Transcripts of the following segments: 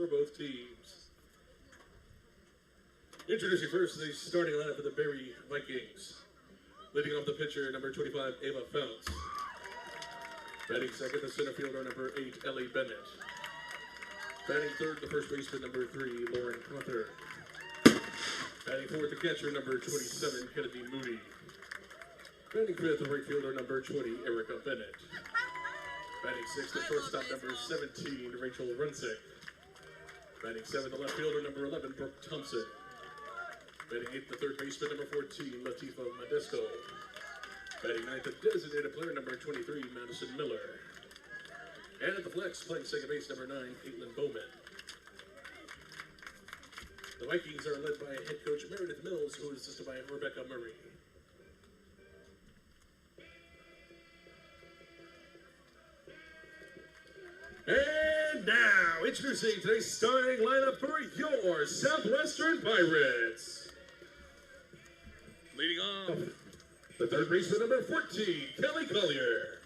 for both teams. Introducing first the starting lineup for the Berry Vikings. Leading off the pitcher, number 25, Ava Founts. Batting second, the center fielder, number 8, Ellie Bennett. Batting third, the first baseman, number 3, Lauren Cawthorn. Batting fourth, the catcher, number 27, Kennedy Moody. Batting fifth, the right fielder, number 20, Erica Bennett. Batting sixth, the shortstop, number 17, Rachel Runsick. Batting seventh, the left fielder, number 11, Brooke Thompson. Batting eighth, the third baseman, number 14, Latifa Modesto. Batting ninth, the designated player, number 23, Madison Miller. And at the flex, playing second base, number 9, Caitlin Bowman. The Vikings are led by head coach Meredith Mills, who is assisted by Rebecca Murray. And now, introducing today's starting lineup for your Southwestern Pirates. Leading off, the third baseman, number 14, Kelly Collier.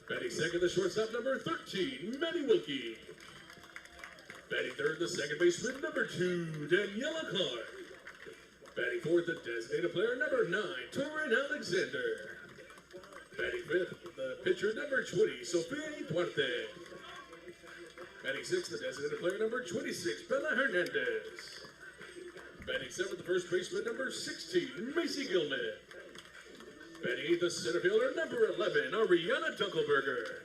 Batting second, the shortstop, number 13, Maddie Wilkie. Batting third, the second baseman, number 2, Daniela Clark. Batting fourth, the designated player, number 9, Torin Alexander. Batting fifth, the pitcher, number 20, Sofia Duarte. Batting sixth, the designated player, number 26, Bella Hernandez. Batting seventh, the first baseman, number 16, Macy Gilman. Batting eighth, the center fielder, number 11, Ariana Dunkelberger.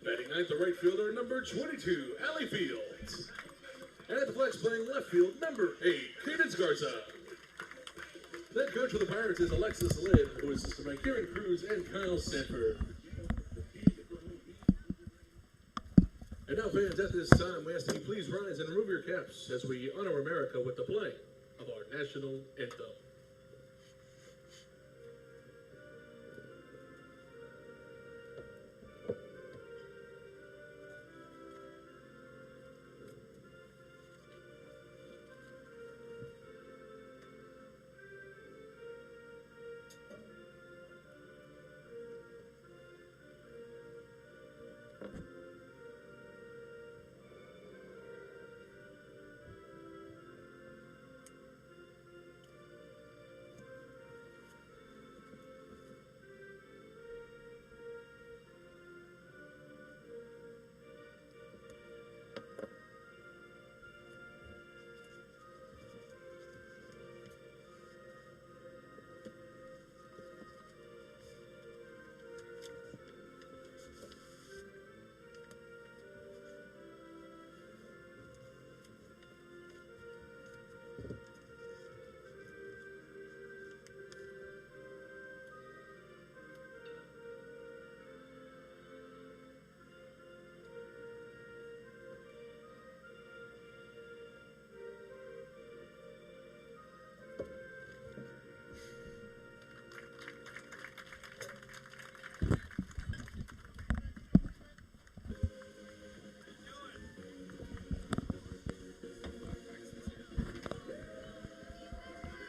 Batting ninth, the right fielder, number 22, Allie Fields. And at the flex, playing left field, number 8, Cadence Garza. Head coach for the Pirates is Alexis Lid, who is assisted by Kieran Cruz and Kyle Sanford. And now, fans, at this time, we ask that you please rise and remove your caps as we honor America with the playing of our national anthem.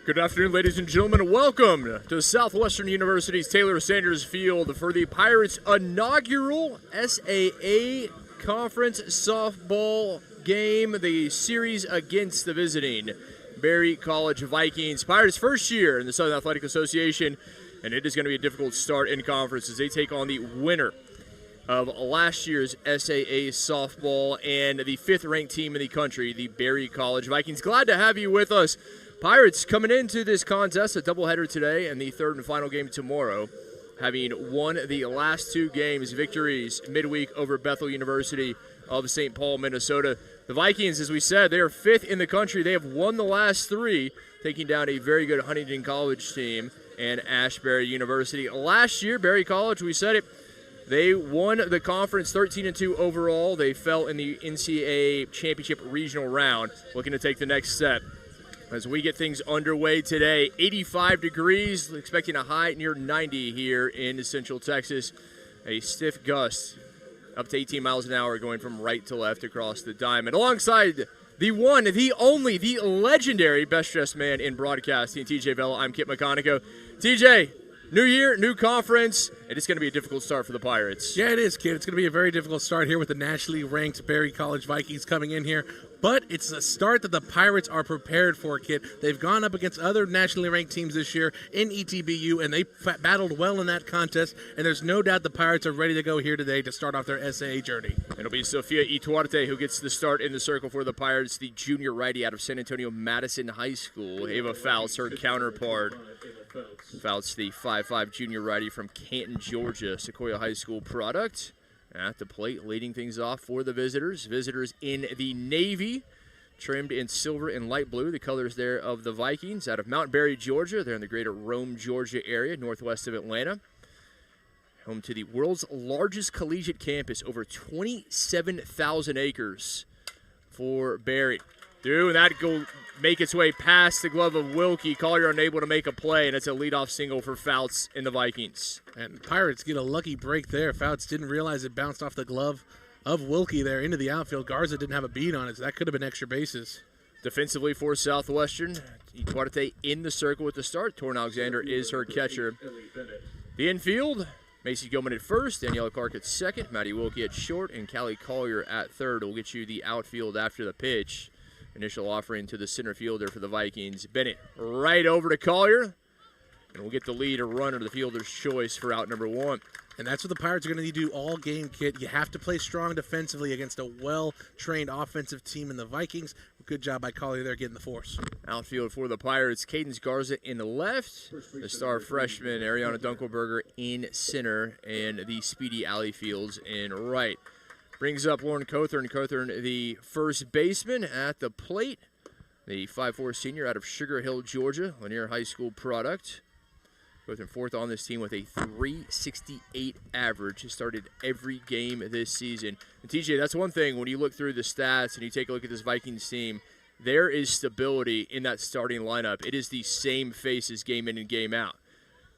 Good afternoon, ladies and gentlemen. Welcome to Southwestern University's Taylor Sanders Field for the Pirates' inaugural SAA Conference softball game, the series against the visiting Berry College Vikings. Pirates' first year in the Southern Athletic Association, and it is going to be a difficult start in conference as they take on the winner of last year's SAA softball and the fifth-ranked team in the country, the Berry College Vikings. Glad to have you with us. Pirates coming into this contest, a doubleheader today and the third and final game tomorrow, having won the last two games, victories midweek over Bethel University of St. Paul, Minnesota. The Vikings, as we said, they are fifth in the country. They have won the last three, taking down a very good Huntington College team and Ashbury University. Last year, Berry College, we said it, they won the conference 13-2 overall. They fell in the NCAA championship regional round, looking to take the next step. As we get things underway today, 85 degrees, expecting a high near 90 here in Central Texas. A stiff gust up to 18 miles an hour going from right to left across the diamond. Alongside the one, the only, the legendary best-dressed man in broadcasting, TJ Vela, I'm Kip McConico. TJ, New year, new conference, and it's going to be a difficult start for the Pirates. Yeah, it is, kid. It's going to be a very difficult start here with the nationally ranked Berry College Vikings coming in here. But it's a start that the Pirates are prepared for, kid. They've gone up against other nationally ranked teams this year in ETBU, and they battled well in that contest. And there's no doubt the Pirates are ready to go here today to start off their SAA journey. It'll be Sofia Ituarte who gets the start in the circle for the Pirates, the junior righty out of San Antonio Madison High School. Ava Fouts, her counterpart. Fouts, the 5'5" junior righty from Canton, Georgia, Sequoia High School product. At the plate, leading things off for the visitors. Visitors in the navy, trimmed in silver and light blue, the colors there of the Vikings. Out of Mount Berry, Georgia. They're in the greater Rome, Georgia area, northwest of Atlanta. Home to the world's largest collegiate campus, over 27,000 acres for Berry. Dude, that go make its way past the glove of Wilkie. Collier unable to make a play, and it's a leadoff single for Fouts in the Vikings. And Pirates get a lucky break there. Fouts didn't realize it bounced off the glove of Wilkie there into the outfield. Garza didn't have a beat on it, so that could have been extra bases. Defensively for Southwestern, Ituarte in the circle with the start. Torrin Alexander is her catcher. The infield, Macy Gilman at first, Daniela Clark at second, Maddie Wilkie at short, and Callie Collier at third will get you the outfield after the pitch. Initial offering to the center fielder for the Vikings. Bennett right over to Collier. And we'll get the lead, a runner to the fielder's choice for out number one. And that's what the Pirates are going to do all game, kid. You have to play strong defensively against a well-trained offensive team in the Vikings. Good job by Collier there getting the force. Outfield for the Pirates, Cadence Garza in the left. The star freshman, Ariana Dunkelberger in center. And the speedy Allie Fields in right. Brings up Lauren Cothern. Cothern, the first baseman at the plate. The 5'4" senior out of Sugar Hill, Georgia, Lanier High School product. Cothern fourth on this team with a .368 average. Has started every game this season. And TJ, that's one thing when you look through the stats and you take a look at this Vikings team, there is stability in that starting lineup. It is the same faces game in and game out.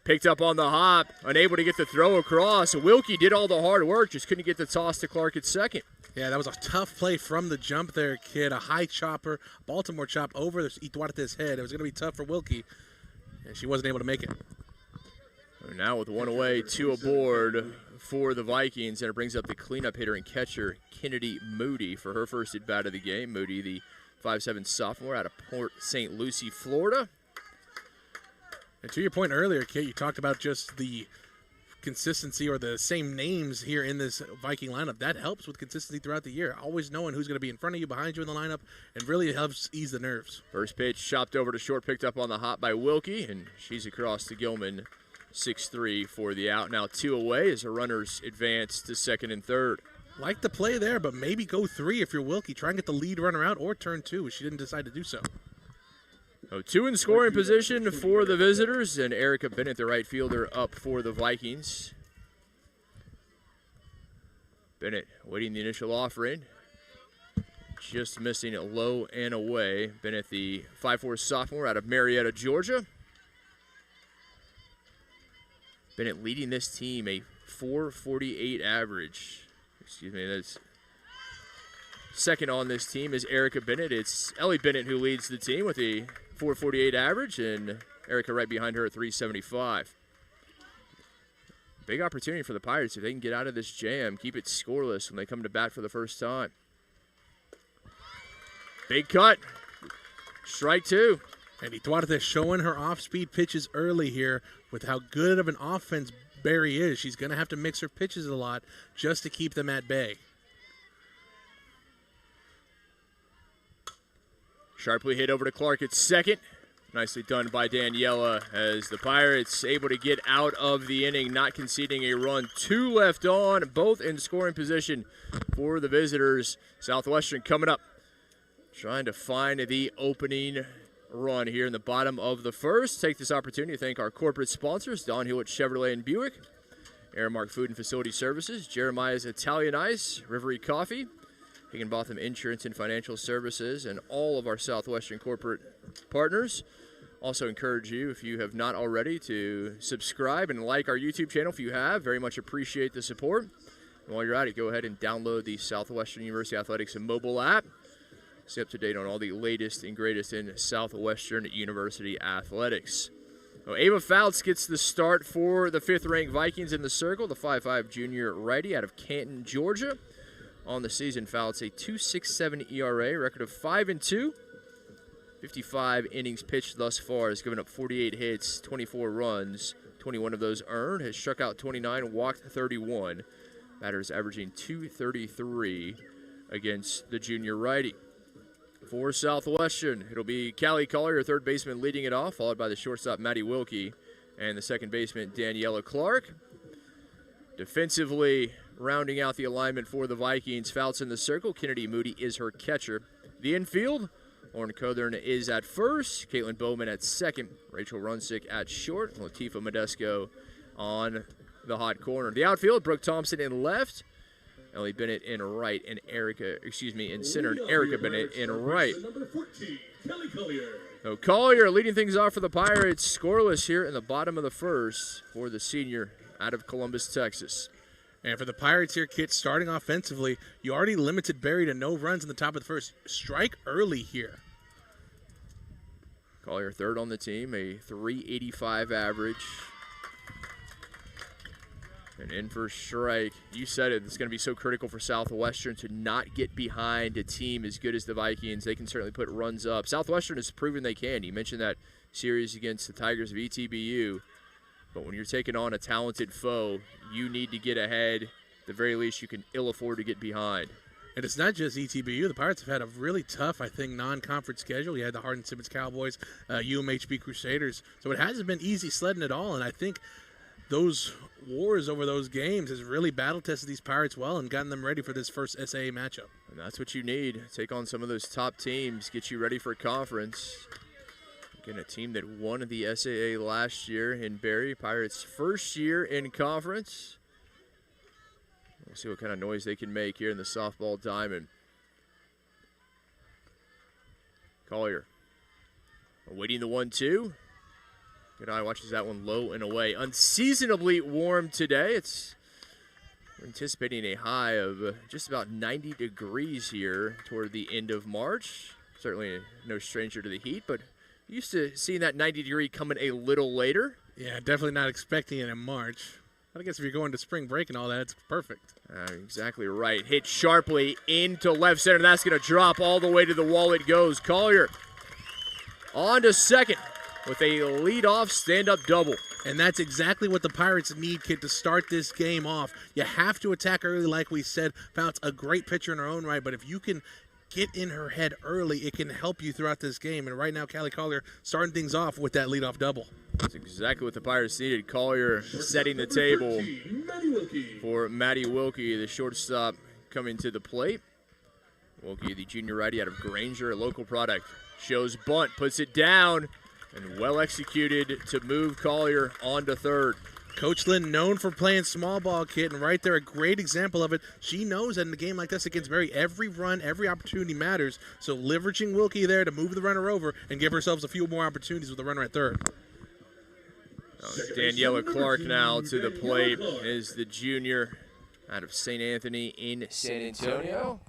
Picked up on the hop, unable to get the throw across. Wilkie did all the hard work, just couldn't get the toss to Clark at second. Yeah, that was a tough play from the jump there, kid. A high chopper, Baltimore chop over Ituarte's head. It was going to be tough for Wilkie, and she wasn't able to make it. Now with one away, two aboard for the Vikings, and it brings up the cleanup hitter and catcher, Kennedy Moody, for her first at-bat of the game. Moody, the 5'7" sophomore out of Port St. Lucie, Florida. And to your point earlier, Kate, you talked about just the consistency or the same names here in this Viking lineup. That helps with consistency throughout the year. Always knowing who's going to be in front of you, behind you in the lineup, and really helps ease the nerves. First pitch chopped over to short, picked up on the hop by Wilkie, and she's across to Gilman, 6-3 for the out. Now two away as the runners advance to second and third. Like the play there, but maybe go three if you're Wilkie. Try and get the lead runner out or turn two, if she didn't decide to do so. So two in scoring position for the visitors, and Erica Bennett, the right fielder, up for the Vikings. Bennett waiting the initial offering. Just missing it low and away. Bennett, the 5'4" sophomore out of Marietta, Georgia. Bennett leading this team a .448 average. Excuse me, that's second on this team is Erica Bennett. It's Ellie Bennett who leads the team with a .448 average, and Erica right behind her at .375. Big opportunity for the Pirates if they can get out of this jam, keep it scoreless when they come to bat for the first time. Big cut. Strike two. And Ituarte showing her off-speed pitches early here with how good of an offense Berry is. She's going to have to mix her pitches a lot just to keep them at bay. Sharply hit over to Clark at second. Nicely done by Daniela as the Pirates able to get out of the inning, not conceding a run. Two left on, both in scoring position for the visitors. Southwestern coming up, trying to find the opening run here in the bottom of the first. Take this opportunity to thank our corporate sponsors, Don Hewitt Chevrolet and Buick, Aramark Food and Facility Services, Jeremiah's Italian Ice, Rivery Coffee, Higginbotham Insurance and Financial Services, and all of our Southwestern corporate partners. Also encourage you, if you have not already, to subscribe and like our YouTube channel. If you have, very much appreciate the support. And while you're at it, go ahead and download the Southwestern University Athletics mobile app. Stay up to date on all the latest and greatest in Southwestern University athletics. Well, Ava Fouts gets the start for the 5th-ranked Vikings in the circle, the 5'5" junior righty out of Canton, Georgia. On the season, Fouts a 2.67 ERA, record of 5-2. 55 innings pitched thus far, has given up 48 hits, 24 runs, 21 of those earned, has struck out 29, walked 31. Batters averaging 233 against the junior righty. For Southwestern, it'll be Callie Collier, third baseman, leading it off, followed by the shortstop, Maddie Wilkie, and the second baseman, Daniela Clark. Defensively, rounding out the alignment for the Vikings, Fouts in the circle. Kennedy Moody is her catcher. The infield, Lauren Cothern is at first, Caitlin Bowman at second, Rachel Runsick at short, Latifah Modesto on the hot corner. The outfield, Brooke Thompson in left, Ellie Bennett in right, and in center, and Erica Bennett in right. Number 14, Kelly Collier. So Collier leading things off for the Pirates, scoreless here in the bottom of the first for the senior out of Columbus, Texas. And for the Pirates here, Kit, starting offensively, you already limited Barry to no runs in the top of the first. Strike early here. Collier third on the team, a 385 average. And in for strike. You said it, it's going to be so critical for Southwestern to not get behind a team as good as the Vikings. They can certainly put runs up. Southwestern has proven they can. You mentioned that series against the Tigers of ETBU. But when you're taking on a talented foe, you need to get ahead. At the very least, you can ill afford to get behind. And it's not just ETBU. The Pirates have had a really tough, I think, non-conference schedule. You had the Hardin-Simmons Cowboys, UMHB Crusaders. So it hasn't been easy sledding at all. And I think those wars over those games has really battle-tested these Pirates well and gotten them ready for this first SAA matchup. And that's what you need. Take on some of those top teams, get you ready for conference. Again, a team that won the SAA last year in Barry. Pirates' first year in conference. We'll see what kind of noise they can make here in the softball diamond. Collier awaiting the 1-2. Good eye watches that one low and away. Unseasonably warm today. We're anticipating a high of just about 90 degrees here toward the end of March. Certainly no stranger to the heat, but used to seeing that 90-degree coming a little later. Yeah, definitely not expecting it in March. I guess if you're going to spring break and all that, it's perfect. Exactly right. Hit sharply into left center. That's going to drop all the way to the wall. It goes. Collier on to second with a leadoff stand-up double. And that's exactly what the Pirates need, Kid, to start this game off. You have to attack early, like we said. Fouts a great pitcher in her own right, but if you can get in her head early, it can help you throughout this game. And right now, Callie Collier starting things off with that leadoff double. That's exactly what the Pirates needed. Collier setting the table for Maddie Wilkie, the shortstop, coming to the plate. Wilkie, the junior righty out of Granger, a local product, shows bunt, puts it down, and well executed to move Collier on to third. Coach Lynn known for playing small ball, Kid, and right there, a great example of it. She knows that in a game like this against Barry, every run, every opportunity matters. So leveraging Wilkie there to move the runner over and give ourselves a few more opportunities with the runner at third. Daniela Clark now to the plate is the junior out of St. Anthony in San Antonio.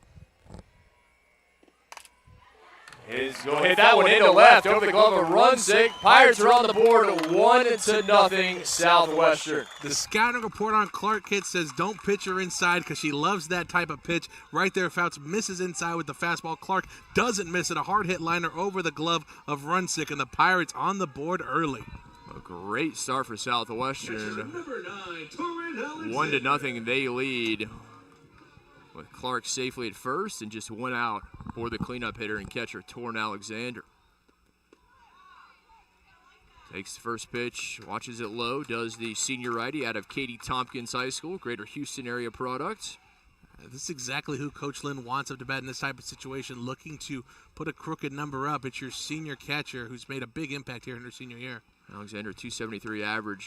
He'll hit that one into left over the glove of Runsick. Pirates are on the board 1-0 Southwestern. The scouting report on Clark, Kid, says don't pitch her inside because she loves that type of pitch. Right there, Fouts misses inside with the fastball. Clark doesn't miss it. A hard hit liner over the glove of Runsick, and the Pirates on the board early. A great start for Southwestern. 1-0 they lead with Clark safely at first and just one out for the cleanup hitter and catcher, Torrin Alexander. Takes the first pitch, watches it low, does the senior righty out of Katie Tompkins High School, Greater Houston area product. This is exactly who Coach Lynn wants up to bat in this type of situation, looking to put a crooked number up. It's your senior catcher who's made a big impact here in her senior year. Alexander, 273 average,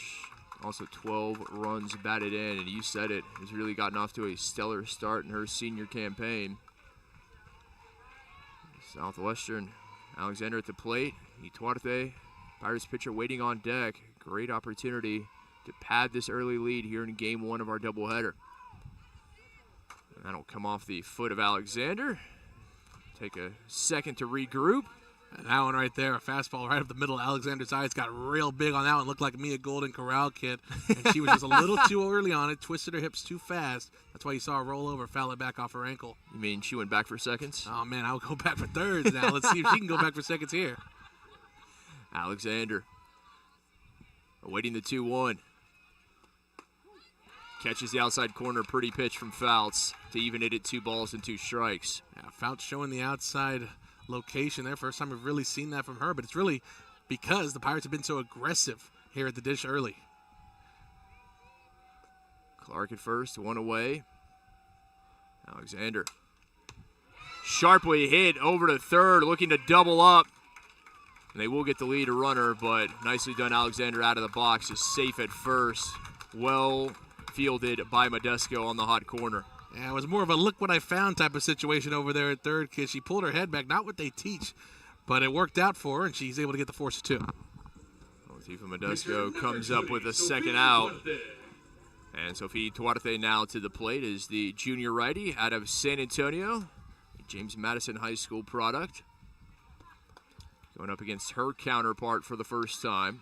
also 12 runs batted in, and you said it, has really gotten off to a stellar start in her senior campaign. Southwestern, Alexander at the plate, Ituarte, Pirates pitcher waiting on deck. Great opportunity to pad this early lead here in game one of our doubleheader. And that'll come off the foot of Alexander. Take a second to regroup. And that one right there, a fastball right up the middle of Alexander's eyes, got real big on that one. Looked like Mia Golden Corral kid. And she was just a little too early on it, twisted her hips too fast. That's why you saw her roll over, foul it back off her ankle. You mean she went back for seconds? Oh, man, I'll go back for thirds now. Let's see if she can go back for seconds here. Alexander awaiting the 2-1. Catches the outside corner, pretty pitch from Fouts to even it at 2 balls and 2 strikes. Yeah, Fouts showing the outside location there. First time we've really seen that from her, but it's really because the Pirates have been so aggressive here at the dish early. Clark at first, 1 away. Alexander sharply hit over to third, looking to double up. And they will get the lead a runner, but nicely done. Alexander out of the box is safe at first. Well fielded by Modesto on the hot corner. Yeah, it was more of a look what I found type of situation over there at third, because she pulled her head back, not what they teach, but it worked out for her, and she's able to get the force of 2. Tifa Modesto comes up with a second out. And Sophie Tuarte now to the plate is the junior righty out of San Antonio, James Madison High School product. Going up against her counterpart for the first time.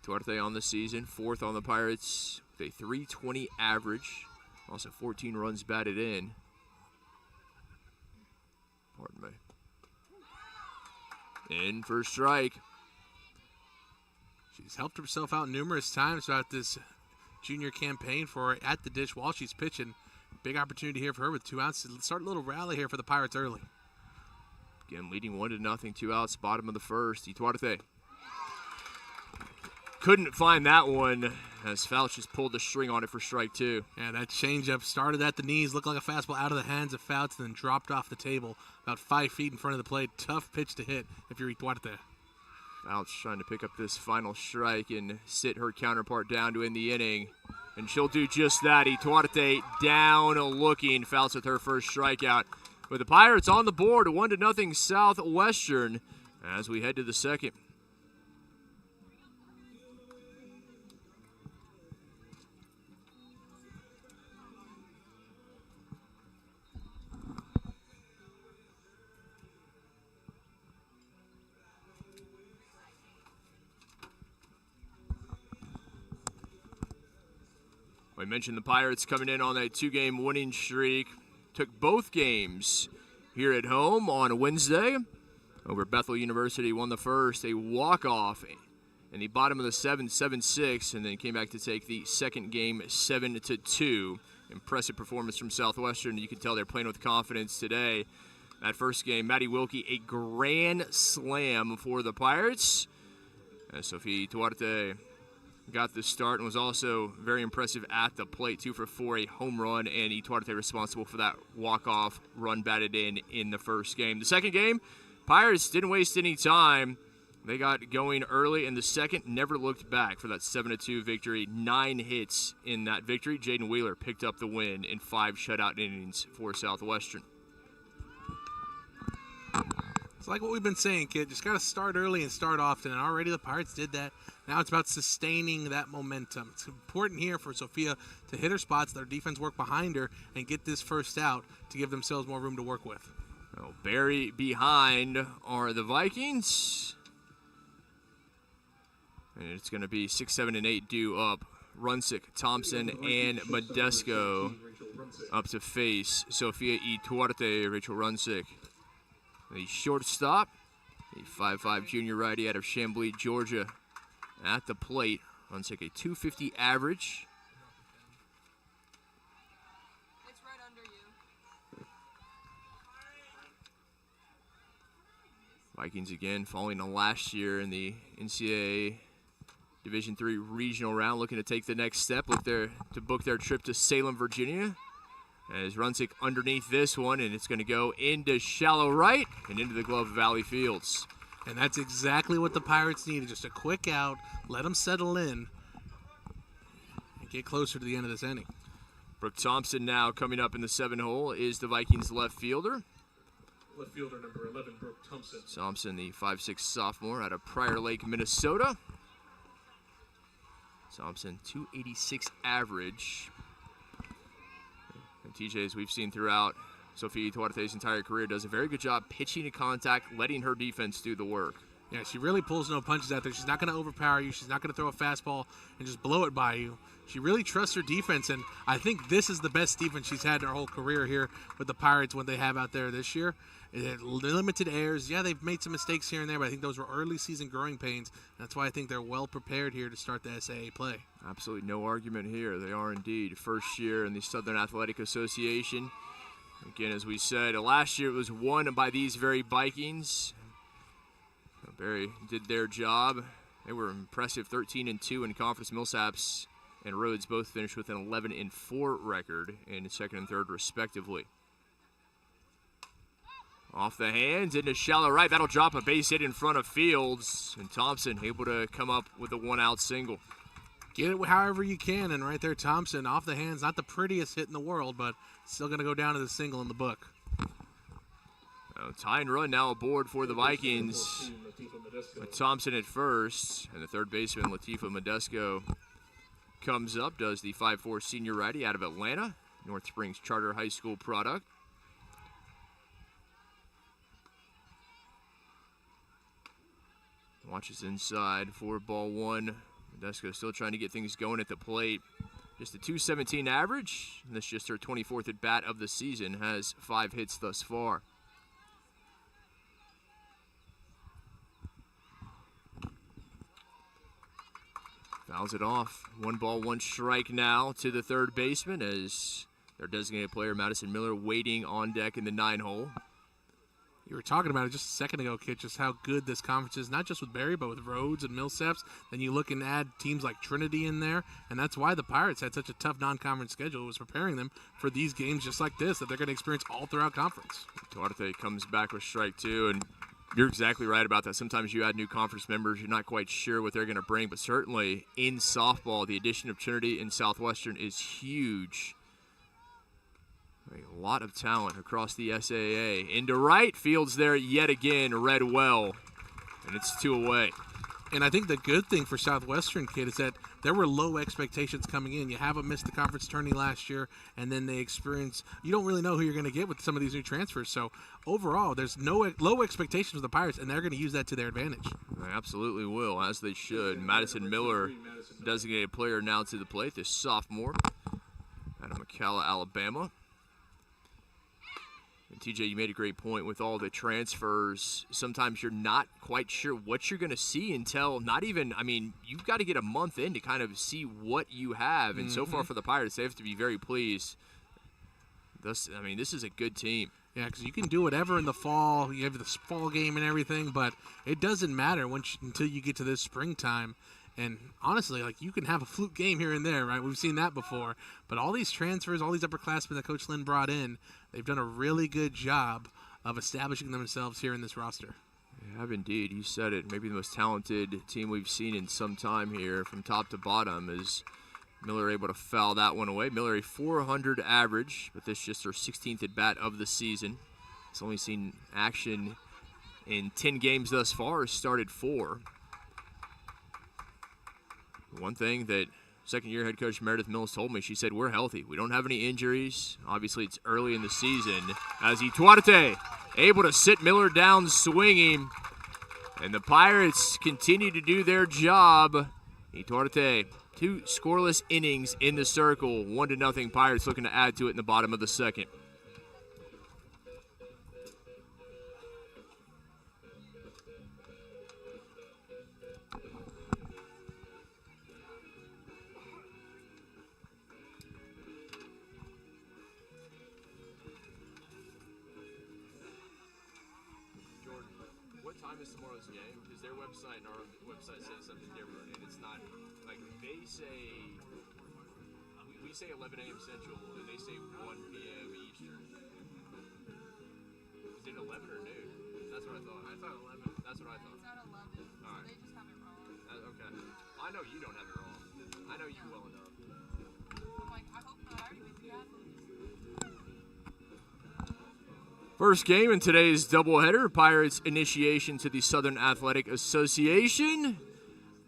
Tuarte on the season, 4th on the Pirates with a .320 average. Also 14 runs batted in. Pardon me. In for a strike. She's helped herself out numerous times throughout this junior campaign for her at the dish while she's pitching. Big opportunity here for her with 2 outs. Start a little rally here for the Pirates early. Again, leading 1-0, 2 outs, bottom of the first. Tuarte couldn't find that one as Fouts just pulled the string on it for strike 2. Yeah, that changeup started at the knees, looked like a fastball out of the hands of Fouts, then dropped off the table about 5 feet in front of the plate. Tough pitch to hit if you're Tuarte. Fouts trying to pick up this final strike and sit her counterpart down to end the inning. And she'll do just that. Tuarte down looking. Fouts with her first strikeout. With the Pirates on the board, 1-0 Southwestern as we head to the second. We mentioned the Pirates coming in on a 2-game winning streak. Took both games here at home on Wednesday. Over Bethel University, won the first, a walk-off in the bottom of the 7th, 7-6, and then came back to take the second game 7-2. Impressive performance from Southwestern. You can tell they're playing with confidence today. That first game, Maddie Wilkie, a grand slam for the Pirates. Sophie Tuarte got the start and was also very impressive at the plate. 2 for 4, a home run, and Tuarte responsible for that walk-off run batted in the first game. The second game, Pirates didn't waste any time. They got going early in the second, never looked back for that 7-2 victory. 9 hits in that victory. Jaden Wheeler picked up the win in 5 shutout innings for Southwestern. It's like what we've been saying, kid. Just got to start early and start often, and already the Pirates did that. Now it's about sustaining that momentum. It's important here for Sophia to hit her spots, let her defense work behind her, and get this first out to give themselves more room to work with. Well, Barry behind are the Vikings. And it's going to be 6, 7, and 8 due up. Runsick, Thompson, and Modesto up to face Sophia Tuarte, Rachel Runsick. The shortstop, the 5'5 junior righty out of Chamblee, Georgia, at the plate. Runsick a .250 average. It's right under you. Vikings again falling to last year in the NCAA Division III regional round, looking to take the next step, look there to book their trip to Salem, Virginia. As Runsick underneath this one, and it's going to go into shallow right and into the glove of Valley Fields. And that's exactly what the Pirates needed, just a quick out, let them settle in, and get closer to the end of this inning. Brooke Thompson now coming up in the 7-hole is the Vikings left fielder. Left fielder number 11, Brooke Thompson. Thompson, the 5'6 sophomore out of Prior Lake, Minnesota. Thompson, .286 average. And TJ, as we've seen throughout Sofia Duarte's entire career, does a very good job pitching to contact, letting her defense do the work. Yeah, she really pulls no punches out there. She's not going to overpower you. She's not going to throw a fastball and just blow it by you. She really trusts her defense, and I think this is the best defense she's had in her whole career here with the Pirates, what they have out there this year. It had limited errors. Yeah, they've made some mistakes here and there, but I think those were early season growing pains. That's why I think they're well prepared here to start the SAA play. Absolutely no argument here. They are indeed first year in the Southern Athletic Association. Again, as we said, last year it was won by these very Vikings. Barry did their job. They were impressive, 13-2 in conference. Millsaps and Rhodes both finished with an 11-4 record in second and third, respectively. Off the hands into shallow right. That'll drop a base hit in front of Fields. And Thompson able to come up with a one-out single. Get it however you can, and right there, Thompson, off the hands. Not the prettiest hit in the world, but still going to go down to the single in the book. Tying run now aboard for the Vikings. With Thompson at first, and the third baseman, Latifah Modesto, comes up, does the 5'4" senior righty out of Atlanta, North Springs Charter High School product. Watches inside for ball one. Modesto still trying to get things going at the plate. Just a .217 average, and this is just her 24th at bat of the season, has 5 hits thus far. Fouls it off. 1 ball, 1 strike now to the third baseman as their designated player, Madison Miller, waiting on deck in the 9-hole. You were talking about it just a second ago, Kit, just how good this conference is, not just with Barry, but with Rhodes and Millsaps. Then you look and add teams like Trinity in there, and that's why the Pirates had such a tough non-conference schedule. It was preparing them for these games just like this that they're going to experience all throughout conference. Duarte comes back with strike 2, and you're exactly right about that. Sometimes you add new conference members, you're not quite sure what they're going to bring, but certainly in softball, the addition of Trinity and Southwestern is huge. A lot of talent across the SAA. Into right, Fields there yet again, read well, and it's 2 away. And I think the good thing for Southwestern, Kid, is that there were low expectations coming in. You have them miss the conference tourney last year, and then they experience – you don't really know who you're going to get with some of these new transfers. So, overall, there's no low expectations with the Pirates, and they're going to use that to their advantage. They absolutely will, as they should. Madison Miller, designated player now to the plate, this sophomore out of McCalla, Alabama. And TJ, you made a great point with all the transfers. Sometimes you're not quite sure what you're going to see until not even, I mean, you've got to get a month in to kind of see what you have. And so far for the Pirates, they have to be very pleased. This is a good team. Yeah, because you can do whatever in the fall. You have this fall game and everything, but it doesn't matter until you get to this springtime. And honestly, like, you can have a fluke game here and there, right? We've seen that before. But all these transfers, all these upperclassmen that Coach Lynn brought in, they've done a really good job of establishing themselves here in this roster. They have indeed. You said it. Maybe the most talented team we've seen in some time here from top to bottom. Is Miller able to foul that one away? Miller a .400 average, but this is just her 16th at bat of the season. It's only seen action in 10 games thus far. Has started 4. One thing that second-year head coach Meredith Mills told me, she said, we're healthy. We don't have any injuries. Obviously, it's early in the season. As Duarte able to sit Miller down swinging. And the Pirates continue to do their job. Duarte, 2 scoreless innings in the circle. 1-0 Pirates looking to add to it in the bottom of the second. Say 11 a.m. Central, and they say 1 p.m. Eastern. Is it 11 or noon? That's what I thought. I thought 11. That's what I thought. It's at 11. All right. They just have it wrong. Okay. I know you don't have it wrong. I know you well enough. I'm like, I hope not. I already made the Catholics. First game in today's doubleheader, Pirates initiation to the Southern Athletic Association.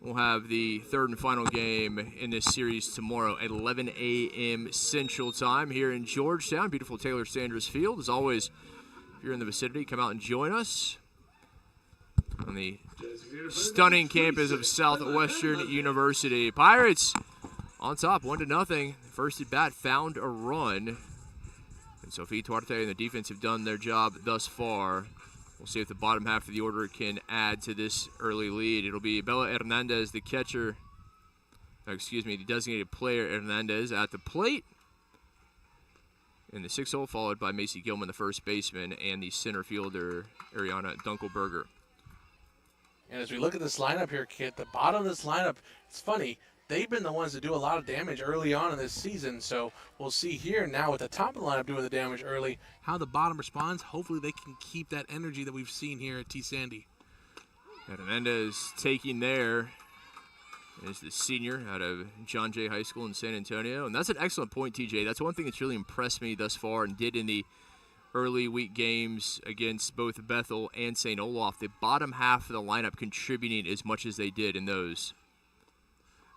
We'll have the third and final game in this series tomorrow at 11 a.m. Central Time here in Georgetown. Beautiful Taylor Sanders Field. As always, if you're in the vicinity, come out and join us on the stunning campus of Southwestern University. Pirates on top, 1-0. First at bat found a run. And Sophie Tuarte and the defense have done their job thus far. We'll see if the bottom half of the order can add to this early lead. It'll be Bella Hernandez, the catcher. The designated player Hernandez at the plate. In the 6th hole, followed by Macy Gilman, the first baseman, and the center fielder, Ariana Dunkelberger. And as we look at this lineup here, Kit, the bottom of this lineup, it's funny. They've been the ones that do a lot of damage early on in this season, so we'll see here now with the top of the lineup doing the damage early, how the bottom responds. Hopefully they can keep that energy that we've seen here at T. Sandy. Hernandez taking there is the senior out of John Jay High School in San Antonio, and that's an excellent point, TJ. That's one thing that's really impressed me thus far and did in the early week games against both Bethel and St. Olaf. The bottom half of the lineup contributing as much as they did in those.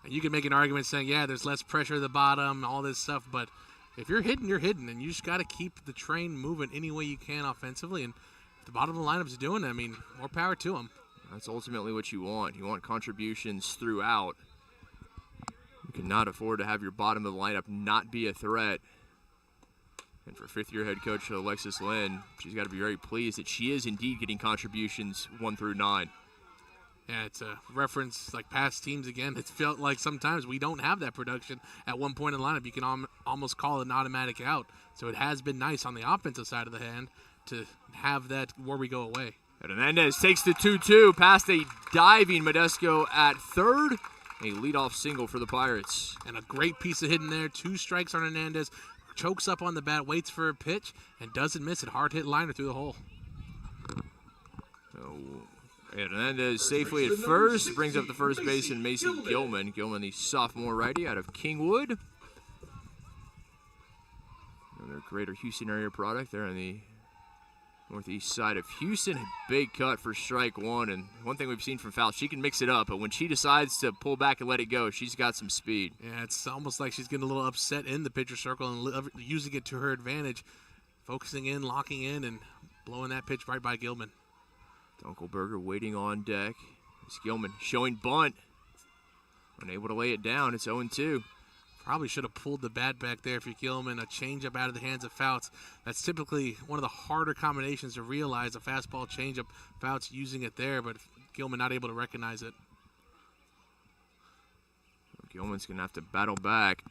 You can make an argument saying, yeah, there's less pressure at the bottom, all this stuff, but if you're hitting, you're hitting, and you just got to keep the train moving any way you can offensively, and if the bottom of the lineup's doing it, I mean, more power to them. That's ultimately what you want. You want contributions throughout. You cannot afford to have your bottom of the lineup not be a threat. And for fifth-year head coach Alexis Lynn, she's got to be very pleased that she is indeed getting contributions 1 through 9. Yeah, it's a reference like past teams again. It's felt like sometimes we don't have that production at one point in the lineup. You can almost call it an automatic out. So it has been nice on the offensive side of the hand to have that where we go away. Hernandez takes the 2-2 past a diving Modesto at third. A leadoff single for the Pirates. And a great piece of hitting there. 2 strikes on Hernandez. Chokes up on the bat, waits for a pitch, and doesn't miss it. Hard hit liner through the hole. So Hernandez safely at first, brings up the first baseman, Macy Gilman. Gilman, the sophomore righty out of Kingwood. Another Greater Houston area product there on the northeast side of Houston. A big cut for strike one, and one thing we've seen from Foul, she can mix it up, but when she decides to pull back and let it go, she's got some speed. Yeah, it's almost like she's getting a little upset in the pitcher circle and using it to her advantage, focusing in, locking in, and blowing that pitch right by Gilman. Dunkelberger waiting on deck. It's Gilman showing bunt. Unable to lay it down. It's 0-2. Probably should have pulled the bat back there for Gilman. A changeup out of the hands of Fouts. That's typically one of the harder combinations to realize, a fastball changeup. Fouts using it there, but Gilman not able to recognize it. Gilman's going to have to battle back.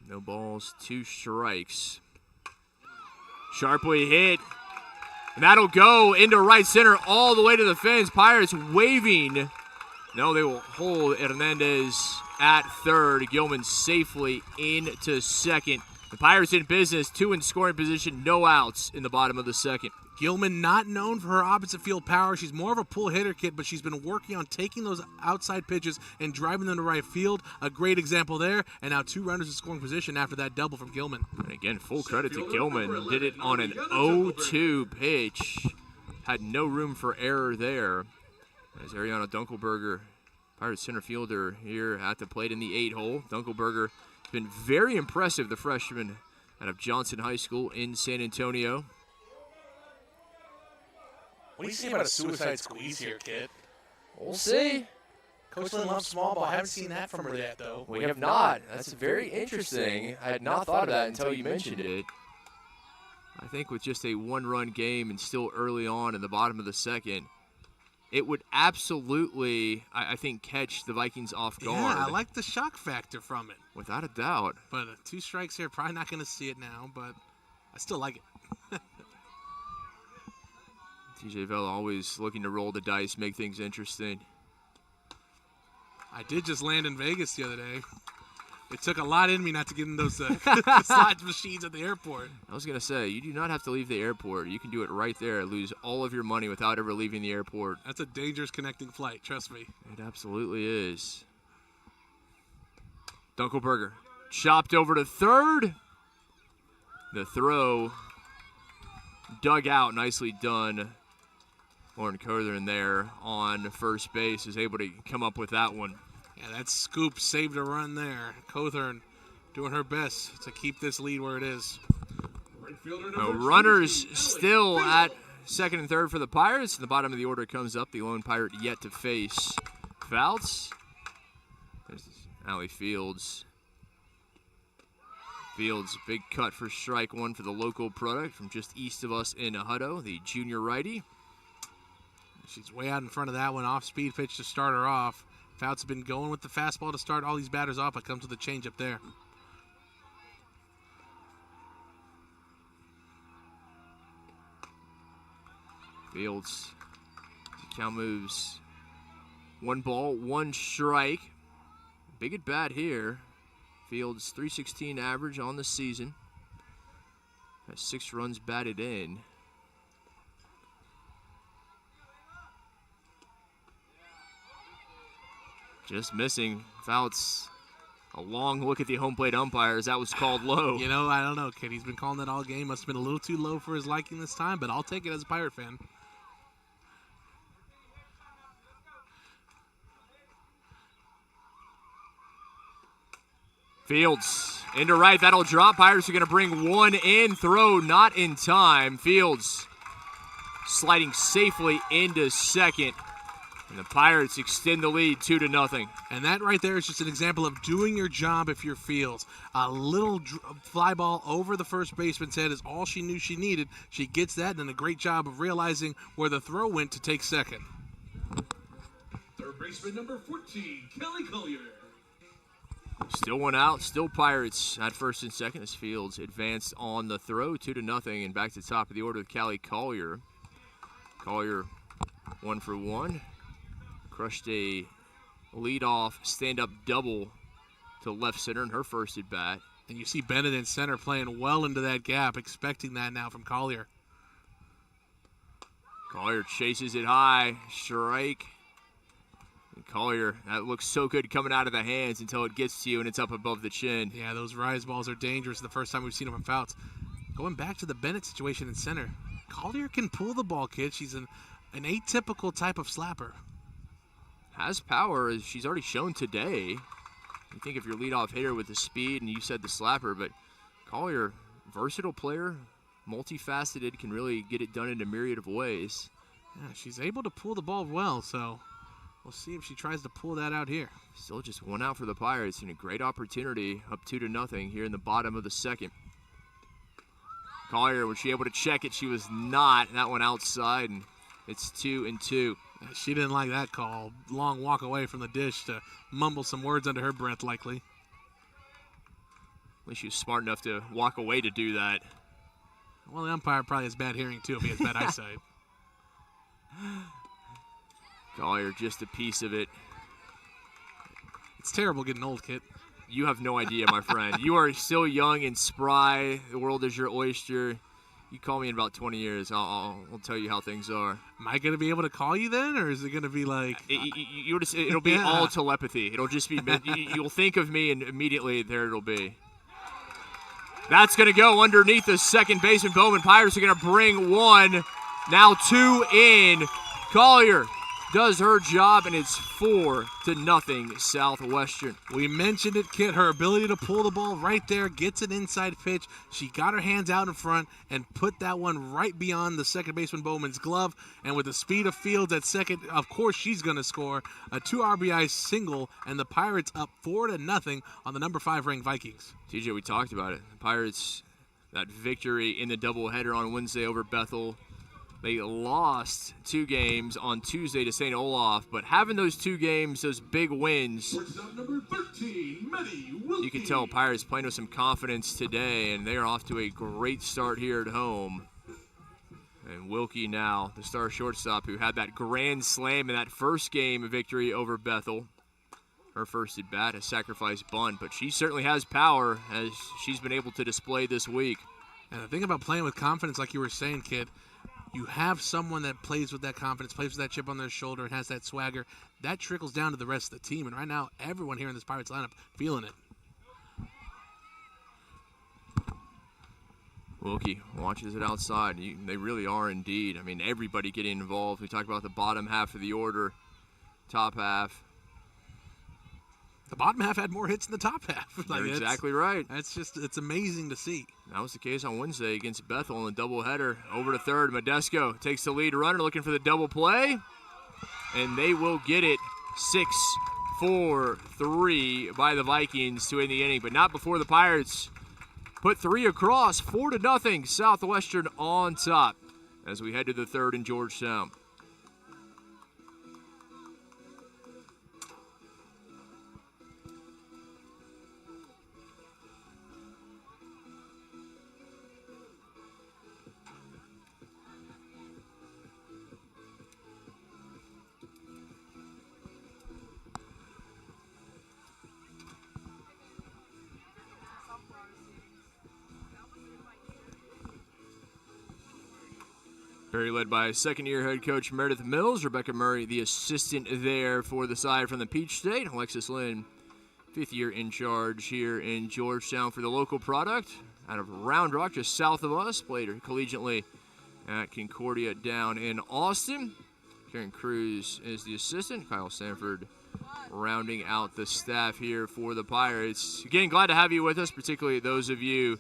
No balls, 2 strikes. Sharply hit. And that'll go into right center all the way to the fence. Pirates waving. No, they will hold Hernandez at third. Gilman safely into second. The Pirates in business, 2 in scoring position, no outs in the bottom of the second. Gilman not known for her opposite field power. She's more of a pull hitter kid, but she's been working on taking those outside pitches and driving them to right field. A great example there. And now 2 runners in scoring position after that double from Gilman. And again, full credit to Gilman. Did it on an 0-2 pitch. Had no room for error there. As Ariana Dunkelberger, Pirates center fielder, here at the plate in the 8-hole. Dunkelberger has been very impressive, the freshman out of Johnson High School in San Antonio. What do you say about a suicide squeeze here, kid? We'll see. Coach Lynn loves small ball. I haven't seen that from her yet, though. We have not. That's very interesting. I had not thought of that until you mentioned it. I think with just a 1-run game and still early on in the bottom of the second, it would absolutely, I think, catch the Vikings off guard. Yeah, I like the shock factor from it. Without a doubt. But 2 strikes here, probably not going to see it now, but I still like it. TJ Vela always looking to roll the dice, make things interesting. I did just land in Vegas the other day. It took a lot in me not to get in those slot machines at the airport. I was going to say, you do not have to leave the airport. You can do it right there, lose all of your money without ever leaving the airport. That's a dangerous connecting flight, trust me. It absolutely is. Dunkelberger chopped over to third. The throw dug out, nicely done Lauren Cothern there on first base is able to come up with that one. Yeah, that scoop saved a run there. Cothern doing her best to keep this lead where it is. Right fielder number Runners 20, still Allie at second and third for the Pirates. The bottom of the order comes up. The lone Pirate yet to face Fouts. There's Allie Fields. Fields, big cut for strike one for the local product from just east of us in Hutto, the junior righty. She's way out in front of that one. Off-speed pitch to start her off. Fouts has been going with the fastball to start all these batters off, but comes with a changeup there. Fields, count moves. 1 ball, 1 strike. Big at bat here. Fields, .316 average on the season. Has 6 runs batted in. Just missing. Fouts, a long look at the home plate umpires. That was called low. You know, I don't know, kid. He's been calling that all game. Must have been a little too low for his liking this time, but I'll take it as a Pirate fan. Fields into right. That'll drop. Pirates are going to bring one in. Throw not in time. Fields sliding safely into second. And the Pirates extend the lead 2-0. And that right there is just an example of doing your job if you're Fields. A little fly ball over the first baseman's head is all she knew she needed. She gets that, and a great job of realizing where the throw went to take second. Third baseman number 14, Kelly Collier. Still one out. Still Pirates at first and second as Fields advanced on the throw 2-0. And back to the top of the order with Callie Collier. Collier 1 for 1. Crushed a leadoff stand-up double to left center in her first at bat. And you see Bennett in center playing well into that gap, expecting that now from Collier. Collier chases it high, strike. And Collier, that looks so good coming out of the hands until it gets to you and it's up above the chin. Yeah, those rise balls are dangerous. The first time we've seen them from Fouts. Going back to the Bennett situation in center, Collier can pull the ball, kid. She's an atypical type of slapper. Has power, as she's already shown today. You think of your leadoff hitter with the speed, and you said the slapper, but Collier, versatile player, multifaceted, can really get it done in a myriad of ways. Yeah, she's able to pull the ball well, so we'll see if she tries to pull that out here. Still just one out for the Pirates, and a great opportunity, up 2-0 here in the bottom of the second. Collier, was she able to check it? She was not. That one outside, and it's 2-2. She didn't like that call. Long walk away from the dish to mumble some words under her breath, likely. At least she was smart enough to walk away to do that. Well, the umpire probably has bad hearing, too, if he has bad eyesight. Collier, just a piece of it. It's terrible getting old, kid. You have no idea, my friend. You are still young and spry. The world is your oyster. You call me in about 20 years. I'll tell you how things are. Am I going to be able to call you then, or is it going to be like... It'll be all telepathy. It'll just be... You'll think of me, and immediately there it'll be. That's going to go underneath the second baseman. Bowman. Pirates are going to bring one. Now 2 in. Collier does her job, and it's 4-0 Southwestern. We mentioned it, Kit. Her ability to pull the ball right there, gets an inside pitch. She got her hands out in front and put that one right beyond the second baseman Bowman's glove. And with the speed of Fields at second, of course she's going to score a 2 RBI single, and the Pirates up 4-0 on the number 5 ranked Vikings. TJ, we talked about it. The Pirates, that victory in the doubleheader on Wednesday over Bethel. They lost 2 games on Tuesday to St. Olaf, but having those 2 games, those big wins, Number 13, you can tell Pirates playing with some confidence today, and they are off to a great start here at home. And Wilkie now, the star shortstop, who had that grand slam in that first game victory over Bethel. Her first at bat, a sacrifice bunt, but she certainly has power, as she's been able to display this week. And the thing about playing with confidence, like you were saying, kid, you have someone that plays with that confidence, plays with that chip on their shoulder, and has that swagger. That trickles down to the rest of the team. And right now, everyone here in this Pirates lineup feeling it. Wilkie watches it outside. They really are indeed. I mean, everybody getting involved. We talked about the bottom half of the order, top half. The bottom half had more hits than the top half. You're exactly right. It's amazing to see. That was the case on Wednesday against Bethel in the doubleheader. Over to third, Modesto takes the lead runner, looking for the double play, and they will get it 6-4-3 by the Vikings to end the inning, but not before the Pirates put 3 across, 4-0, Southwestern on top as we head to the third in Georgetown. Berry led by second-year head coach Meredith Mills. Rebecca Murray, the assistant there for the side from the Peach State. Alexis Lynn, fifth year in charge here in Georgetown for the local product. Out of Round Rock, just south of us. Played collegiately at Concordia down in Austin. Karen Cruz is the assistant. Kyle Sanford rounding out the staff here for the Pirates. Again, glad to have you with us, particularly those of you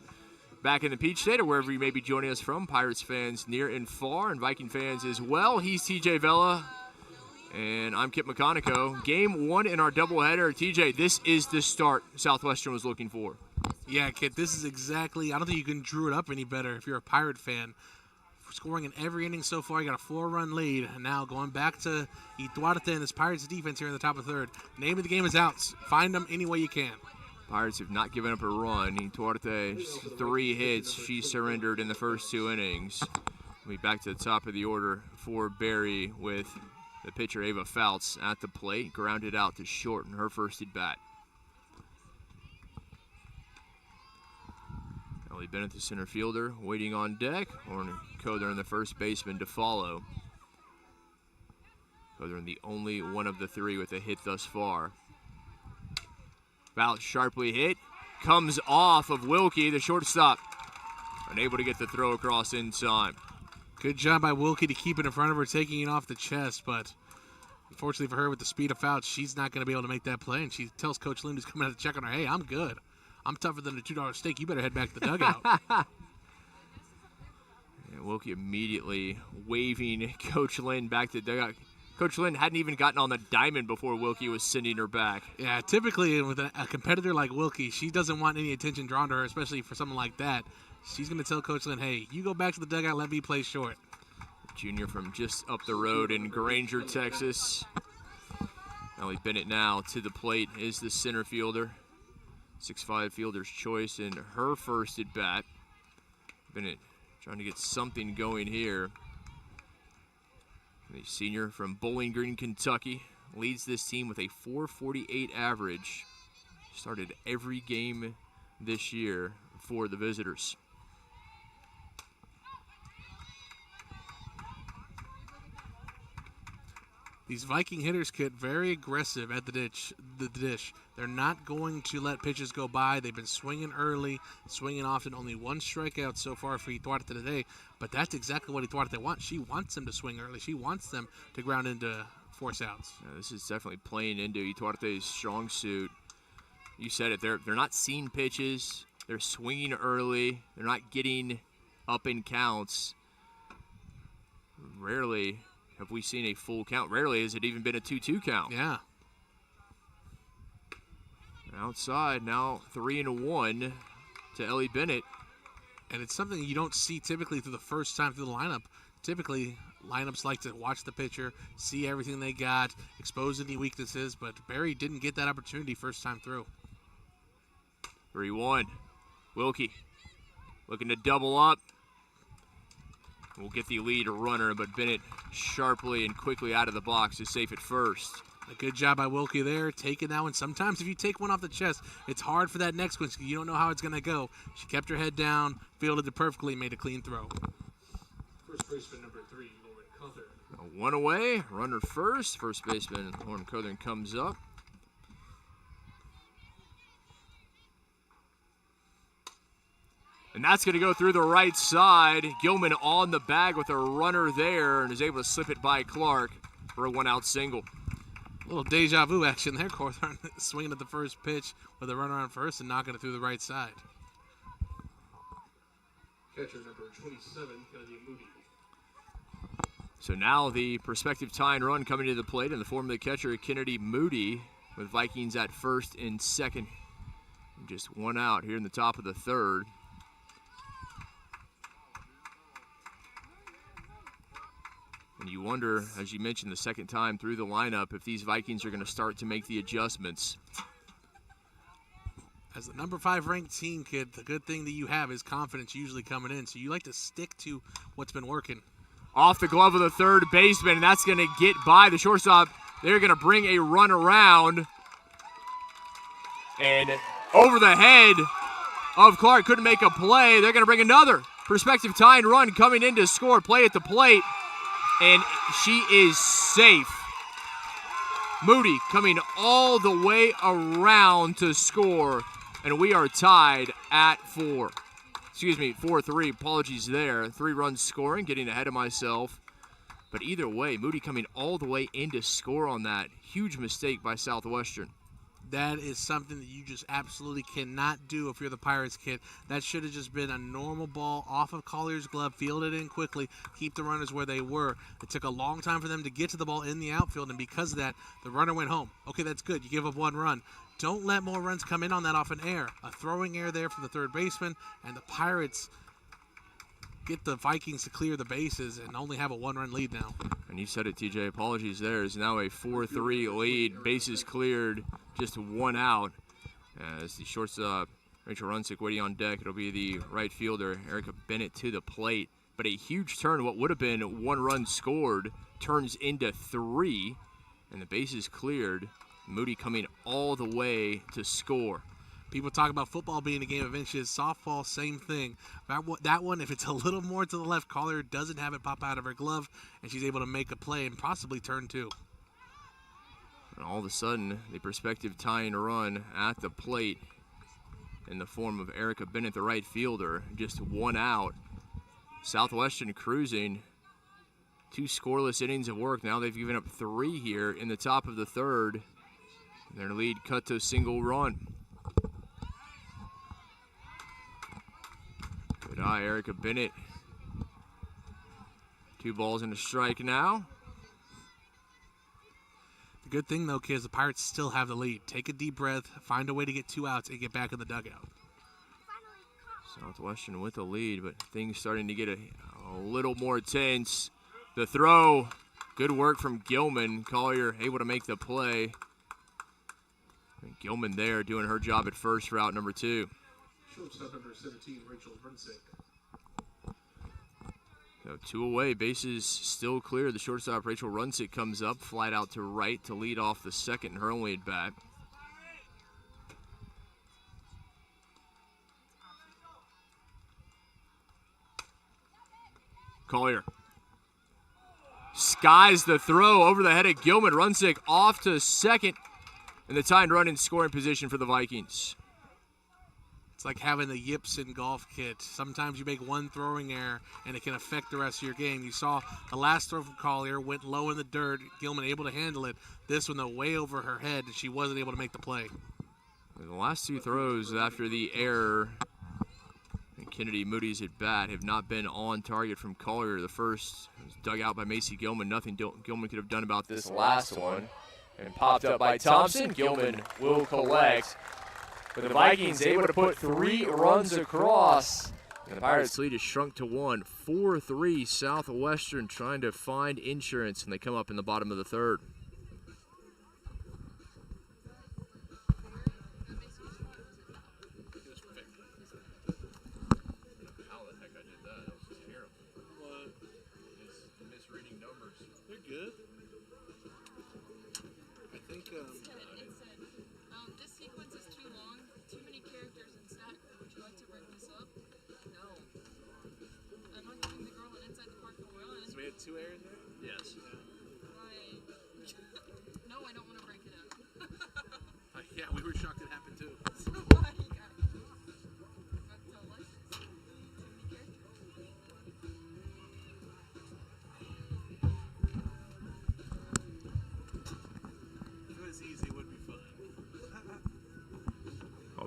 back in the Peach State or wherever you may be joining us from. Pirates fans near and far, and Viking fans as well. He's TJ Vela, and I'm Kip McConico. Game 1 in our doubleheader. TJ, this is the start Southwestern was looking for. Yeah, Kip, this is exactly, I don't think you can drew it up any better if you're a Pirate fan. Scoring in every inning so far, you got a 4-run lead. And now going back to Duarte and this Pirates defense here in the top of the third. Name of the game is outs. Find them any way you can. Pirates have not given up a run. Duarte, 3 hits. She surrendered in the first 2 innings. We'll be back to the top of the order for Berry with the pitcher Ava Fouts at the plate. Grounded out to short in her first at bat. Ellie Bennett, the center fielder, waiting on deck. Lauren Cothern, the first baseman, to follow. Cothern, the only one of the 3 with a hit thus far. Fouts sharply hit, comes off of Wilkie, the shortstop. Unable to get the throw across in time. Good job by Wilkie to keep it in front of her, taking it off the chest, but unfortunately for her, with the speed of Fouts, she's not going to be able to make that play, and she tells Coach Lynn, who's coming out to check on her, hey, I'm good. I'm tougher than a $2 steak. You better head back to the dugout. And Wilkie immediately waving Coach Lynn back to the dugout. Coach Lynn hadn't even gotten on the diamond before Wilkie was sending her back. Yeah, typically with a competitor like Wilkie, she doesn't want any attention drawn to her, especially for something like that. She's going to tell Coach Lynn, hey, you go back to the dugout, let me play short. Junior from just up the road in Granger, Texas. Ellie Bennett now to the plate is the center fielder. 6'5" fielder's choice in her first at bat. Bennett trying to get something going here. The senior from Bowling Green, Kentucky, leads this team with a .448 average. Started every game this year for the visitors. These Viking hitters get very aggressive at the dish. They're not going to let pitches go by. They've been swinging early, swinging often. Only 1 strikeout so far for Duarte today, but that's exactly what Duarte wants. She wants them to swing early. She wants them to ground into force outs. Yeah, this is definitely playing into Duarte's strong suit. You said it. They're not seeing pitches. They're swinging early. They're not getting up in counts. Rarely have we seen a full count. Rarely has it even been a 2-2 count. Yeah. Outside now, 3-1 to Ellie Bennett. And it's something you don't see typically through the first time through the lineup. Typically, lineups like to watch the pitcher, see everything they got, expose any weaknesses, but Berry didn't get that opportunity first time through. 3-1. Wilkie looking to double up. We'll get the lead runner, but Bennett sharply and quickly out of the box is safe at first. A good job by Wilkie there, taking that one. Sometimes if you take one off the chest, it's hard for that next one because you don't know how it's going to go. She kept her head down, fielded it perfectly, made a clean throw. First baseman number 3, Lauren Cothern. 1 away, runner first. First baseman Lauren Cothern comes up. And that's going to go through the right side. Gilman on the bag with a runner there and is able to slip it by Clark for a one-out single. A little deja vu action there. Cawthorn swinging at the first pitch with a runner on first and knocking it through the right side. Catcher number 27, Kennedy Moody. So now the prospective tying run coming to the plate in the form of the catcher, Kennedy Moody, with Vikings at first and second. And just one out here in the top of the third. And you wonder, as you mentioned the second time through the lineup, if these Vikings are going to start to make the adjustments. As the number 5 ranked team, kid, the good thing that you have is confidence usually coming in. So you like to stick to what's been working. Off the glove of the third baseman, and that's going to get by the shortstop. They're going to bring a run around. And over the head of Clark, couldn't make a play. They're going to bring another prospective tying run coming in to score. Play at the plate, and she is safe. Moody coming all the way around to score, and we are tied at 4. 4-3. Apologies there. 3 runs scoring, getting ahead of myself. But either way, Moody coming all the way in to score on that. Huge mistake by Southwestern. That is something that you just absolutely cannot do if you're the Pirates, kid. That should have just been a normal ball off of Collier's glove, fielded in quickly, keep the runners where they were. It took a long time for them to get to the ball in the outfield, and because of that, the runner went home. Okay, that's good. You give up 1 run. Don't let more runs come in on that off an error. A throwing error there from the third baseman, and the Pirates get the Vikings to clear the bases and only have a 1-run lead now. And you said it, TJ. Apologies there. Is now a 4-3 lead. Bases cleared, just 1 out. As the shortstop, Rachel Runsick, waiting on deck. It'll be the right fielder, Erica Bennett, to the plate. But a huge turn. What would have been 1 run scored turns into 3. And the bases cleared. Moody coming all the way to score. People talk about football being a game of inches. Softball, same thing. That one, if it's a little more to the left, Collier doesn't have it pop out of her glove, and she's able to make a play and possibly turn 2. And all of a sudden, the prospective tying run at the plate in the form of Erica Bennett, the right fielder. Just 1 out. Southwestern cruising. 2 scoreless innings of work. Now they've given up 3 here in the top of the third. Their lead cut to a single run. Good eye, Erica Bennett. 2 balls and a strike now. The good thing, though, kids, the Pirates still have the lead. Take a deep breath, find a way to get 2 outs, and get back in the dugout. Southwestern with the lead, but things starting to get a little more tense. The throw, good work from Gilman. Collier able to make the play. And Gilman there doing her job at first for out number 2. Shortstop number 17, Rachel Runsick. So 2 away, bases still clear. The shortstop, Rachel Runsick, comes up, flat out to right to lead off the second, her only at bat. Collier skies the throw over the head of Gilman. Runsick off to second, and the tying run in scoring position for the Vikings. It's like having the yips in golf kit. Sometimes you make 1 throwing error, and it can affect the rest of your game. You saw the last throw from Collier went low in the dirt. Gilman able to handle it. This one, though, way over her head, and she wasn't able to make the play. The last 2 throws after the error and Kennedy Moody's at bat have not been on target from Collier. The first was dug out by Macy Gilman. Nothing Gilman could have done about this last one. And popped up by Thompson. Gilman will collect. But the Vikings able to put 3 runs across. And the Pirates' lead is shrunk to 1. 4-3 Southwestern trying to find insurance, and they come up in the bottom of the third. This sequence is too long, too many characters in stack. Would you like to break this up? No. I'm not giving the girl an inside the park home run. So we had 2 errors there? Yes. Why? No, I don't want to break it up. Yeah, we were shocked it happened too. So why you got that's delicious.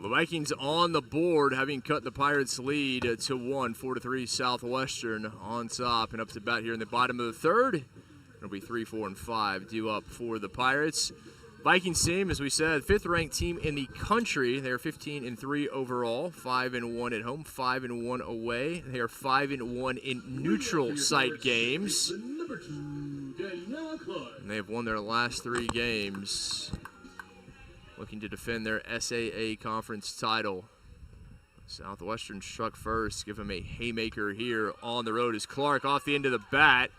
The Vikings on the board, having cut the Pirates' lead to 1, 4-3 Southwestern on top. And up to bat here in the bottom of the third. It'll be 3, 4, and 5 due up for the Pirates. Vikings team, as we said, 5th-ranked team in the country. They are 15-3 overall, 5-1 at home, 5-1 away. They are 5-1 in neutral site games. And they have won their last 3 games, looking to defend their SAA conference title. Southwestern struck first. Give him a haymaker here on the road as Clark off the end of the bat.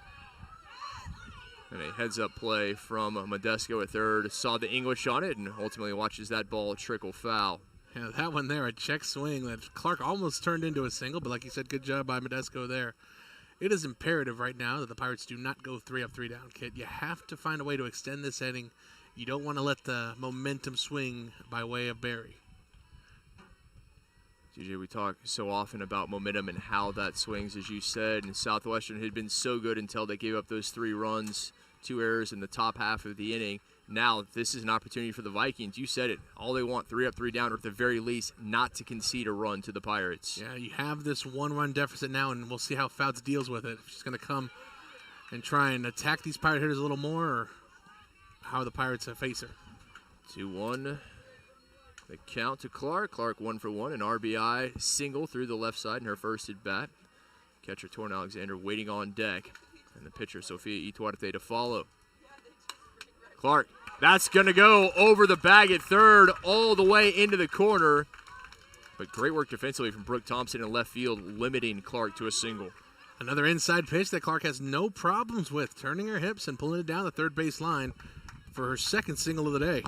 And a heads-up play from Modesto at third. Saw the English on it and ultimately watches that ball trickle foul. Yeah, that one there, a check swing that Clark almost turned into a single, but like you said, good job by Modesto there. It is imperative right now that the Pirates do not go 3 up, 3 down, kid. You have to find a way to extend this inning. You don't want to let the momentum swing by way of Barry. TJ, we talk so often about momentum and how that swings, as you said, and Southwestern had been so good until they gave up those 3 runs, 2 errors in the top half of the inning. Now this is an opportunity for the Vikings. You said it. All they want, 3 up, 3 down, or at the very least, not to concede a run to the Pirates. Yeah, you have this 1-run deficit now, and we'll see how Fouts deals with it. If she's going to come and try and attack these Pirate hitters a little more, or how the Pirates face her. 2-1. The count to Clark. Clark 1 for 1, an RBI single through the left side in her first at bat. Catcher Torn Alexander waiting on deck. And the pitcher, Sofia Ituarte, to follow. Clark, that's going to go over the bag at third, all the way into the corner. But great work defensively from Brooke Thompson in left field, limiting Clark to a single. Another inside pitch that Clark has no problems with, turning her hips and pulling it down the third base line for her second single of the day.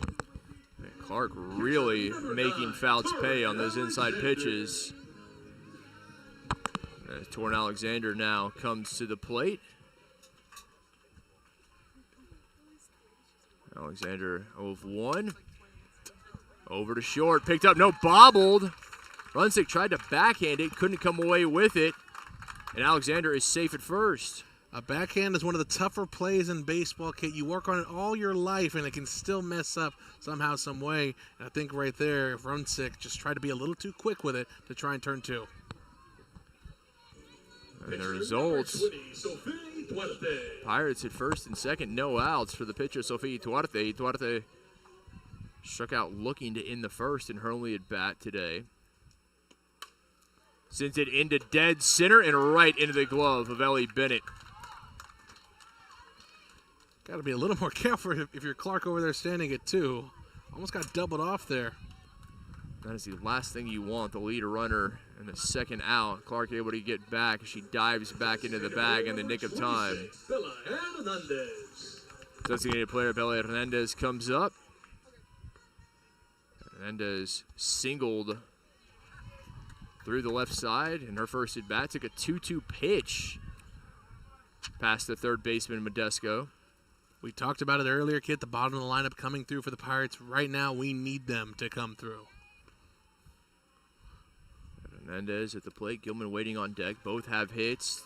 And Clark really making Fouts pay on those inside pitches. As Torn Alexander now comes to the plate. Alexander 0-1. Over to short. Picked up. No, bobbled. Runsick tried to backhand it. Couldn't come away with it. And Alexander is safe at first. A backhand is one of the tougher plays in baseball, Kate. You work on it all your life, and it can still mess up somehow, some way. And I think right there, Runsick just tried to be a little too quick with it to try and turn 2. And the results, Pirates at first and second, no outs for the pitcher, Sofia Ituarte. Ituarte struck out looking to end the first in her only at bat today. Sends it into dead center and right into the glove of Ellie Bennett. Got to be a little more careful if you're Clark over there standing at 2. Almost got doubled off there. That is the last thing you want, the leader runner in the second out. Clark able to get back as she dives back into the bag in the nick of time. Designated player Bella Hernandez comes up. Hernandez singled through the left side in her first at bat. Took a 2-2 pitch past the third baseman Modesto. We talked about it earlier, Kit. The bottom of the lineup coming through for the Pirates. Right now, we need them to come through. Hernandez at the plate. Gilman waiting on deck. Both have hits.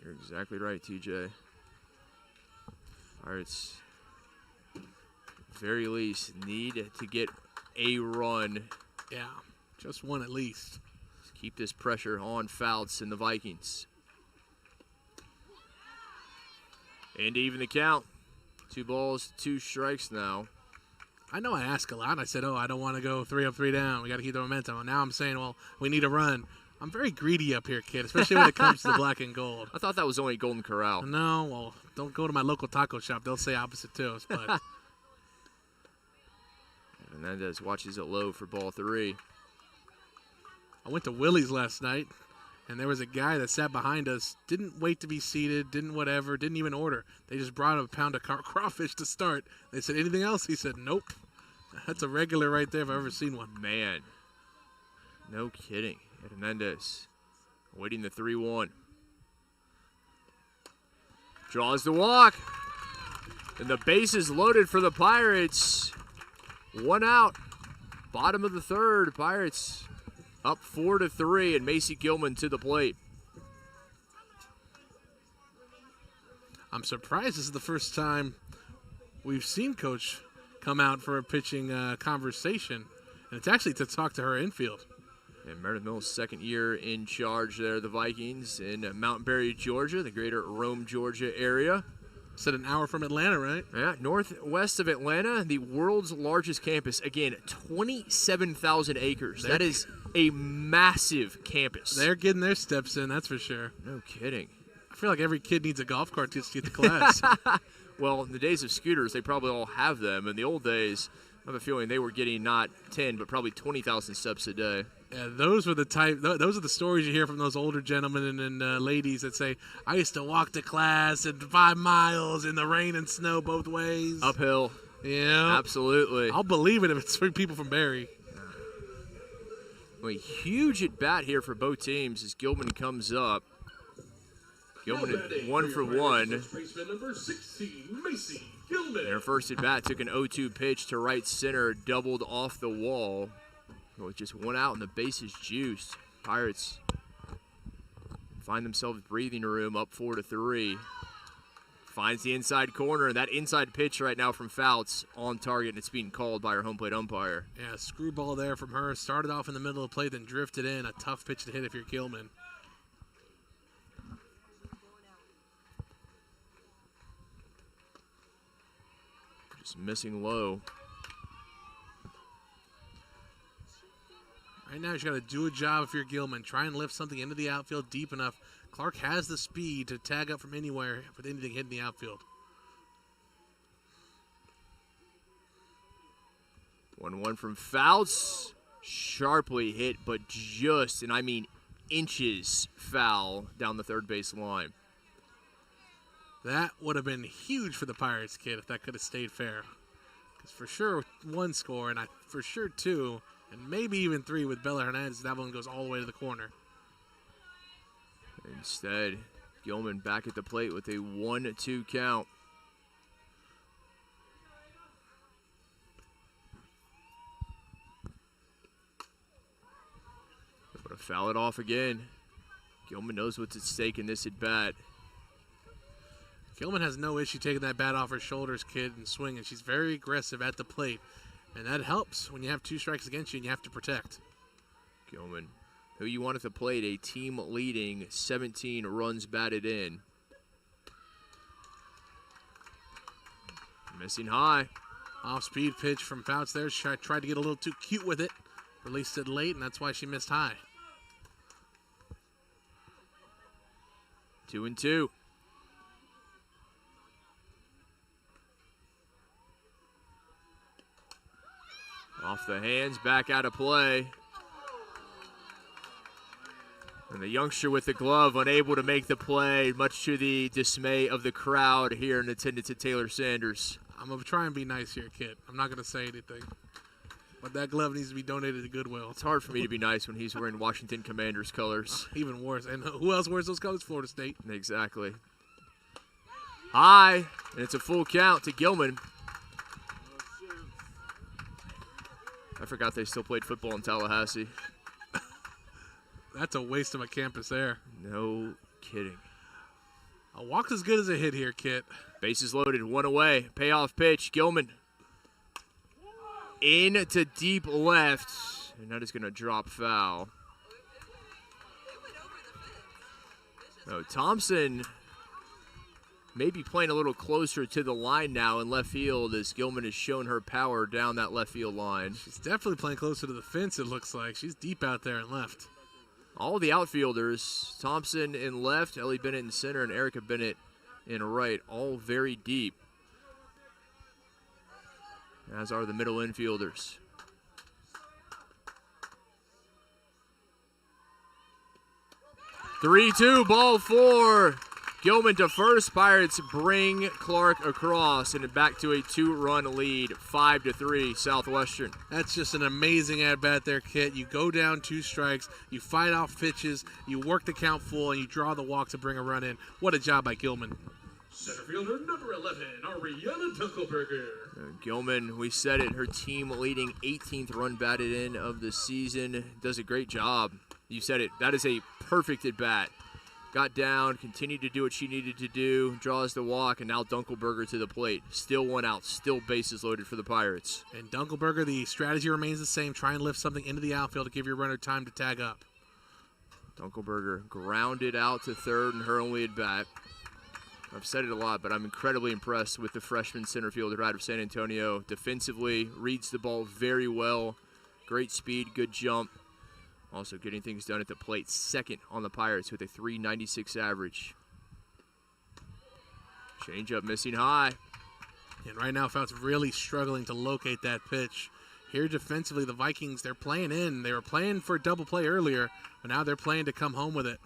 You're exactly right, TJ. Pirates, very least, need to get a run. Yeah, just one at least. Let's keep this pressure on Fouts and the Vikings. And to even the count. 2 balls, 2 strikes now. I know I ask a lot. I said, I don't want to go 3 up, 3 down. We got to keep the momentum. And now I'm saying, well, we need a run. I'm very greedy up here, kid, especially when it comes to the black and gold. I thought that was only Golden Corral. No, well, don't go to my local taco shop. They'll say opposite too. But Hernandez watches it low for ball 3. I went to Willie's last night, and there was a guy that sat behind us, didn't wait to be seated, didn't whatever, didn't even order. They just brought him a pound of crawfish to start. They said, anything else? He said, nope. That's a regular right there if I've ever seen one. Man, no kidding. Hernandez waiting the 3-1. Draws the walk. And the base is loaded for the Pirates. 1 out. Bottom of the third. Pirates up 4-3, and Macy Gilman to the plate. I'm surprised this is the first time we've seen Coach come out for a pitching conversation, and it's actually to talk to her infield. And Meredith Mills' second year in charge there, the Vikings in Mountain Berry, Georgia, the greater Rome, Georgia area. Said an hour from Atlanta, right? Yeah, northwest of Atlanta, the world's largest campus. Again, 27,000 acres. That is a massive campus. They're getting their steps in, that's for sure. No kidding. I feel like every kid needs a golf cart to get to class. Well, in the days of scooters, they probably all have them. In the old days, I have a feeling they were getting not 10, but probably 20,000 steps a day. Yeah, those are the stories you hear from those older gentlemen and ladies that say, I used to walk to class and 5 miles in the rain and snow both ways. Uphill. Yeah. Absolutely. I'll believe it if it's for people from Barry. A huge at bat here for both teams as Gilman comes up. Gilman at 1 for 1. Number 16, Macy Gilman. Their first at bat took an 0-2 pitch to right center, doubled off the wall. With just 1 out and the bases juiced. Pirates find themselves breathing room, up 4-3. Finds the inside corner, and that inside pitch right now from Fouts on target, and it's being called by our home plate umpire. Yeah, screwball there from her. Started off in the middle of the plate, then drifted in. A tough pitch to hit if you're Gilman. Just missing low. Right now, you got to do a job if you're Gilman. Try and lift something into the outfield deep enough. Clark has the speed to tag up from anywhere with anything hitting the outfield. 1-1 from Fouts. Sharply hit, but just, and I mean inches foul down the third base line. That would have been huge for the Pirates, kid, if that could have stayed fair. Because for sure, 1 score, and for sure 2. And maybe even 3 with Bella Hernandez. That one goes all the way to the corner. Instead, Gilman back at the plate with a 1-2 count. Able to foul it off again. Gilman knows what's at stake in this at bat. Gilman has no issue taking that bat off her shoulders, kid, and swinging. She's very aggressive at the plate. And that helps when you have 2 strikes against you and you have to protect. Gilman, who you want at the plate, a team-leading 17 runs batted in. Missing high. Off-speed pitch from Fouts there. She tried to get a little too cute with it. Released it late, and that's why she missed high. 2-2. Off the hands, back out of play. And the youngster with the glove unable to make the play, much to the dismay of the crowd here in attendance at Taylor Sanders. I'm going to try and be nice here, kid. I'm not going to say anything. But that glove needs to be donated to Goodwill. It's hard for me to be nice when he's wearing Washington Commanders colors. Even worse. And who else wears those colors? Florida State. Exactly. High, and it's a full count to Gilman. I forgot they still played football in Tallahassee. That's a waste of a campus there. No kidding. A walk's as good as a hit here, Kit. Bases loaded, 1 away. Payoff pitch, Gilman. Into deep left, and that is going to drop foul. Oh, Thompson maybe playing a little closer to the line now in left field as Gilman has shown her power down that left field line. She's definitely playing closer to the fence, it looks like. She's deep out there in left. All the outfielders, Thompson in left, Ellie Bennett in center, and Erica Bennett in right, all very deep, as are the middle infielders. Three-two, ball 4. Gilman to first. Pirates bring Clark across and back to a 2-run lead, 5-3 Southwestern. That's just an amazing at-bat there, Kit. You go down 2 strikes, you fight off pitches, you work the count full, and you draw the walk to bring a run in. What a job by Gilman. Center fielder number 11, Ariana Dunkelberger. Gilman, we said it, her team leading 18th run batted in of the season. Does a great job. You said it. That is a perfect at-bat. got down, continued to do what she needed to do, draws the walk, and now Dunkelberger to the plate. Still one out, still bases loaded for the Pirates. And Dunkelberger, the strategy remains the same. Try and lift something into the outfield to give your runner time to tag up. Dunkelberger grounded out to third in her only at bat. I've said it a lot, but I'm incredibly impressed with the freshman center fielder out of San Antonio. Defensively, reads the ball very well. Great speed, good jump. Also getting things done at the plate. Second on the Pirates with a .396 average. Changeup missing high. And right now, Fout's really struggling to locate that pitch. Here defensively, the Vikings, they're playing in. They were playing for a double play earlier, but now they're playing to come home with it.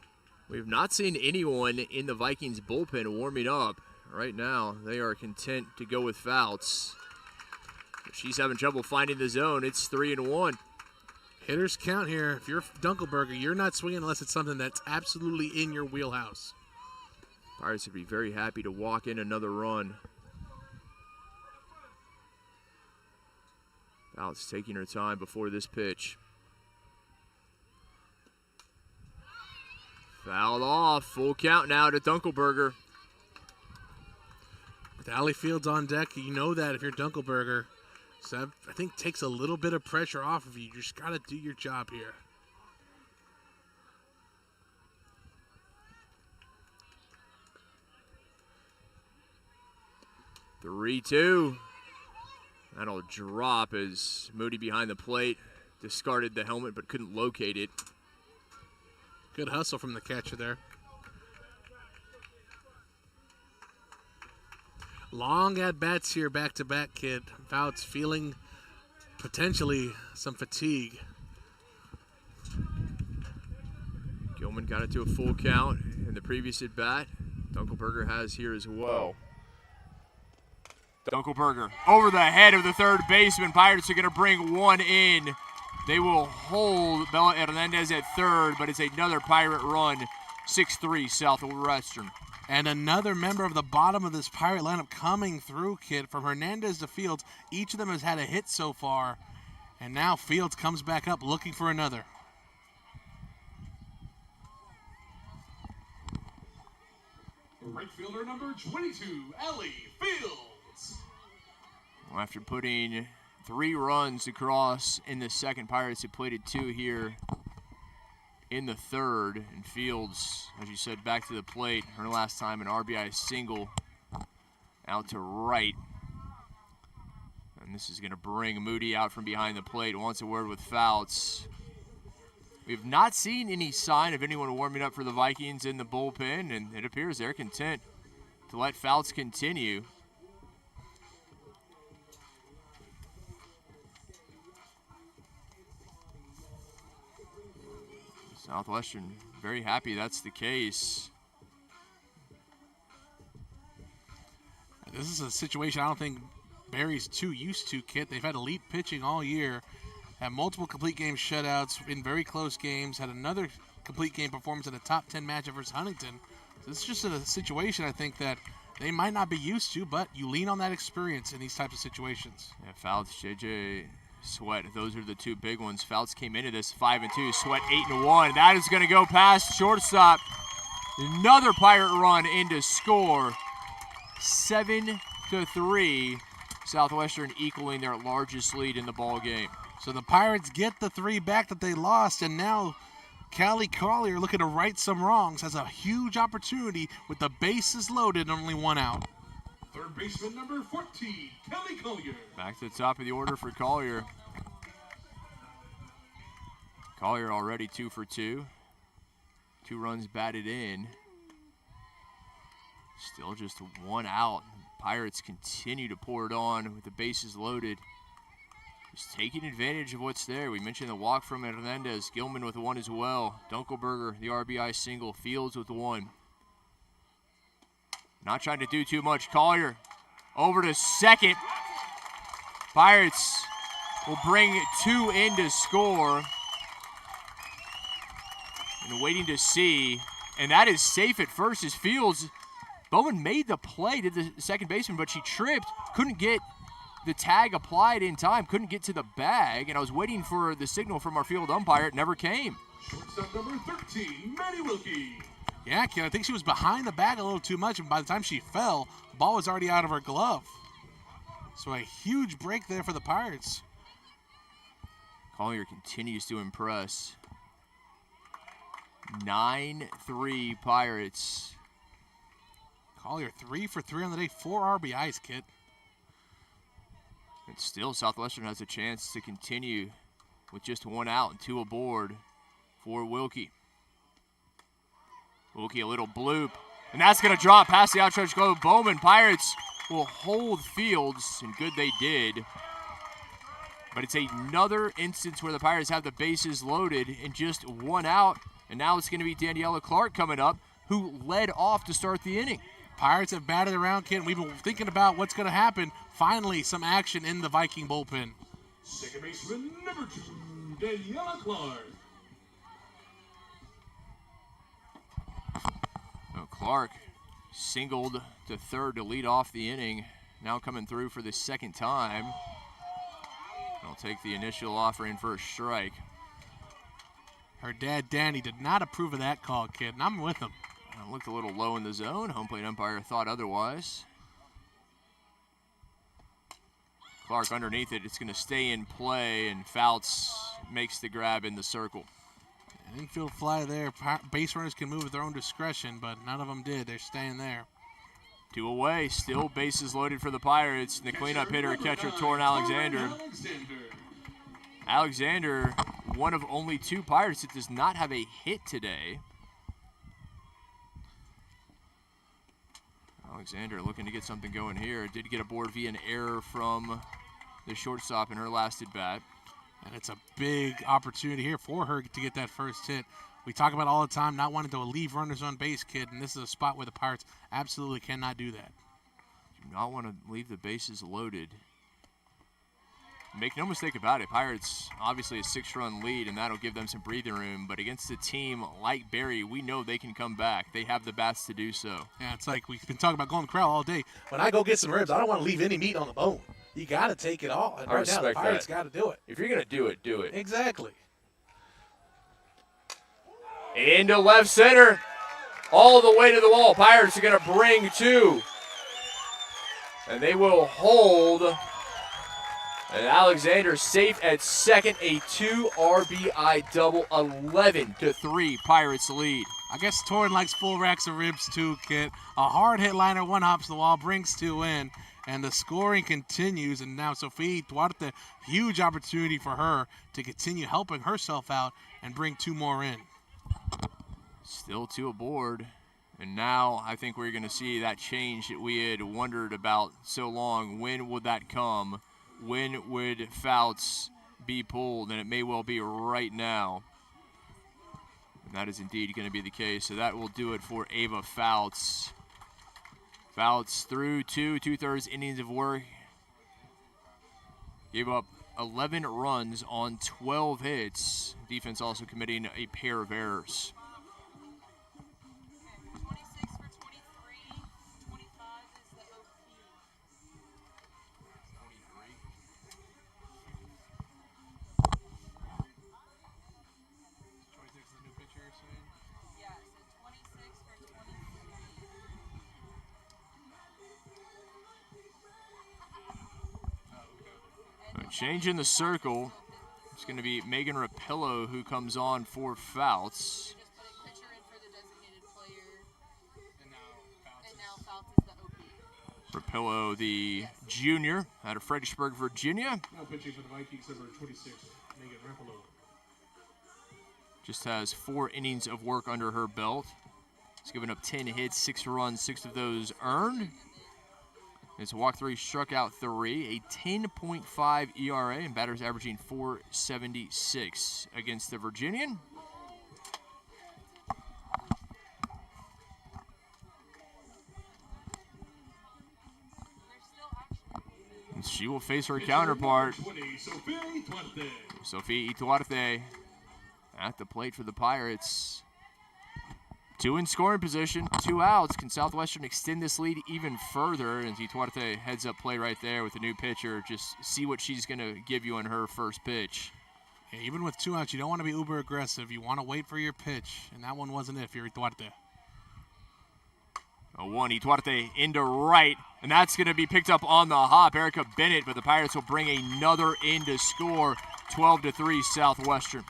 We've not seen anyone in the Vikings bullpen warming up. Right now, they are content to go with Fouts. If she's having trouble finding the zone, it's 3-1. Hitters count here. If you're Dunkelberger, you're not swinging unless it's something that's absolutely in your wheelhouse. Pirates would be very happy to walk in another run. Fouts taking her time before this pitch. Fouled off. Full count now to Dunkelberger. With Allie Fields on deck, you know that if you're Dunkelberger. So that, I think, takes a little bit of pressure off of you. You just got to do your job here. (3-2). That'll drop as Moody behind the plate discarded the helmet but couldn't locate it. Good hustle from the catcher there. Long at-bats here, back-to-back, kid. Fouts feeling potentially some fatigue. Gilman got it to a full count in the previous at-bat. Dunkelberger has here as well. Dunkelberger over the head of the third baseman. Pirates are going to bring one in. They will hold Bella Hernandez at third, but it's another Pirate run. 6-3 Southwestern. And another member of the bottom of this Pirate lineup coming through, kid, from Hernandez to Fields. Each of them has had a hit so far. And now Fields comes back up looking for another. Right fielder number 22, Ellie Fields. Well, after putting 3 runs across in the second, Pirates have plated 2 here in the third. And Fields, as you said, back to the plate. Her last time an RBI single out to right. And this is going to bring Moody out from behind the plate. Wants a word with Fouts. We've not seen any sign of anyone warming up for the Vikings in the bullpen, and it appears they're content to let Fouts continue. Southwestern very happy that's the case. This is a situation I don't think Barry's too used to, Kit. They've had elite pitching all year, had multiple complete game shutouts in very close games, had another complete game performance in a top 10 matchup versus Huntington. So this is just a situation I think that they might not be used to, but you lean on that experience in these types of situations. Yeah, Fouts, JJ, Sweat, those are the 2 big ones. Fouts came into this 5-2, Sweat 8-1. That is going to go past shortstop. Another Pirate run into score. 7-3. Southwestern equaling their largest lead in the ball game. So the Pirates get the 3 back that they lost, and now Callie Collier, looking to right some wrongs, has a huge opportunity with the bases loaded and only 1 out. Third baseman number 14, Kelly Collier. Back to the top of the order for Collier. Collier already 2 for 2. 2 runs batted in. Still just 1 out. Pirates continue to pour it on with the bases loaded. Just taking advantage of what's there. We mentioned the walk from Hernandez. Gilman with 1 as well. Dunkelberger, the RBI single. Fields with 1. Not trying to do too much. Collier over to second. Pirates will bring 2 in to score. And waiting to see. And that is safe at first as Fields. Bowman made the play to the second baseman, but she tripped. Couldn't get the tag applied in time. Couldn't get to the bag. And I was waiting for the signal from our field umpire. It never came. Shortstop number 13, Maddie Wilkie. Yeah, kid, I think she was behind the bag a little too much, and by the time she fell, the ball was already out of her glove. So a huge break there for the Pirates. Collier continues to impress. 9-3 Pirates. Collier 3 for 3 on the day, 4 RBIs, kid. And still Southwestern has a chance to continue with just 1 out and 2 aboard for Wilkie. Wilkie a little bloop, and that's going to drop past the outstretched glove. Bowman. Pirates will hold Fields, and good they did. But it's another instance where the Pirates have the bases loaded and just 1 out, and now it's going to be Daniela Clark coming up, who led off to start the inning. Pirates have batted around, kid, and we've been thinking about what's going to happen. Finally, some action in the Viking bullpen. Second baseman, number 2, Daniela Clark. Clark singled to third to lead off the inning. Now coming through for the second time. I'll take the initial offer in for a strike. Her dad, Danny, did not approve of that call, kid, and I'm with him. Looked a little low in the zone. Home plate umpire thought otherwise. Clark underneath it. It's going to stay in play, and Fouts makes the grab in the circle. Infield fly there. Base runners can move at their own discretion, but none of them did. They're staying there. 2 away. Still bases loaded for the Pirates. The cleanup hitter, catcher, Torrin Alexander. Alexander, one of only 2 Pirates that does not have a hit today. Alexander looking to get something going here. Did get aboard via an error from the shortstop in her last at bat. And it's a big opportunity here for her to get that first hit. We talk about all the time not wanting to leave runners on base, kid, and this is a spot where the Pirates absolutely cannot do that. Do not want to leave the bases loaded. Make no mistake about it, Pirates obviously a 6-run lead, and that'll give them some breathing room. But against a team like Barry, we know they can come back. They have the bats to do so. Yeah, it's like we've been talking about Golden Corral all day. When I go get some ribs, I don't want to leave any meat on the bone. You got to take it all. And I right now, the respect Pirates that. got to do it. If you're going to do it, do it. Exactly. Into left center. All the way to the wall. Pirates are going to bring 2. And they will hold. And Alexander safe at second. A 2 RBI double. 11-3 Pirates lead. I guess Torrin likes full racks of ribs too, kid. A hard hit liner, 1 hops the wall, brings 2 in. And the scoring continues, and now Sophie Duarte, huge opportunity for her to continue helping herself out and bring 2 more in. Still 2 aboard, and now I think we're going to see that change that we had wondered about so long. When would that come? When would Fouts be pulled? And it may well be right now. And that is indeed going to be the case, so that will do it for Ava Fouts. Fouts through 2 2/3 innings of work. Gave up 11 runs on 12 hits. Defense also committing a pair of errors. 26 for 23, 25 is the OP. 26 is the new pitcher, you're saying? Yeah, so 26 for 23. Changing the circle. It's going to be Megan Rapillo who comes on for Fouts. Just putting pitcher in for the designated player, And and now Fouts is the OP. Rapillo, the junior out of Fredericksburg, Virginia. Now pitching for the Vikings, number 26, Megan Rapillo. Just has 4 innings of work under her belt. He's given up 10 hits, 6 runs, 6 of those earned. It's a walk 3, struck out 3, a 10.5 ERA, and batters averaging .476 against the Virginian. And she will face her counterpart, 20, Sophie Duarte. Sophie Duarte, at the plate for the Pirates. 2 in scoring position, 2 outs. Can Southwestern extend this lead even further? And Duarte heads up play right there with the new pitcher. Just see what she's going to give you on her first pitch. Yeah, even with 2 outs, you don't want to be uber aggressive. You want to wait for your pitch, and that one wasn't it for Duarte. A one, Ituarte into right, and that's going to be picked up on the hop. Erica Bennett, but the Pirates will bring another in to score. 12-3 Southwestern.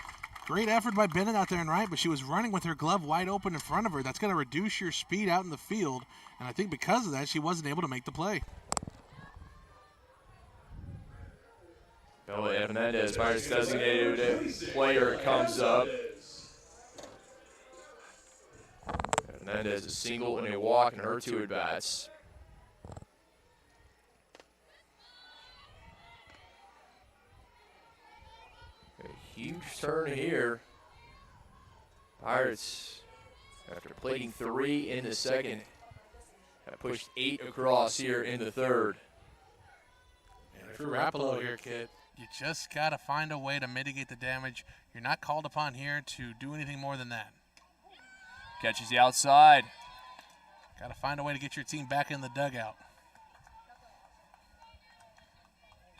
Great effort by Bennett out there in right, but she was running with her glove wide open in front of her. That's going to reduce your speed out in the field, and I think because of that, she wasn't able to make the play. Bella Hernandez, Pirates designated player, comes up. Hernandez a single and a walk in her 2 at-bats. A huge turn here. Pirates, after plating 3 in the second, have pushed 8 across here in the third. And if you're Rapaloe here, kid, you just got to find a way to mitigate the damage. You're not called upon here to do anything more than that. Catches the outside. Got to find a way to get your team back in the dugout.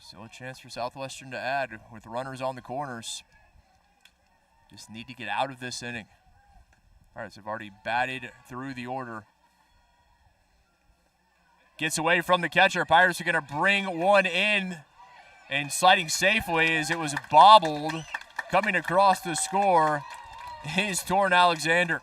Still a chance for Southwestern to add with runners on the corners. Just need to get out of this inning. Pirates have already batted through the order. Gets away from the catcher. Pirates are going to bring one in. And sliding safely as it was bobbled. Coming across the score is Torrin Alexander.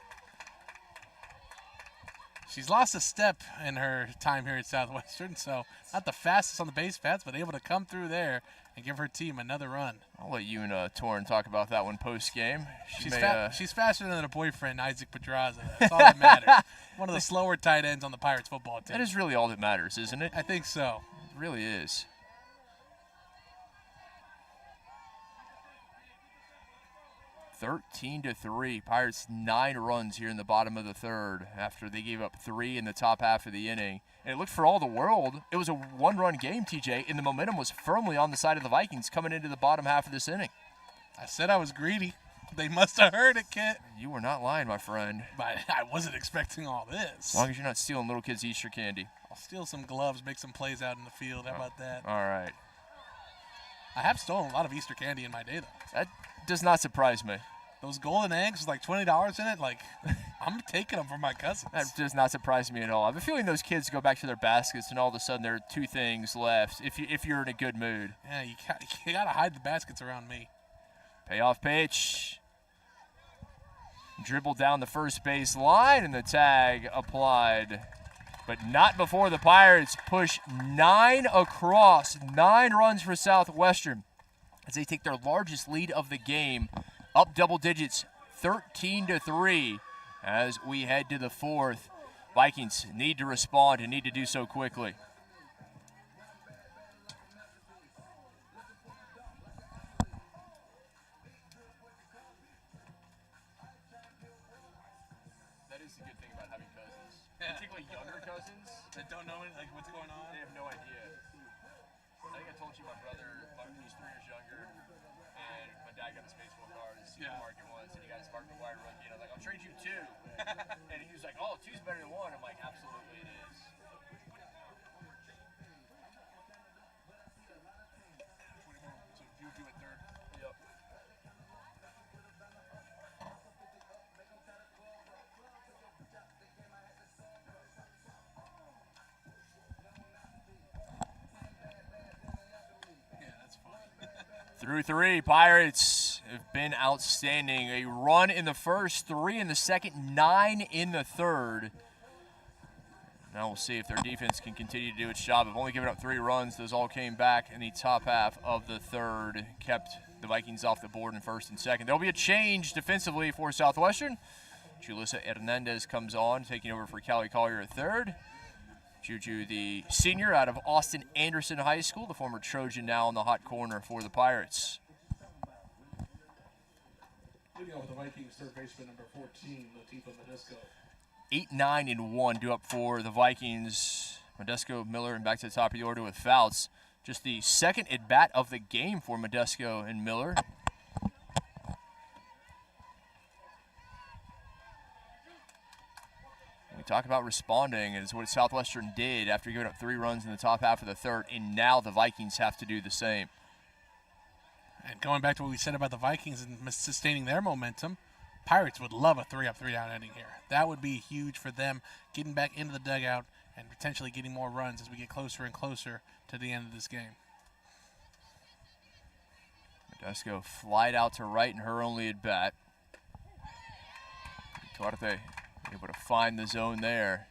She's lost a step in her time here at Southwestern, so not the fastest on the base paths, but able to come through there and give her team another run. I'll let you and Torrin talk about that one post-game. She's faster than her boyfriend, Isaac Pedraza. That's all that matters. One of the slower tight ends on the Pirates football team. That is really all that matters, isn't it? I think so. It really is. 13-3. Pirates 9 runs here in the bottom of the third after they gave up 3 in the top half of the inning. And it looked for all the world. It was a 1-run game, TJ, and the momentum was firmly on the side of the Vikings coming into the bottom half of this inning. I said I was greedy. They must have heard it, Kit. You were not lying, my friend. But I wasn't expecting all this. As long as you're not stealing little kids' Easter candy. I'll steal some gloves, make some plays out in the field. How about that? All right. I have stolen a lot of Easter candy in my day, though. That does not surprise me. Those golden eggs with like $20 in it, like, I'm taking them from my cousins. That does not surprise me at all. I have a feeling those kids go back to their baskets and all of a sudden there are 2 things left if you're in a good mood. Yeah, you got to hide the baskets around me. Payoff pitch. Dribbled down the first base line and the tag applied. But not before the Pirates push 9 across. 9 runs for Southwestern as they take their largest lead of the game. Up double digits, 13-3 as we head to the 4th. Vikings need to respond and need to do so quickly. That is the good thing about having cousins. Particularly younger cousins that don't know like what's going on. They have no idea. I think I told you my brother, he's 3 years younger, and my dad got his baseball card at the supermarket once, and he got his Mark McGuire rookie, and I was like, I'll trade you 2. And he was like, oh, 2's better than 1. I'm like, absolutely it is. So Juju at third. Yep. Through 3, Pirates have been outstanding. A run in the first, 3 in the second, 9 in the third. Now we'll see if their defense can continue to do its job. They've only given up 3 runs. Those all came back in the top half of the third. Kept the Vikings off the board in first and second. There'll be a change defensively for Southwestern. Julissa Hernandez comes on, taking over for Callie Collier at third. Juju, the senior out of Austin Anderson High School, the former Trojan, now in the hot corner for the Pirates. Leading off with the Vikings, third baseman number 14, Latifa Medisco. 8-9-1 due up for the Vikings. Modesto, Miller, and back to the top of the order with Fouts. Just the second at-bat of the game for Modesto and Miller. We talk about responding, and it's what Southwestern did after giving up 3 runs in the top half of the third, and now the Vikings have to do the same. And going back to what we said about the Vikings and sustaining their momentum, Pirates would love a 3-up, 3-down inning here. That would be huge for them, getting back into the dugout and potentially getting more runs as we get closer and closer to the end of this game. Modesto flied out to right in her only at bat. Duarte able to find the zone there.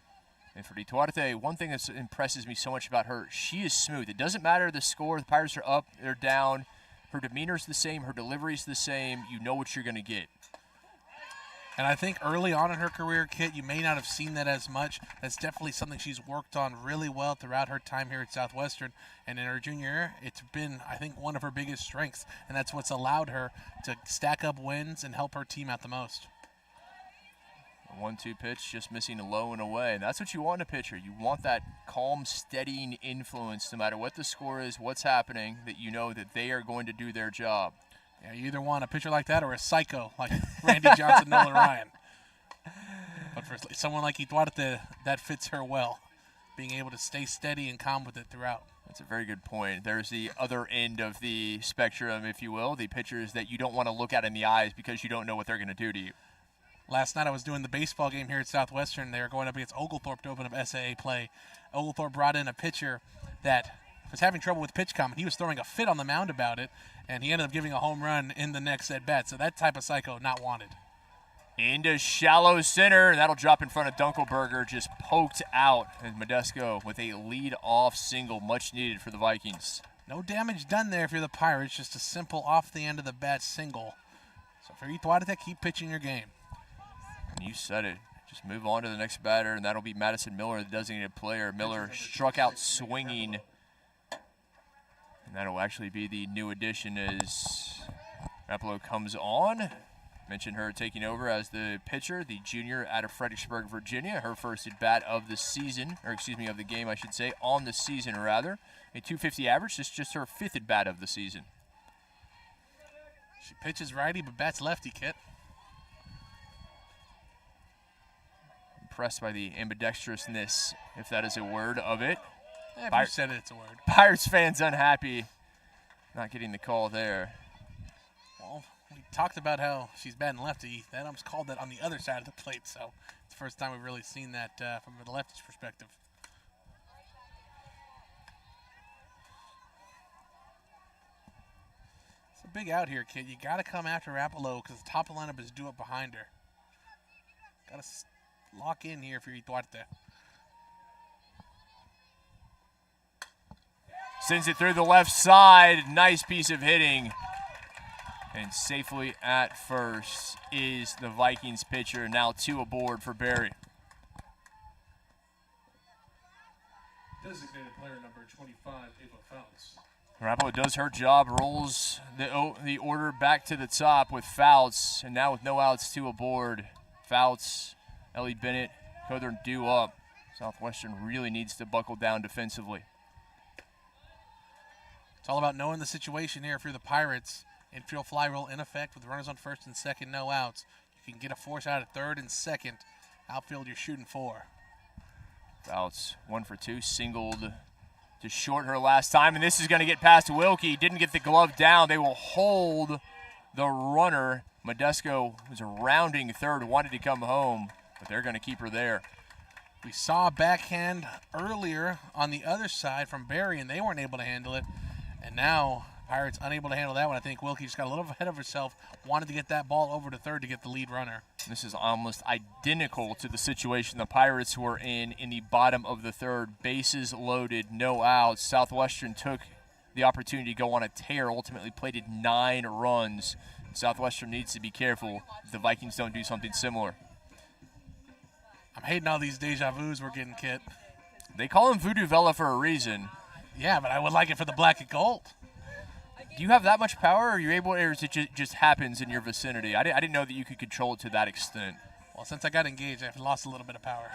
And for Duarte, one thing that impresses me so much about her, she is smooth. It doesn't matter the score. The Pirates are up, they're down. Her demeanor's the same. Her delivery's the same. You know what you're going to get. And I think early on in her career, Kit, you may not have seen that as much. That's definitely something she's worked on really well throughout her time here at Southwestern. And in her junior year, it's been, I think, one of her biggest strengths. And that's what's allowed her to stack up wins and help her team out the most. 1-2 pitch, just missing a low and away. And that's what you want in a pitcher. You want that calm, steadying influence, no matter what the score is, what's happening, that you know that they are going to do their job. Yeah, you either want a pitcher like that or a psycho like Randy Johnson, Nolan Ryan. But for someone like Duarte, that fits her well, being able to stay steady and calm with it throughout. That's a very good point. There's the other end of the spectrum, if you will, the pitchers that you don't want to look at in the eyes because you don't know what they're going to do to you. Last night I was doing the baseball game here at Southwestern. They were going up against Oglethorpe to open up SAA play. Oglethorpe brought in a pitcher that was having trouble with pitch count. He was throwing a fit on the mound about it, and he ended up giving a home run in the next at-bat. So that type of psycho, not wanted. Into shallow center, and that'll drop in front of Dunkelberger, just poked out. And Modesto with a lead-off single, much needed for the Vikings. No damage done there if you're the Pirates, just a simple off-the-end-of-the-bat single. So for Duarte, keep pitching your game. You said it. Just move on to the next batter, and that'll be Madison Miller, the designated player. Miller struck out swinging. And that'll actually be the new addition as Rapolo comes on. Mentioned her taking over as the pitcher, the junior out of Fredericksburg, Virginia. Her first at bat of the season, or excuse me, of the game, I should say, on the season rather. A .250 average, this is just her 5th at bat of the season. She pitches righty, but bats lefty, Kit. Impressed by the ambidextrousness, if that is a word, of it. If you said it, it's a word. Pirates fans unhappy not getting the call there. Well, we talked about how she's batting lefty. That ump's called that on the other side of the plate, so it's the first time we've really seen that from the lefty's perspective. It's a big out here, kid. You got to come after Rapolo because the top of the lineup is due up behind her. Got to lock in here for Duarte. Sends it through the left side. Nice piece of hitting. And safely at first is the Vikings pitcher. Now 2 aboard for Barry. Designated player number 25, Ava Fouts. Rapolo does her job, rolls the order back to the top with Fouts. And now with no outs, 2 aboard. Fouts, Ellie Bennett, Cothern due up. Southwestern really needs to buckle down defensively. It's all about knowing the situation here. If you're the Pirates, infield fly rule in effect with runners on first and second, no outs. You can get a force out at third and second. Outfield, you're shooting 4. Fouts 1 for 2, singled to short her last time, and this is going to get past Wilkie. Didn't get the glove down. They will hold the runner. Modesto was a rounding third, wanted to come home, but they're going to keep her there. We saw a backhand earlier on the other side from Barry, and they weren't able to handle it. And now Pirates unable to handle that one. I think Wilkie just got a little ahead of herself, wanted to get that ball over to third to get the lead runner. This is almost identical to the situation the Pirates were in the bottom of the third. Bases loaded, no outs. Southwestern took the opportunity to go on a tear, ultimately plated 9 runs. Southwestern needs to be careful if the Vikings don't do something similar. I'm hating all these deja vus we're getting, Kit. They call him Voodoo Vela for a reason. Yeah, but I would like it for the black and gold. Do you have that much power, or are you able, or is it just happens in your vicinity? I didn't know that you could control it to that extent. Well, since I got engaged, I've lost a little bit of power.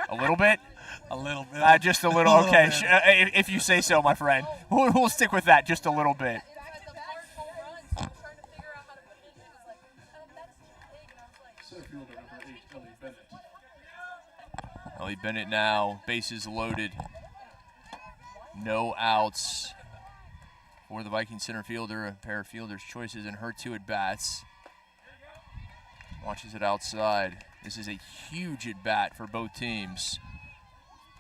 A little bit? A little bit. Just a little. Okay, if you say so, my friend. We'll stick with that, just a little bit. Ellie Bennett now, bases loaded. No outs for the Viking center fielder. A pair of fielder's choices in her 2 at-bats. Watches it outside. This is a huge at-bat for both teams.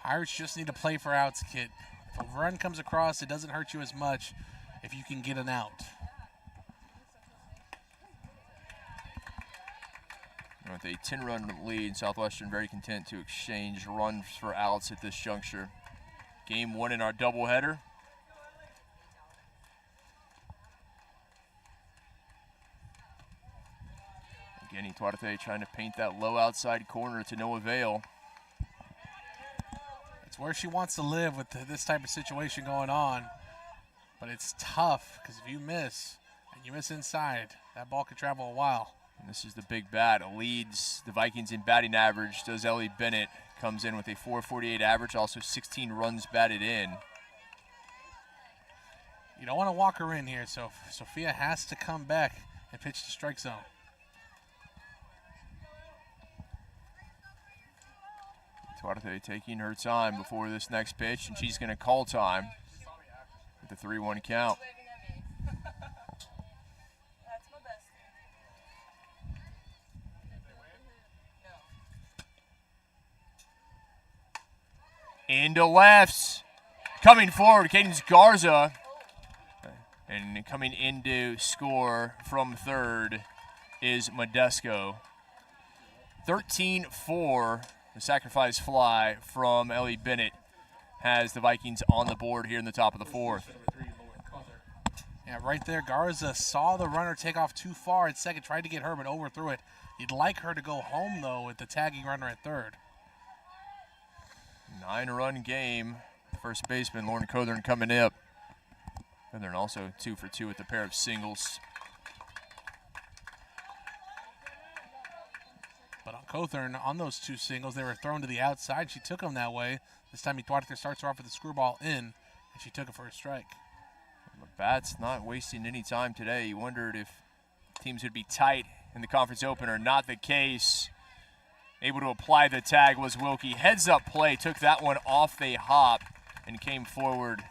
Pirates just need to play for outs, kid. If a run comes across, it doesn't hurt you as much if you can get an out. With a 10-run lead, Southwestern very content to exchange runs for outs at this juncture. Game 1 in our doubleheader. Again, Ituarte trying to paint that low outside corner to no avail. It's where she wants to live with this type of situation going on. But it's tough because if you miss, and you miss inside, that ball could travel a while. And this is the big bat. It leads the Vikings in batting average. Does Ellie Bennett. Comes in with a .448 average, also 16 runs batted in. You don't want to walk her in here, so Sophia has to come back and pitch to strike zone. Duarte taking her time before this next pitch, and she's going to call time with the 3-1 count. Into lefts, coming forward, Cadence Garza, and coming in to score from third is Modesto. 13-4, the sacrifice fly from Ellie Bennett has the Vikings on the board here in the top of the fourth. Yeah, right there, Garza saw the runner take off too far at second, tried to get her but overthrew it. You'd like her to go home, though, with the tagging runner at third. 9-run game. First baseman Lauren Cothern coming up. Cothern also 2 for 2 with a pair of singles. But on Cothern, on those 2 singles, they were thrown to the outside. She took them that way. This time, Ituarte starts her off with a screwball in, and she took it for a strike. The bat's not wasting any time today. You wondered if teams would be tight in the conference opener. Not the case. Able to apply the tag was Wilkie. Heads up play, took that one off a hop and came forward,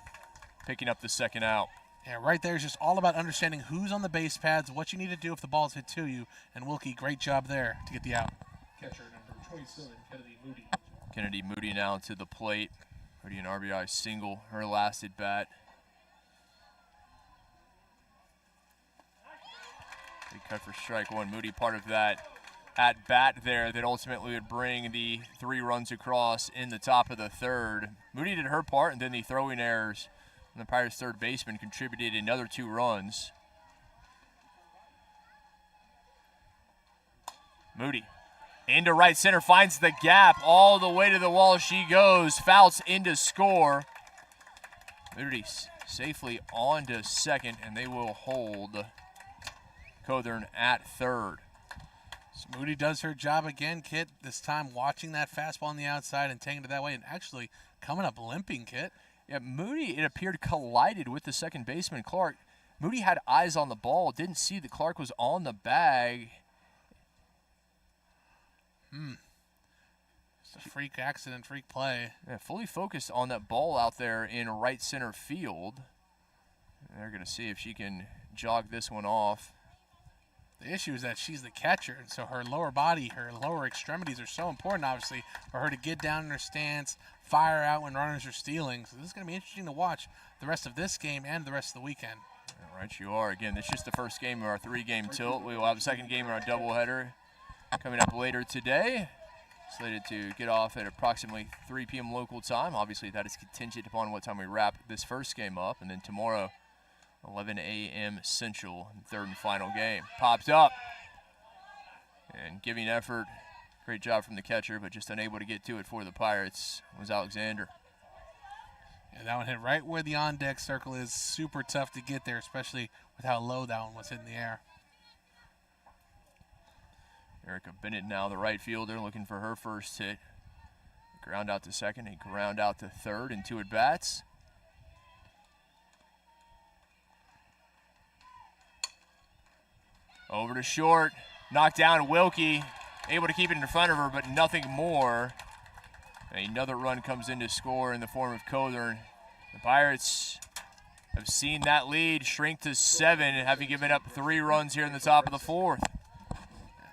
picking up the second out. Yeah, right there is just all about understanding who's on the base pads, what you need to do if the ball's hit to you, and Wilkie, great job there to get the out. Catcher number 27, Kennedy Moody. Kennedy Moody now to the plate. Moody an RBI single, her last at bat. Big cut for strike one. Moody part of that at bat there that ultimately would bring the 3 runs across in the top of the third. Moody did her part, and then the throwing errors on the Pirates' third baseman contributed another 2 runs. Moody into right center, finds the gap, all the way to the wall she goes, fouls into score. Moody safely on to second, and they will hold Cothern at third. So Moody does her job again, Kit, this time watching that fastball on the outside and taking it that way and actually coming up limping, Kit. Yeah, Moody, it appeared, collided with the second baseman, Clark. Moody had eyes on the ball, didn't see that Clark was on the bag. It's a freak accident, freak play. Yeah, fully focused on that ball out there in right center field. They're going to see if she can jog this one off. The issue is that she's the catcher, and so her lower body, her lower extremities are so important, obviously, for her to get down in her stance, fire out when runners are stealing. So this is going to be interesting to watch the rest of this game and the rest of the weekend. All right, you are. Again, this is just the first game of our 3-game tilt. We will have a second game in our doubleheader coming up later today. Slated to get off at approximately 3 p.m. local time. Obviously, that is contingent upon what time we wrap this first game up. And then tomorrow, 11 a.m. Central, third and final game. Popped up and giving effort. Great job from the catcher, but just unable to get to it for the Pirates was Alexander. Yeah, that one hit right where the on-deck circle is. Super tough to get there, especially with how low that one was hitting the air. Erica Bennett now, the right fielder, looking for her first hit. Ground out to second, a ground out to third, and 2 at-bats. Over to short, knocked down Wilkie, able to keep it in front of her, but nothing more. Another run comes in to score in the form of Cothern. The Pirates have seen that lead shrink to 7, having given up 3 runs here in the top of the fourth.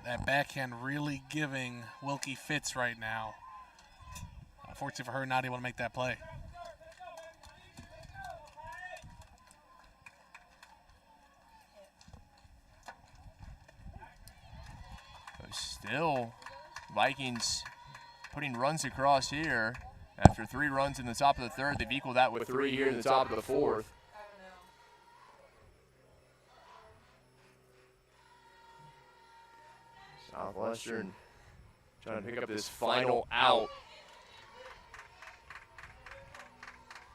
That backhand really giving Wilkie fits right now. Unfortunately for her, not able to make that play. Still, Vikings putting runs across here. After 3 runs in the top of the third, they've equaled that with 3 here in the top of the fourth. Southwestern trying to pick up this final out.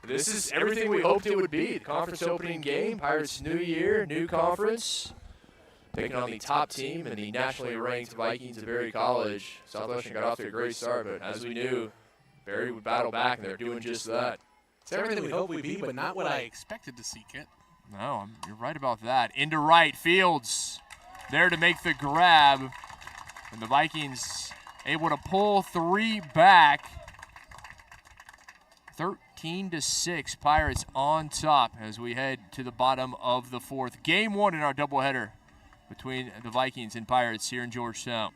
This is everything we hoped it would be. The conference opening game, Pirates new year, new conference. Taking on the top team and the nationally ranked Vikings of Berry College. Southwestern got off to a great start, but as we knew, Berry would battle back, and they're doing just that. It's everything we hoped we'd be, but not what I expected to see, Kit. No, you're right about that. Into right, Fields there to make the grab. And the Vikings able to pull 3 back. 13-6, Pirates on top as we head to the bottom of the fourth. Game 1 in our doubleheader between the Vikings and Pirates here in Georgetown.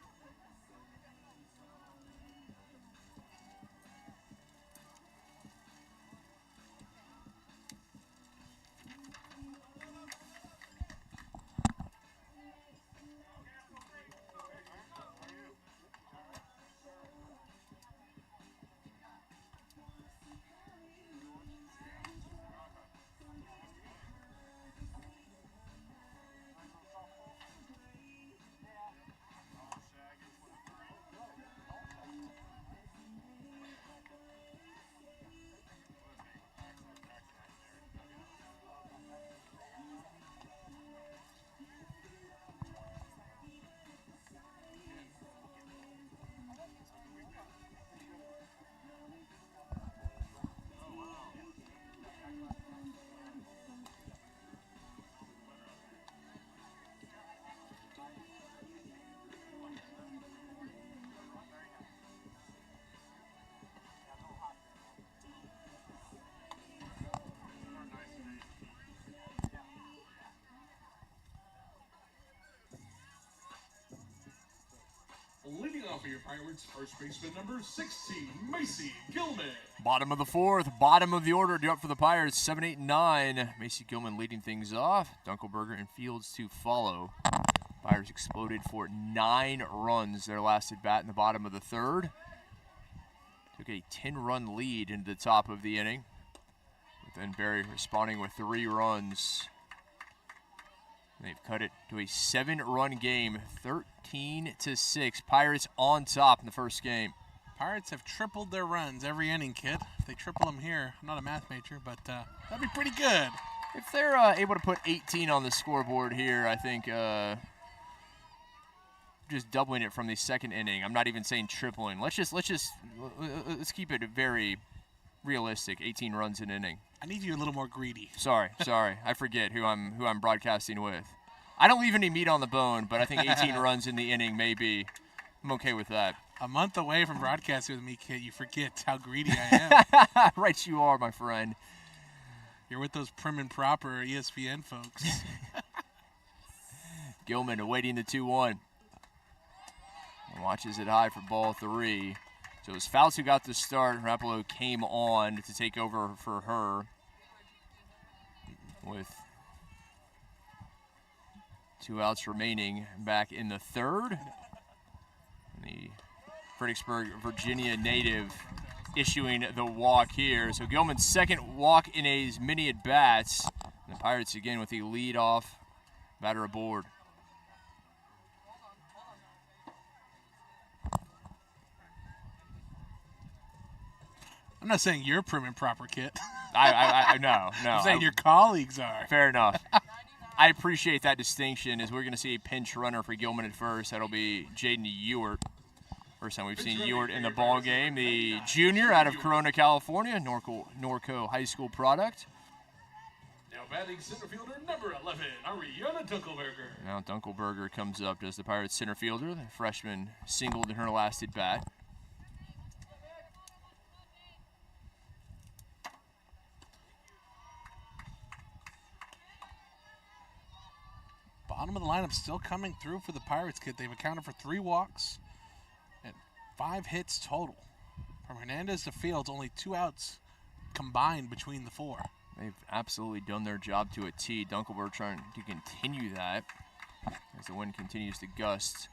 Leading off for your Pirates, first baseman number 16, Macy Gilman. Bottom of the fourth, bottom of the order due up for the Pirates, 7, 8, and 9. Macy Gilman leading things off. Dunkelberger and Fields to follow. Pirates exploded for 9 runs their last at bat in the bottom of the third. Took a 10-run lead into the top of the inning. But then Berry responding with 3 runs. They've cut it to a 7-run game, 13-6. Pirates on top in the first game. Pirates have tripled their runs every inning, Kid. If they triple them here, I'm not a math major, but that'd be pretty good. If they're able to put 18 on the scoreboard here, I think just doubling it from the second inning. I'm not even saying tripling. Let's keep it very realistic. 18 runs an inning. I need you a little more greedy. Sorry. I forget who I'm broadcasting with. I don't leave any meat on the bone, but I think 18 runs in the inning may be. I'm okay with that. A month away from broadcasting with me, Kid, you forget how greedy I am. Right you are, my friend. You're with those prim and proper ESPN folks. Gilman awaiting the 2-1. Watches it high for ball 3. So it was Fouts who got the start. Rapolo came on to take over for her with 2 outs remaining back in the third. And the Fredericksburg, Virginia native issuing the walk here. So Gilman's second walk in his mini at-bats. The Pirates again with the lead-off batter aboard. I'm not saying you're prim and proper, Kit. No. I'm saying your colleagues are. Fair enough. I appreciate that distinction as we're going to see a pinch runner for Gilman at first. That'll be Jaden Ewart. First time we've seen Ewart in the ball game. The junior out of Corona, California, Norco High School product. Now batting center fielder number 11, Ariana Dunkelberger. Now Dunkelberger comes up as the Pirates center fielder. The freshman singled in her last at bat. Bottom of the lineup still coming through for the Pirates, kid. They've accounted for 3 walks and 5 hits total. From Hernandez to Fields, only 2 outs combined between the 4. They've absolutely done their job to a T. Dunkelberg trying to continue that as the wind continues to gust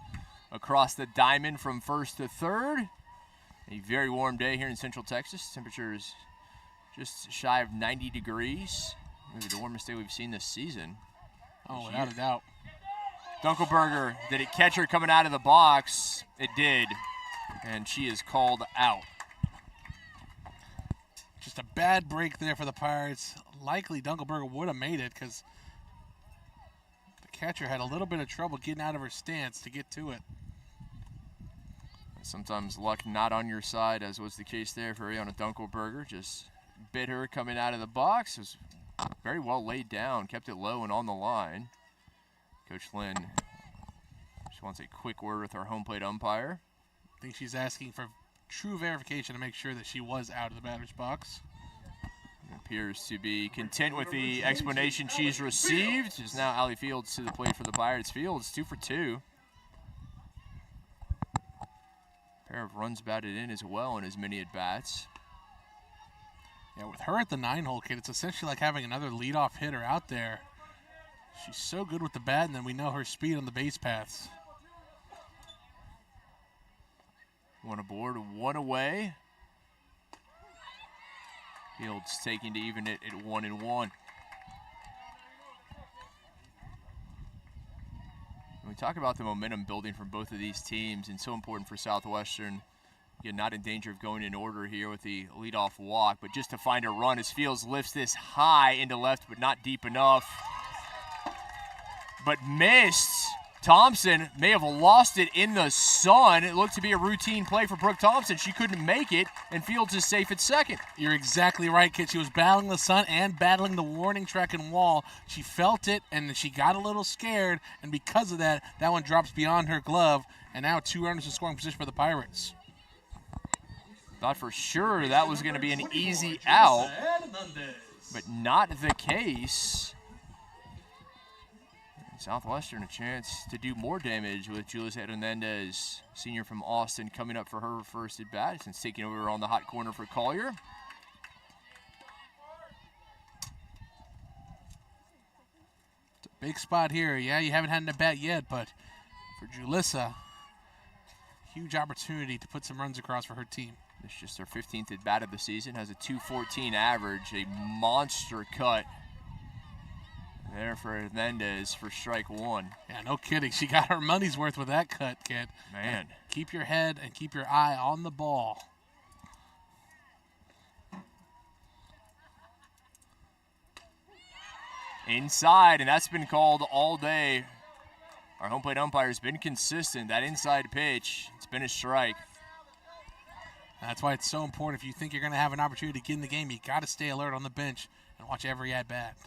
across the diamond from first to third. A very warm day here in Central Texas. Temperature is just shy of 90 degrees. Maybe the warmest day we've seen this season. Oh, without a doubt. Dunkelberger, did it catch her coming out of the box? It did. And she is called out. Just a bad break there for the Pirates. Likely Dunkelberger would have made it because the catcher had a little bit of trouble getting out of her stance to get to it. Sometimes luck not on your side, as was the case there for Ariana Dunkelberger. Just bit her coming out of the box. It was very well laid down, kept it low and on the line. Coach Lynn just wants a quick word with our home plate umpire. I think she's asking for true verification to make sure that she was out of the batter's box. It appears to be content with the explanation she's received. Is now Allie Fields to the plate for the Pirates. Fields 2 for 2. Pair of runs batted in as well in as many at-bats. Yeah, with her at the 9-hole, kid, it's essentially like having another leadoff hitter out there. She's so good with the bat, and then we know her speed on the base paths. 1 aboard, 1 away. Fields taking to even it at 1-1. When we talk about the momentum building from both of these teams, and so important for Southwestern, again, not in danger of going in order here with the leadoff walk, but just to find a run as Fields lifts this high into left, but not deep enough. But missed. Thompson may have lost it in the sun. It looked to be a routine play for Brooke Thompson. She couldn't make it, and Fields is safe at second. You're exactly right, kid. She was battling the sun and battling the warning track and wall. She felt it, and she got a little scared, and because of that, that one drops beyond her glove, and now 2 runners in scoring position for the Pirates. Thought for sure that was going to be an easy out, but not the case. Southwestern a chance to do more damage with Julius Hernandez, senior from Austin, coming up for her first at bat since taking over on the hot corner for Collier. It's a big spot here. Yeah, you haven't had an at bat yet, but for Julissa, huge opportunity to put some runs across for her team. This is just her 15th at bat of the season, has a .214 average, a monster cut there for Hernandez for strike 1. Yeah, no kidding. She got her money's worth with that cut, kid. Man. Keep your head and keep your eye on the ball. Inside, and that's been called all day. Our home plate umpire's been consistent. That inside pitch, it's been a strike. That's why it's so important. If you think you're going to have an opportunity to get in the game, you got to stay alert on the bench and watch every at-bat.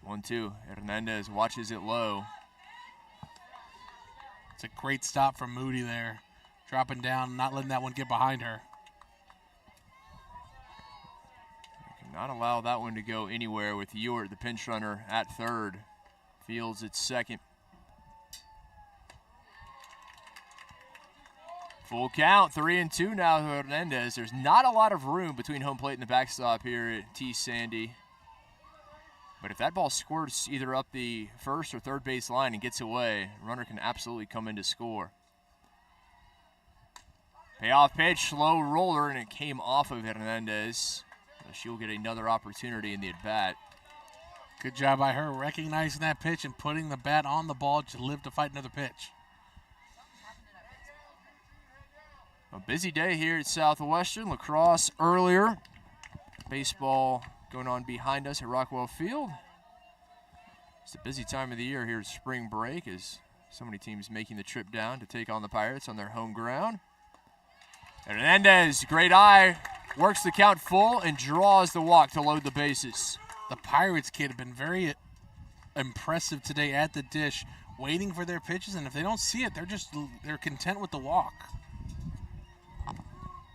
1-2. Hernandez watches it low. It's a great stop from Moody there. Dropping down, not letting that one get behind her. Not allow that one to go anywhere with Ewart, the pinch runner, at third. Fields at second. Full count, 3-2 now to Hernandez. There's not a lot of room between home plate and the backstop here at T. Sandy. But if that ball squirts either up the first or third base line and gets away, runner can absolutely come in to score. Payoff pitch, slow roller, and it came off of Hernandez. She'll get another opportunity in the at-bat. Good job by her recognizing that pitch and putting the bat on the ball to live to fight another pitch. A busy day here at Southwestern. Lacrosse earlier. Baseball going on behind us at Rockwell Field. It's a busy time of the year here at spring break as so many teams making the trip down to take on the Pirates on their home ground. Hernandez, great eye, works the count full and draws the walk to load the bases. The Pirates, kid, have been very impressive today at the dish, waiting for their pitches, and if they don't see it, they're content with the walk.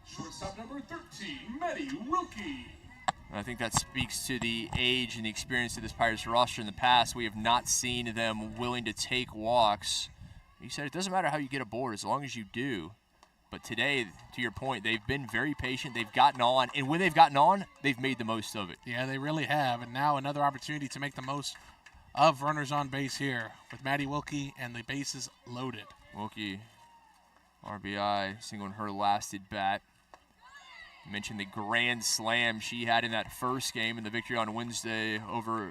Shortstop number 13, Maddie Wilkie. And I think that speaks to the age and the experience of this Pirates roster. In the past, we have not seen them willing to take walks. You said it doesn't matter how you get aboard as long as you do. But today, to your point, they've been very patient. They've gotten on. And when they've gotten on, they've made the most of it. Yeah, they really have. And now another opportunity to make the most of runners on base here with Maddie Wilkie and the bases loaded. Wilkie, RBI, single in her last at bat. You mentioned the grand slam she had in that first game in the victory on Wednesday over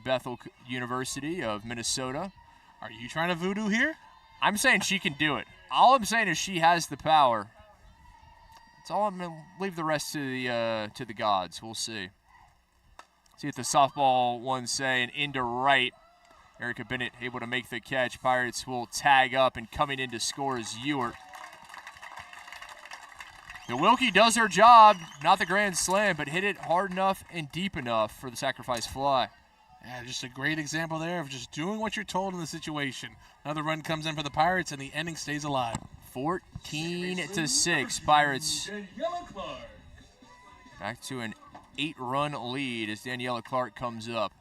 Bethel University of Minnesota. Are you trying to voodoo here? I'm saying she can do it. All I'm saying is she has the power. That's all. I'm gonna leave the rest to the gods. We'll see. See what the softball ones say. And into right, Erica Bennett able to make the catch. Pirates will tag up, and coming in to score is Ewert. The Wilkie does her job. Not the grand slam, but hit it hard enough and deep enough for the sacrifice fly. Yeah, just a great example there of just doing what you're told in the situation. Another run comes in for the Pirates, and the inning stays alive. 14-6, Pirates back to an 8-run lead as Daniela Clark comes up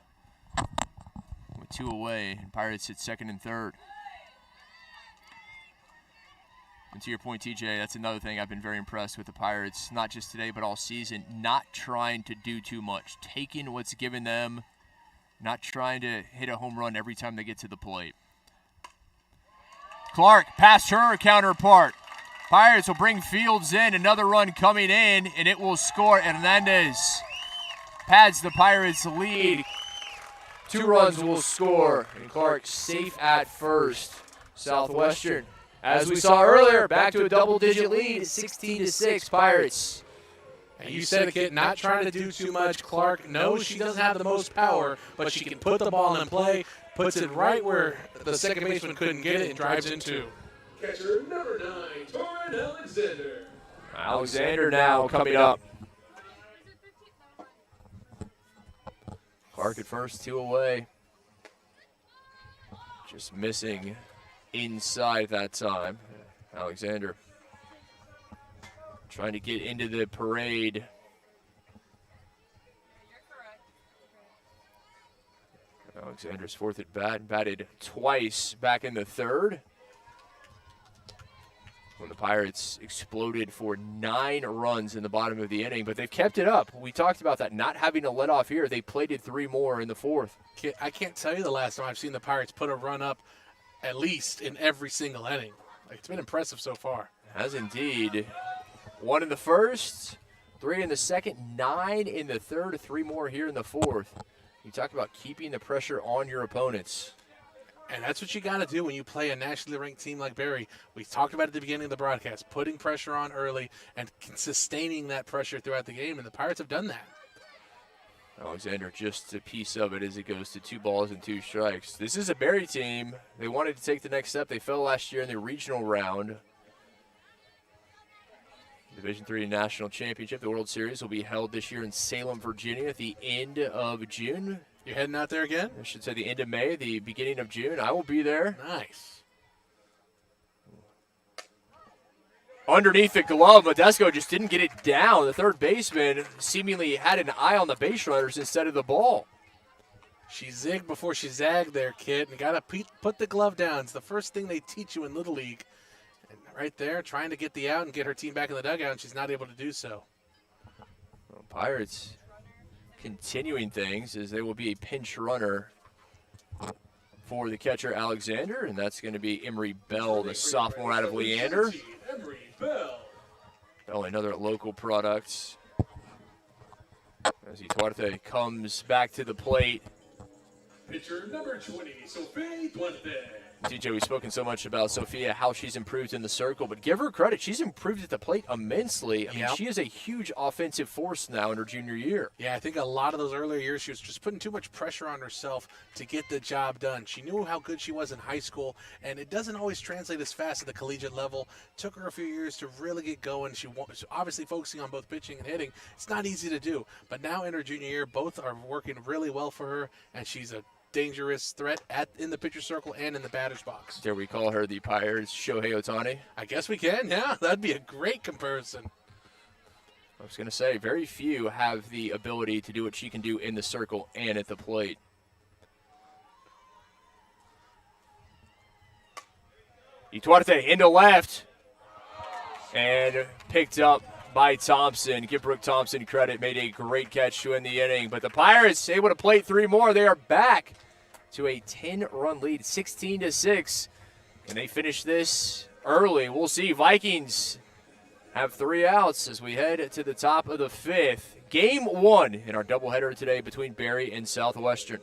with 2 away, and Pirates hit second and third. And to your point, TJ, that's another thing I've been very impressed with the Pirates, not just today but all season, not trying to do too much, taking what's given them, not trying to hit a home run every time they get to the plate. Clark past her counterpart. Pirates will bring Fields in. Another run coming in, and it will score. Hernandez pads the Pirates' lead. 2 runs will score, and Clark safe at first. Southwestern, as we saw earlier, back to a double-digit lead, 16-6, Pirates. And you said it, kid, not trying to do too much. Clark knows she doesn't have the most power, but she can put the ball in play, puts it right where the second baseman couldn't get it, and drives in 2. Catcher number 9, Torrin Alexander. Alexander now coming up. Clark at first, 2 away. Just missing inside that time. Alexander trying to get into the parade. Alexander's 4th at bat, batted twice back in the 3rd. When the Pirates exploded for 9 runs in the bottom of the inning, but they've kept it up. We talked about that, not having a let off here. They plated 3 more in the 4th. I can't tell you the last time I've seen the Pirates put a run up at least in every single inning. It's been impressive so far. Has indeed. 1 in the 1st, 3 in the 2nd, 9 in the 3rd, 3 more here in the 4th. You talk about keeping the pressure on your opponents. And that's what you got to do when you play a nationally ranked team like Barry. We talked about at the beginning of the broadcast, putting pressure on early and sustaining that pressure throughout the game, and the Pirates have done that. Alexander just a piece of it as it goes to 2 balls and 2 strikes. This is a Barry team. They wanted to take the next step. They fell last year in the regional round. Division III National Championship, the World Series, will be held this year in Salem, Virginia at the end of June. You heading out there again? I should say the end of May, the beginning of June. I will be there. Nice. Underneath the glove, Modesto just didn't get it down. The third baseman seemingly had an eye on the base runners instead of the ball. She zigged before she zagged there, kid. And got to put the glove down. It's the first thing they teach you in Little League. And right there, trying to get the out and get her team back in the dugout, and she's not able to do so. Well, Pirates continuing things as they will be a pinch runner for the catcher Alexander, and that's going to be Emery Bell, the sophomore out of Leander. Emery Bell. Bell, another local product. As Duarte comes back to the plate. Pitcher number 20, Sophie Duarte. TJ, we've spoken so much about Sophia, how she's improved in the circle, but give her credit. She's improved at the plate immensely. I mean, she is a huge offensive force now in her junior year. Yeah, I think a lot of those earlier years, she was just putting too much pressure on herself to get the job done. She knew how good she was in high school, and it doesn't always translate as fast at the collegiate level. Took her a few years to really get going. She was obviously focusing on both pitching and hitting. It's not easy to do, but now in her junior year, both are working really well for her, and she's a dangerous threat in the pitcher circle and in the batter's box. Dare we call her the Pirates' Shohei Ohtani? I guess we can, yeah. That'd be a great comparison. I was going to say, very few have the ability to do what she can do in the circle and at the plate. Ituarte into left. And picked up by Thompson. Give Brooke Thompson credit. Made a great catch to end the inning. But the Pirates able to plate 3 more. They are back to a 10-run lead, 16-6. And they finish this early. We'll see. Vikings have 3 outs as we head to the top of the 5th. Game 1 in our doubleheader today between Berry and Southwestern.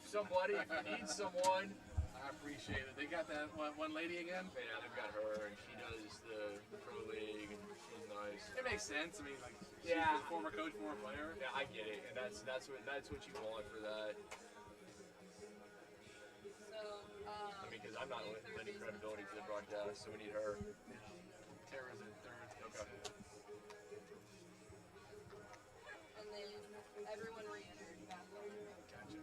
Somebody, if you need someone, I appreciate it. They got that one lady again? Yeah, they've got her, and she does the Pro League, and she's nice. It makes sense. I mean, like, she's a former coach, former player. Yeah, I get it, and that's what you want for that. So, I mean, because I'm not lending credibility to the broadcast, so we need her. Tara's in third. Okay. and then everyone re-entered that way. Gotcha.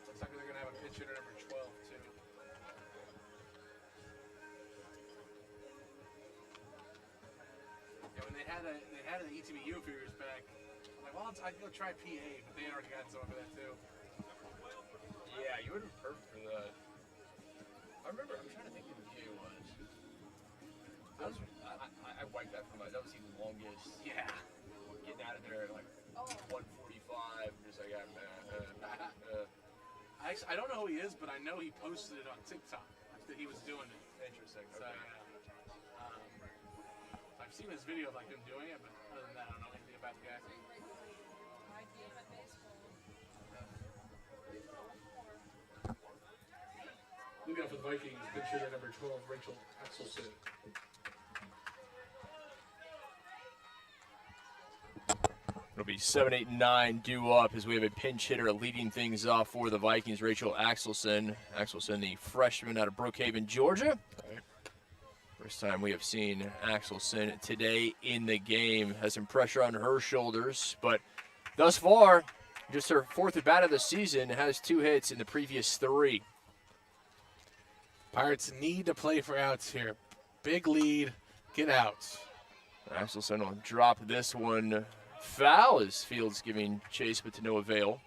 Looks like they're going to have a pitch hitter number 12, too. Yeah, when they had an ETBU a few years back, I'm like, well, I'd go try PA, but they had already gotten someone for that, too. Yeah, you would have been perfect for that. I remember, I'm trying to think who the PA was. I wiped that from my, that was the longest. Yeah. Getting out of there at like 1:45, just like, I don't know who he is, but I know he posted it on TikTok that he was doing it. Interesting. So, Okay. I've seen this video of like him doing it, but other than that, I don't know anything about the guy. My game at baseball. Looking out for the Vikings, pitch hitter number 12, Rachel Axelson. It'll be 7, 8, and 9 due up as we have a pinch hitter leading things off for the Vikings, Rachel Axelson. Axelson, the freshman out of Brookhaven, Georgia. First time we have seen Axelson today in the game. Has some pressure on her shoulders, but thus far, just her 4th at bat of the season, has 2 hits in the previous 3. Pirates need to play for outs here. Big lead, get outs. Axelson will drop this one foul as Fields giving chase, but to no avail.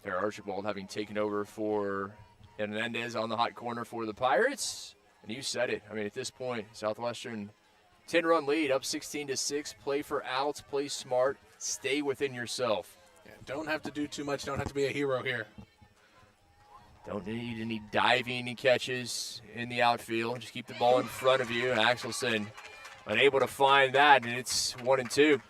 Fair Archibald having taken over for Hernandez on the hot corner for the Pirates. And you said it. I mean, at this point, Southwestern 10-run lead, up 16-6. Play for outs, play smart, stay within yourself. Yeah, don't have to do too much. Don't have to be a hero here. Don't need any diving catches in the outfield. Just keep the ball in front of you. Axelson unable to find that, and it's 1-2.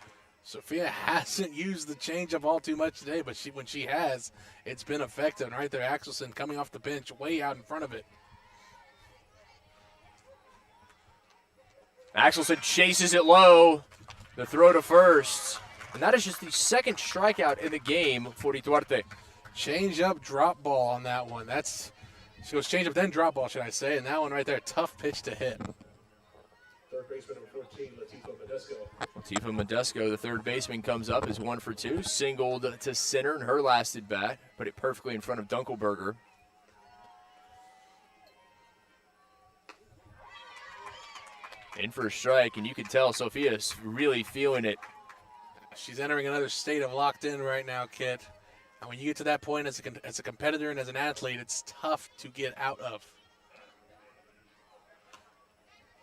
Sophia hasn't used the changeup all too much today, but when she has, it's been effective. And right there, Axelson coming off the bench, way out in front of it. Axelson chases it low. The throw to first. And that is just the 2nd strikeout in the game for Duarte. Changeup, drop ball on that one. She goes changeup, then drop ball, should I say. And that one right there, tough pitch to hit. Third baseman number 14, Latifah Modesto. Latifah Modesto, the third baseman, comes up as 1 for 2. Singled to center in her last at bat. Put it perfectly in front of Dunkelberger. In for a strike, and you can tell Sophia's really feeling it. She's entering another state of locked in right now, Kit. And when you get to that point as a competitor and as an athlete, it's tough to get out of.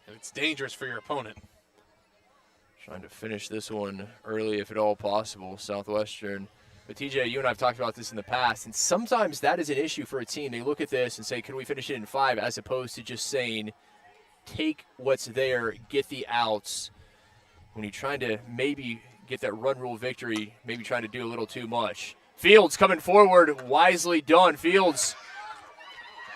And it's dangerous for your opponent. Trying to finish this one early if at all possible, Southwestern. But TJ, you and I have talked about this in the past, and sometimes that is an issue for a team. They look at this and say, can we finish it in 5, as opposed to just saying, take what's there, get the outs. When you're trying to maybe get that run rule victory, maybe trying to do a little too much. Fields coming forward, wisely done. Fields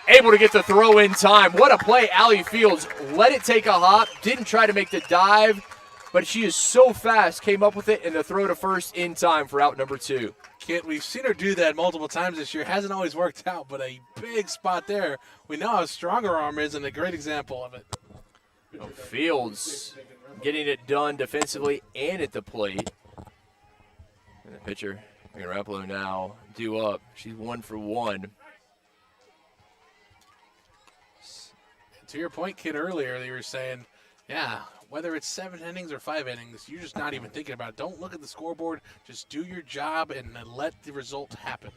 able to get the throw in time. What a play, Allie Fields. Let it take a hop, didn't try to make the dive, but she is so fast, came up with it, and the throw to first in time for out number 2. Kit, we've seen her do that multiple times this year. Hasn't always worked out, but a big spot there. We know how strong her arm is, and a great example of it. Oh, Fields getting it done defensively and at the plate. And the pitcher And Rapalo now due up. She's 1 for 1. To your point, kid, earlier, you were saying, yeah, whether it's 7 innings or 5 innings, you're just not even thinking about it. Don't look at the scoreboard. Just do your job and then let the result happen.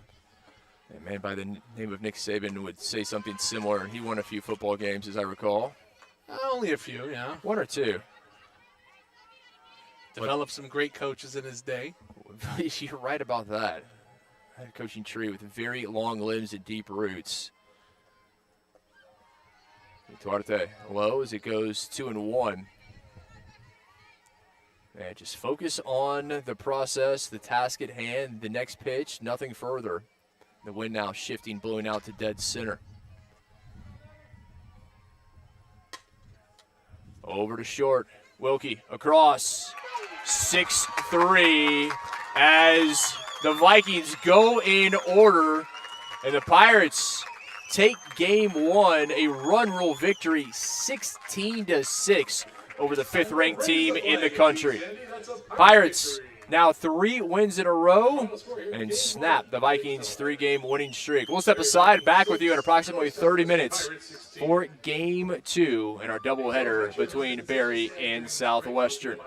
A man by the name of Nick Saban would say something similar. He won a few football games, as I recall. Only a few, yeah. 1 or 2. Developed some great coaches in his day. You're right about that. A coaching tree with very long limbs and deep roots. Duarte low as it goes 2-1. And just focus on the process, the task at hand, the next pitch, nothing further. The wind now shifting, blowing out to dead center. Over to short. Wilkie across. 6-3 as the Vikings go in order, and the Pirates take game 1, a run rule victory, 16-6 over the 5th-ranked team in the country. Pirates now 3 wins in a row and snap the Vikings' 3-game winning streak. We'll step aside, back with you in approximately 30 minutes for game 2 in our doubleheader between Berry and Southwestern.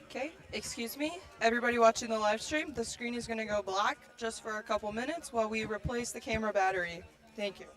Okay, excuse me. Everybody watching the live stream, the screen is going to go black just for a couple minutes while we replace the camera battery. Thank you.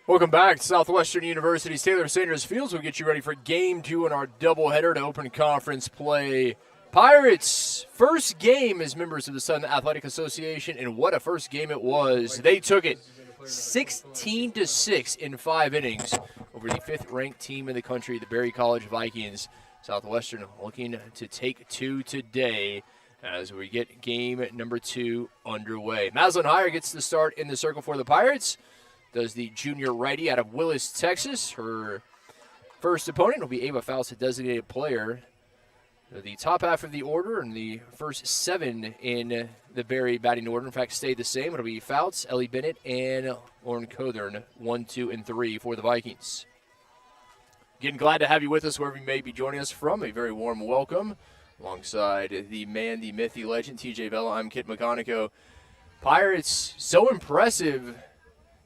Welcome back to Southwestern University's Taylor Sanders Fields. We'll get you ready for Game 2 in our doubleheader to open conference play. Pirates' first game as members of the Southern Athletic Association, and what a first game it was. They took it 16-6 in 5 innings over the 5th-ranked team in the country, the Berry College Vikings. Southwestern looking to take 2 today as we get game number 2 underway. Madeline Heyer gets the start in the circle for the Pirates. Does the junior righty out of Willis, Texas. Her first opponent will be Ava Fouts, a designated player. The top half of the order and the first 7 in the Berry batting order, in fact, stayed the same. It'll be Fouts, Ellie Bennett, and Lauren Cothern, 1, 2, and 3 for the Vikings. Again, glad to have you with us wherever you may be joining us from. A very warm welcome alongside the man, the myth, the legend, TJ Vela. I'm Kit McConico. Pirates, so impressive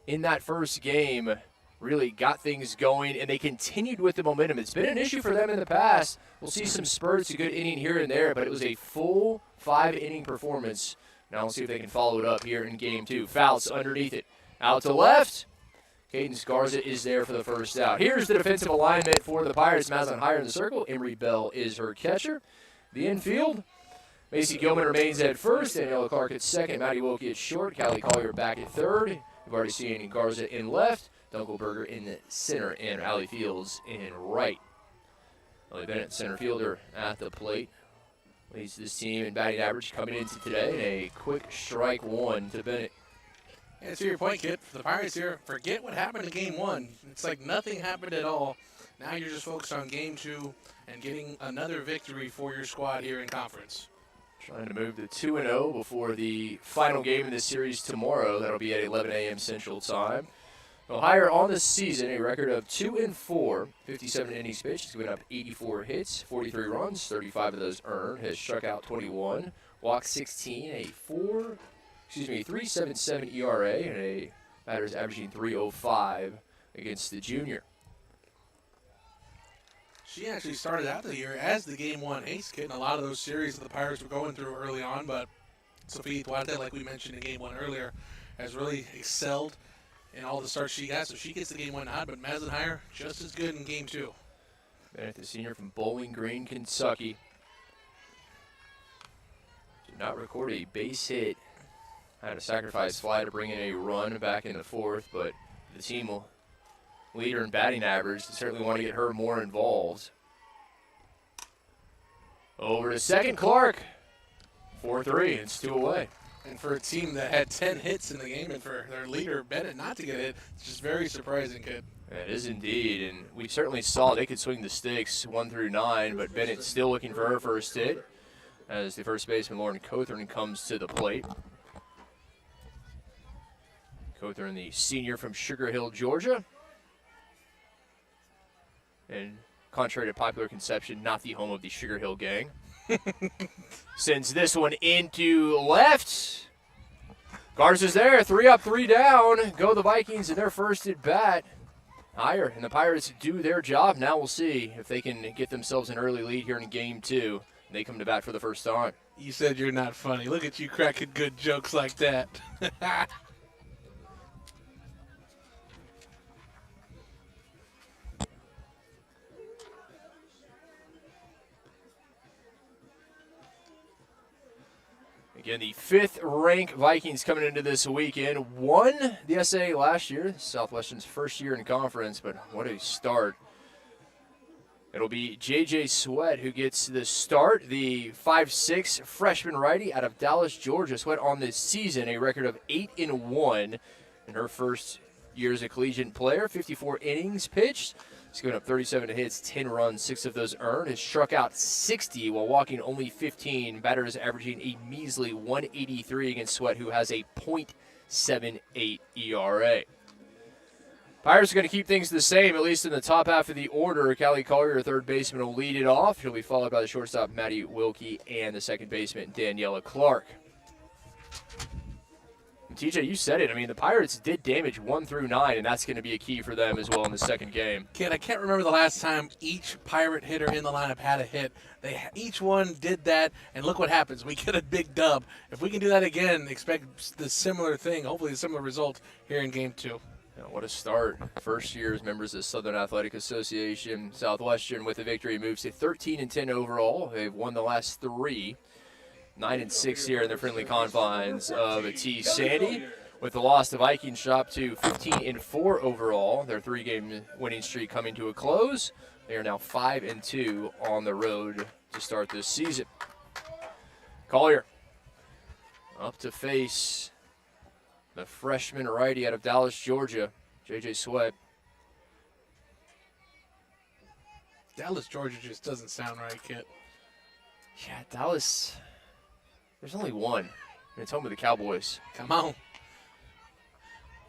in that first game, really got things going, and they continued with the momentum. It's been an issue for them in the past. We'll see some spurts, a good inning here and there, but it was a full 5-inning performance. Now we'll see if they can follow it up here in Game 2. Fouts underneath it. Out to left. Cadence Garza is there for the first out. Here's the defensive alignment for the Pirates. Madeline Heyer in the circle. Emery Bell is her catcher. The infield, Macy Gilman remains at first. Daniela Clark at second. Maddie Wilkie at short. Callie Collier back at third. We've already seen Garza in left, Dunkelberger in the center, and Allie Fields in right. Ellie Bennett, center fielder, at the plate. Leads this team in batting average coming into today, and a quick strike 1 to Bennett. Yeah, to your point, Kit, for the Pirates here, forget what happened in Game 1. It's like nothing happened at all. Now you're just focused on Game 2 and getting another victory for your squad here in conference. Trying to move to 2-0 before the final game in this series tomorrow. That'll be at 11 a.m. Central Time. Heyer on the season, a record of 2-4, 57 innings pitched. He's given up 84 hits, 43 runs, 35 of those earned. Has struck out 21, walked 16, a 3.77 ERA, and a batters averaging 3.05 against the junior. She actually started out the year as the Game 1 ace, Kit, in a lot of those series that the Pirates were going through early on, but Sophie Duarte, like we mentioned in Game 1 earlier, has really excelled in all the starts she got, so she gets the Game 1 nod, but Madeline Heyer just as good in Game 2. Bennett, the senior from Bowling Green, Kentucky. Did not record a base hit. Had a sacrifice fly to bring in a run back in the 4th, but the team will lead her in batting average. They certainly want to get her more involved. Over to second, Clark. 4-3, it's 2 away. And for a team that had 10 hits in the game and for their leader, Bennett, not to get hit, it's just very surprising, Kid. It is indeed, and we certainly saw they could swing the sticks 1 through 9, but Bennett still looking for her first hit as the first baseman, Lauren Cothern, comes to the plate. Cothern, the senior from Sugar Hill, Georgia. And contrary to popular conception, not the home of the Sugar Hill gang. Sends this one into left. Garza's there, 3 up, 3 down. Go the Vikings in their first at bat. Heyer and the Pirates do their job. Now we'll see if they can get themselves an early lead here in Game 2. They come to bat for the first time. You said you're not funny. Look at you cracking good jokes like that. Again, the 5th-ranked Vikings coming into this weekend. Won the SA last year, Southwestern's first year in conference, but what a start. It'll be J.J. Sweat who gets the start, the 5'6" freshman righty out of Dallas, Georgia. Sweat on this season, a record of 8-1 in her first year as a collegiate player, 54 innings pitched. He's given up 37 hits, 10 runs, 6 of those earned. Has struck out 60 while walking only 15. Batters averaging a measly 183 against Sweat, who has a .78 ERA. Pirates are going to keep things the same, at least in the top half of the order. Callie Collier, third baseman, will lead it off. He'll be followed by the shortstop, Maddie Wilkie, and the second baseman, Daniela Clark. TJ, you said it. I mean, the Pirates did damage 1 through 9, and that's going to be a key for them as well in the second game. Kid, I can't remember the last time each Pirate hitter in the lineup had a hit. Each one did that, and look what happens. We get a big dub. If we can do that again, expect the similar thing, hopefully a similar result here in Game 2. What a start. First year as members of Southern Athletic Association. Southwestern with a victory moves to 13-10 overall. They've won the last 3. 9-6 here in the friendly confines of T. Sandy. With the loss, the Vikings dropped to 15-4 overall. Their 3-game winning streak coming to a close. They are now 5-2 on the road to start this season. Collier up to face the freshman righty out of Dallas, Georgia, J.J. Sweat. Dallas, Georgia just doesn't sound right, Kit. Yeah, Dallas, there's only one, and it's home of the Cowboys. Come on.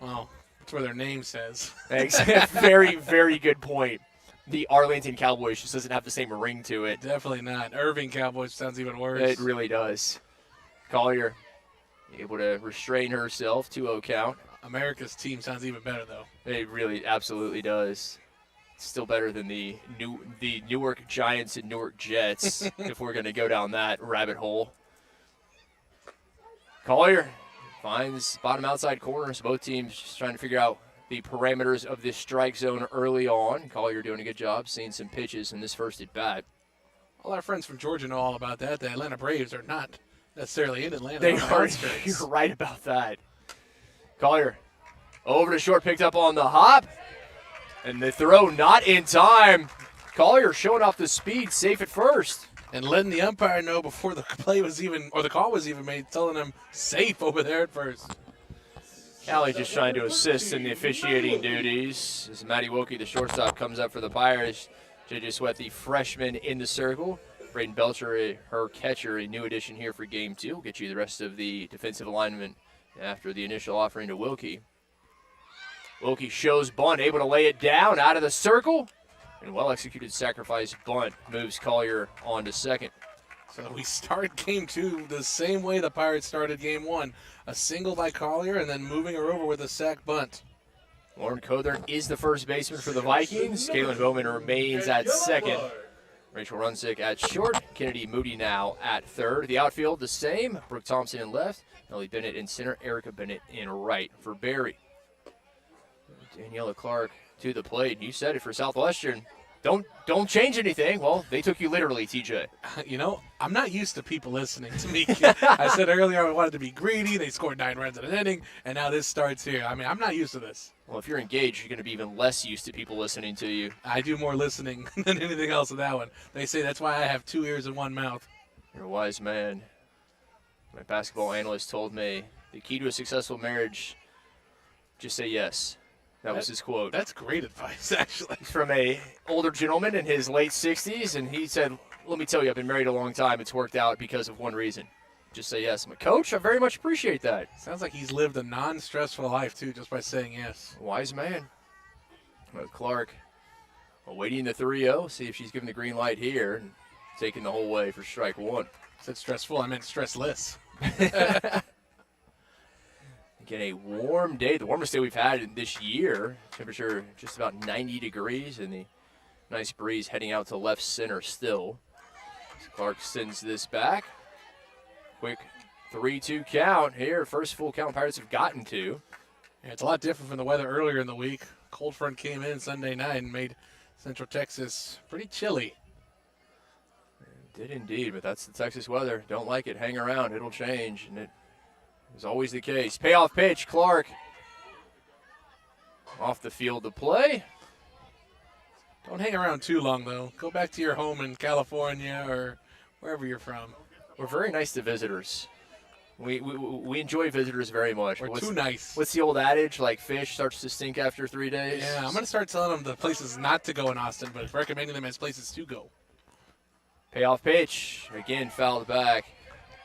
Well, that's where their name says. Thanks. Very, very good point. The Arlington Cowboys just doesn't have the same ring to it. Definitely not. Irving Cowboys sounds even worse. It really does. Collier able to restrain herself, 2-0 count. America's team sounds even better, though. It really absolutely does. Still better than the Newark Giants and Newark Jets, if we're going to go down that rabbit hole. Collier finds bottom outside corners. Both teams just trying to figure out the parameters of this strike zone early on. Collier doing a good job seeing some pitches in this first at bat. All our friends from Georgia know all about that. The Atlanta Braves are not necessarily in Atlanta. They are. You're right about that. Collier over to short, picked up on the hop. And the throw not in time. Collier showing off the speed, safe at first. And letting the umpire know before the play was even, or the call was even made, telling him safe over there at first. Callie just trying to assist in the officiating duties. As Maddie Wilkie, the shortstop, comes up for the Pirates. J.J. Sweat, the freshman, in the circle. Braden Belcher, her catcher, a new addition here for Game 2. We'll get you the rest of the defensive alignment after the initial offering to Wilkie. Wilkie shows bunt, able to lay it down out of the circle. And well-executed sacrifice bunt moves Collier on to second. So we start Game 2 the same way the Pirates started Game 1. A single by Collier and then moving her over with a sac bunt. Lauren Cothern is the first baseman for the Vikings. Kaylin Bowman remains at second. Rachel Runsick at short. Kennedy Moody now at third. The outfield the same. Brooke Thompson in left. Ellie Bennett in center. Erica Bennett in right for Barry. Daniela Clark to the plate. You said it for Southwestern. Don't change anything. Well, they took you literally, TJ. You know, I'm not used to people listening to me. I said earlier I wanted to be greedy. They scored 9 runs in an inning, and now this starts here. I mean, I'm not used to this. Well, if you're engaged, you're going to be even less used to people listening to you. I do more listening than anything else in that one. They say that's why I have 2 ears and 1 mouth. You're a wise man. My basketball analyst told me the key to a successful marriage, just say yes. That was his quote. That's great advice, actually. He's from a older gentleman in his late 60s, and he said, let me tell you, I've been married a long time. It's worked out because of one reason. Just say yes. I'm a coach. I very much appreciate that. Sounds like he's lived a non-stressful life, too, just by saying yes. Wise man. Well, Clark awaiting the 3-0. See if she's giving the green light here and taking the whole way for strike one. I said stressful. I meant stressless. Again, a warm day, the warmest day we've had this year. Temperature just about 90 degrees, and the nice breeze heading out to left center still. Clark sends this back. Quick 3-2 count here. First full count Pirates have gotten to. Yeah, it's a lot different from the weather earlier in the week. Cold front came in Sunday night and made Central Texas pretty chilly. It did indeed, but that's the Texas weather. Don't like it, hang around. It'll change, and it is always the case. Payoff pitch, Clark. Off the field to play. Don't hang around too long, though. Go back to your home in California or wherever you're from. We're very nice to visitors. We enjoy visitors very much. We're too nice. What's the old adage, like fish starts to stink after 3 days? Yeah, I'm going to start telling them the places not to go in Austin, but recommending them as places to go. Payoff pitch. Again, fouled back.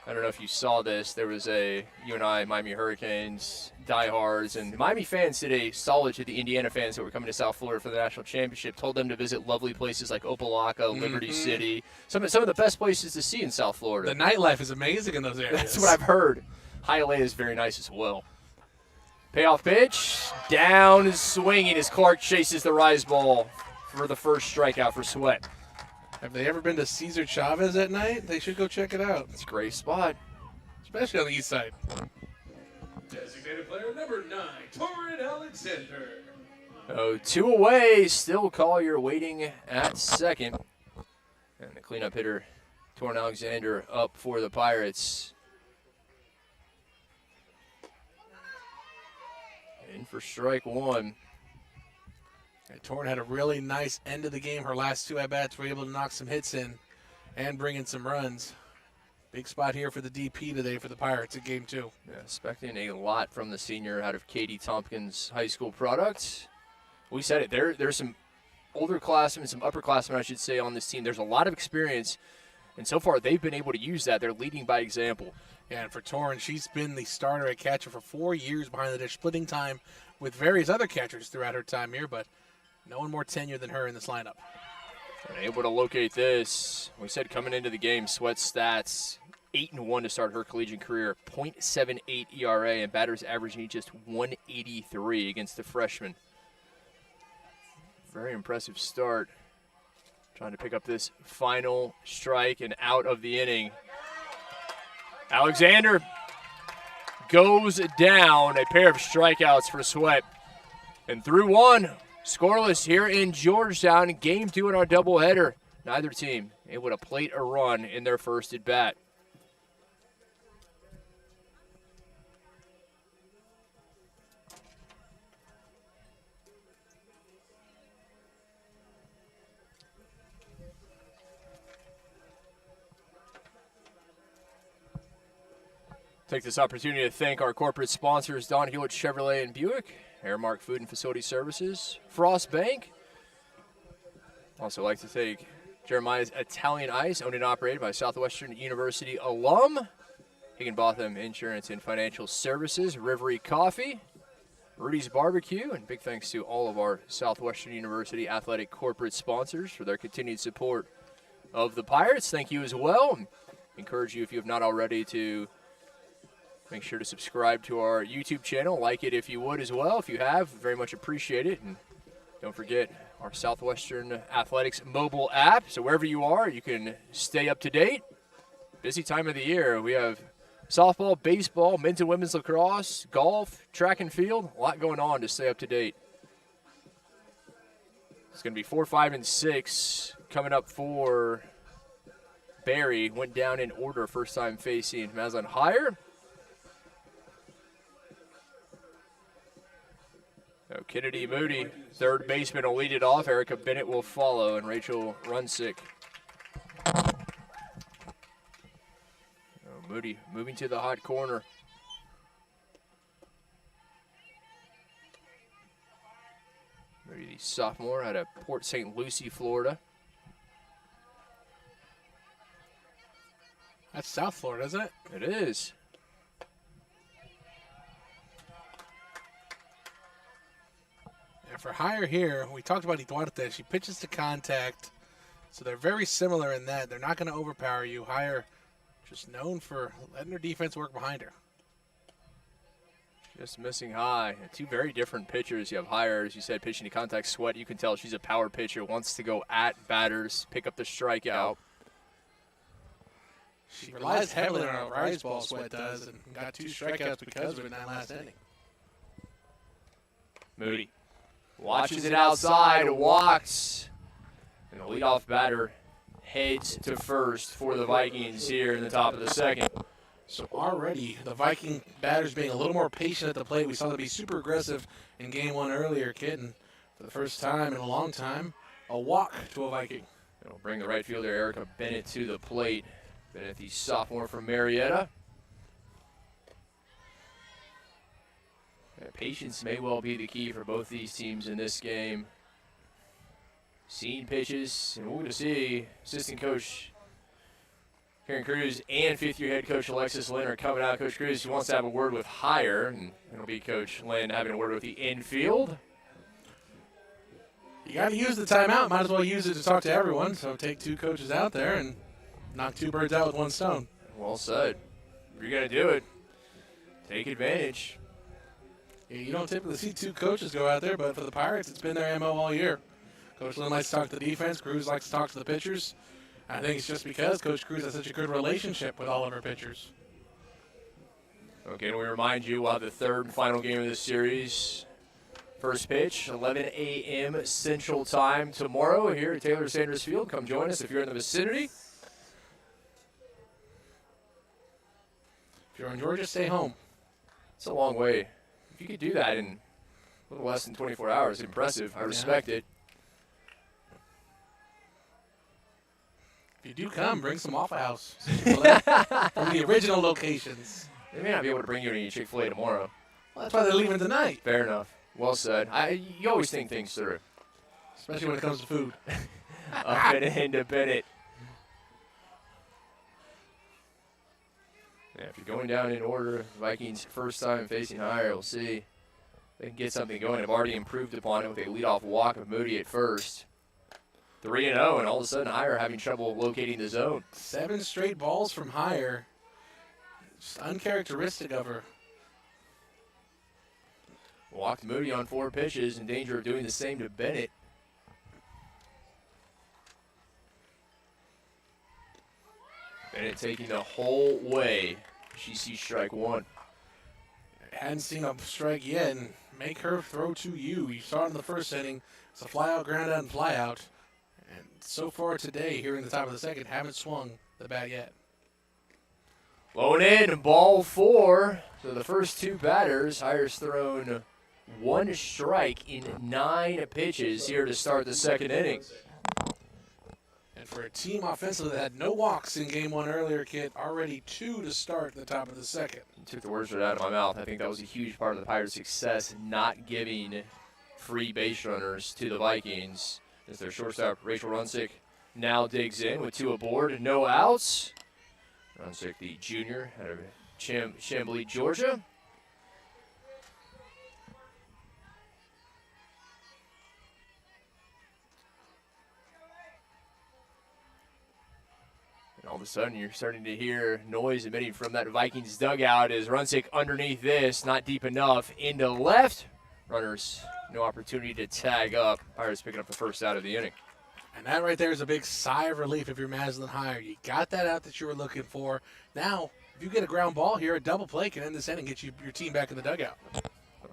I don't know if you saw this. There was you and I, Miami Hurricanes, diehards, and Miami fans did a solid to the Indiana fans that were coming to South Florida for the national championship. Told them to visit lovely places like Opelika, Liberty City, some of the best places to see in South Florida. The nightlife is amazing in those areas. That's what I've heard. Hialeah is very nice as well. Payoff pitch, down and swinging as Clark chases the rise ball for the first strikeout for Sweat. Have they ever been to Cesar Chavez at night? They should go check it out. It's a great spot. Especially on the east side. Designated player number 9, Torrin Alexander. Oh, 2 away. Still Collier waiting at second. And the cleanup hitter, Torrin Alexander, up for the Pirates. In for strike 1. And Torrin had a really nice end of the game. Her last 2 at-bats were able to knock some hits in and bring in some runs. Big spot here for the DP today for the Pirates in Game 2. Yeah, expecting a lot from the senior out of Katie Tompkins High School product. We said it. There's some older classmen, some upperclassmen, I should say, on this team. There's a lot of experience, and so far they've been able to use that. They're leading by example. Yeah, and for Torrin, she's been the starter at catcher for 4 years behind the dish, splitting time with various other catchers throughout her time here, but no one more tenure than her in this lineup. And able to locate this. We said coming into the game, Sweat stats, 8-1 to start her collegiate career, .78 ERA, and batters averaging just 183 against the freshman. Very impressive start. Trying to pick up this final strike and out of the inning. Alexander goes down. A pair of strikeouts for Sweat. And through 1, scoreless here in Georgetown. Game 2 in our doubleheader. Neither team able to plate a run in their first at bat. Take this opportunity to thank our corporate sponsors, Don Hewitt Chevrolet and Buick, Airmark Food and Facility Services, Frost Bank. Also like to thank Jeremiah's Italian Ice, owned and operated by Southwestern University alum, Higginbotham Insurance and Financial Services, Rivery Coffee, Rudy's Barbecue, and big thanks to all of our Southwestern University athletic corporate sponsors for their continued support of the Pirates. Thank you as well. Encourage you, if you have not already, to make sure to subscribe to our YouTube channel. Like it if you would as well. If you have, very much appreciate it. And don't forget our Southwestern Athletics mobile app. So wherever you are, you can stay up to date. Busy time of the year. We have softball, baseball, men's and women's lacrosse, golf, track and field. A lot going on to stay up to date. It's going to be 4, 5, and 6 coming up for Barry. Went down in order, first time facing Maslin Higher. So Kennedy Moody, third baseman, will lead it off. Erica Bennett will follow, and Rachel Runsick. Moody moving to the hot corner. Moody, the sophomore, out of Port St. Lucie, Florida. That's South Florida, isn't it? It is. And for Higher here, we talked about Duarte. She pitches to contact, so they're very similar in that. They're not going to overpower you. Higher just known for letting her defense work behind her. Just missing high. 2 very different pitchers. You have Higher, as you said, pitching to contact. Sweat, you can tell she's a power pitcher, wants to go at batters, pick up the strikeout. She relies heavily on her rise ball, Sweat does, and got 2 strikeouts because of it in that last inning. Moody watches it outside, walks, and the leadoff batter heads to first for the Vikings here in the top of the second. So already the Viking batters being a little more patient at the plate. We saw them be super aggressive in Game 1 earlier, Kitten. For the first time in a long time, a walk to a Viking. It'll bring the right fielder Erica Bennett to the plate. Bennett, the sophomore from Marietta. Patience may well be the key for both these teams in this game. Seeing pitches, and we're going to see assistant coach Karen Cruz and fifth-year head coach Alexis Lynn are coming out. Coach Cruz wants to have a word with Higher, and it'll be Coach Lynn having a word with the infield. You got to use the timeout. Might as well use it to talk to everyone. So take 2 coaches out there and knock 2 birds out with 1 stone. Well said. If you're going to do it, take advantage. You don't typically see 2 coaches go out there, but for the Pirates, it's been their MO all year. Coach Lynn likes to talk to the defense. Cruz likes to talk to the pitchers. I think it's just because Coach Cruz has such a good relationship with all of her pitchers. Okay, and we remind you we'll have the third and final game of this series. First pitch, 11 a.m. Central Time tomorrow here at Taylor Sanders Field. Come join us if you're in the vicinity. If you're in Georgia, stay home. It's a long way. If you could do that in a little less than 24 hours, impressive. I respect it. If you do come, bring some Waffle House from the original locations. They may not be able to bring you any Chick-fil-A tomorrow. Well, that's why they're leaving tonight, Fair enough. Well said. You always think things through. especially when it comes to food. Up and into Bennett. Yeah, if you're going down in order, Vikings first time facing higher, we'll see. They can get something going. They've already improved upon it with a leadoff walk of Moody at first. 3-0, and all of a sudden Higher having trouble locating the zone. 7 straight balls from Higher. Just uncharacteristic of her. Walked Moody on 4 pitches, in danger of doing the same to Bennett. Bennett taking the whole way. She sees strike 1. Hadn't seen a strike yet, and make her throw to you. You saw it in the first inning. It's a fly out, ground out, and fly out. And so far today, here in the top of the second, haven't swung the bat yet. Blown in, ball 4. So the first 2 batters, Hire's thrown 1 strike in 9 pitches here to start the second inning. And for a team offensively that had no walks in game 1 earlier, Kit, already 2 to start the top of the second. You took the words right out of my mouth. I think that was a huge part of the Pirates' success, not giving free base runners to the Vikings. As their shortstop, Rachel Runsick, now digs in with 2 aboard, no outs. Runsick, the junior out of Chamblee, Georgia. And all of a sudden, you're starting to hear noise emitting from that Vikings dugout as Runsick underneath this, not deep enough, into left. Runners, no opportunity to tag up. Pirates picking up the first out of the inning. And that right there is a big sigh of relief if you're Maslin Higher. You got that out that you were looking for. Now, if you get a ground ball here, a double play can end this inning and get your team back in the dugout.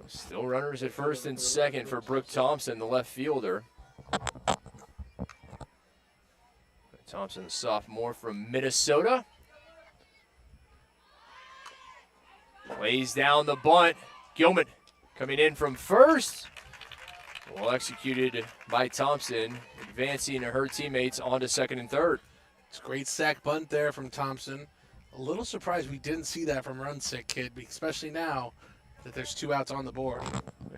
Still runners at first and second for Brooke Thompson, the left fielder. Thompson, the sophomore from Minnesota. Lays down the bunt. Gilman coming in from first. Well executed by Thompson, advancing her teammates onto second and third. It's a great sack bunt there from Thompson. A little surprised we didn't see that from Runsick, Kid, especially now that there's 2 outs on the board.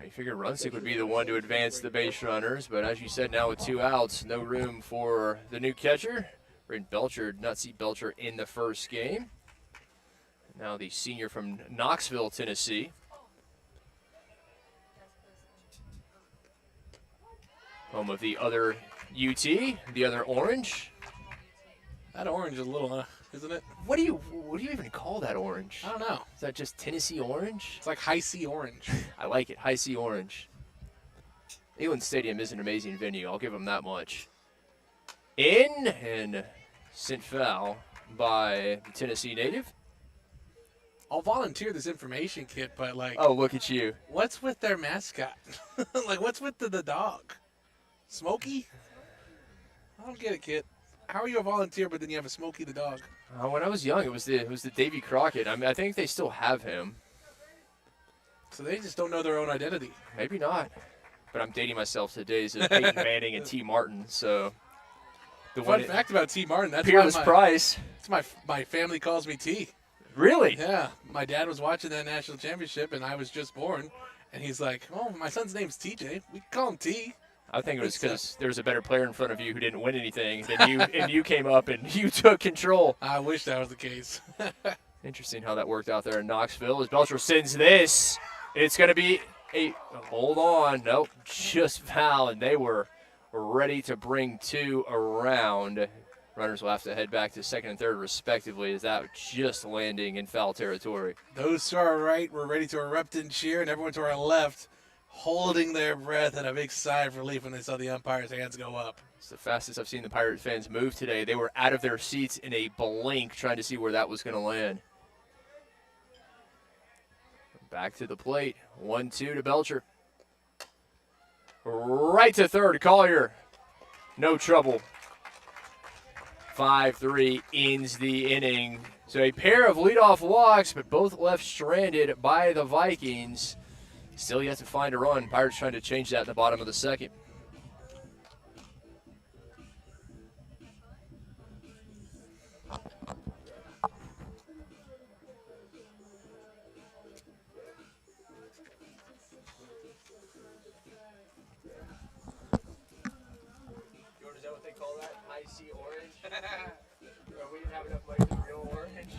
I figured Runsick would be the one to advance the base runners, but as you said, now with 2 outs, no room for the new catcher. Brayden Belcher did not see Belcher in the first game. Now the senior from Knoxville, Tennessee. Home of the other UT, the other orange. That orange is a little, isn't it? What do you even call that orange? I don't know. Is that just Tennessee orange? It's like high C orange. I like it, high C orange. Neyland Stadium is an amazing venue, I'll give them that much. In and sent foul by the Tennessee native. I'll volunteer this information, Kit, but like, Oh, look at you. what's with their mascot? Like, what's with the dog? Smokey? I don't get it, Kit. How are you a volunteer, but then you have a Smokey the dog? When I was young, it was the Davy Crockett. I mean, I think they still have him. So they just don't know their own identity. Maybe not. But I'm dating myself to days of Peyton Manning and T. Martin, so. The Fun fact about T. Martin, that's Peerless why Price. my family calls me T. Really? Yeah, my dad was watching that national championship, and I was just born. And he's like, oh, my son's name's TJ. We can call him T. I think it was because there was a better player in front of you who didn't win anything than you, and you came up and you took control. I wish that was the case. Interesting how that worked out there in Knoxville. As Belcher sends this, it's going to be a hold on. Nope, just foul, and they were ready to bring 2 around. Runners will have to head back to second and third respectively, as that just landing in foul territory. Those to our right were ready to erupt in cheer, and everyone to our left holding their breath and a big sigh of relief when they saw the umpire's hands go up. It's the fastest I've seen the Pirate fans move today. They were out of their seats in a blink trying to see where that was going to land. Back to the plate. 1-2 to Belcher. Right to third. Collier. No trouble. 5-3 ends the inning. So a pair of leadoff walks, but both left stranded by the Vikings. Still yet to find a run. Pirates trying to change that in the bottom of the second. Is that what they call that? Icy orange? We didn't have enough money for real orange.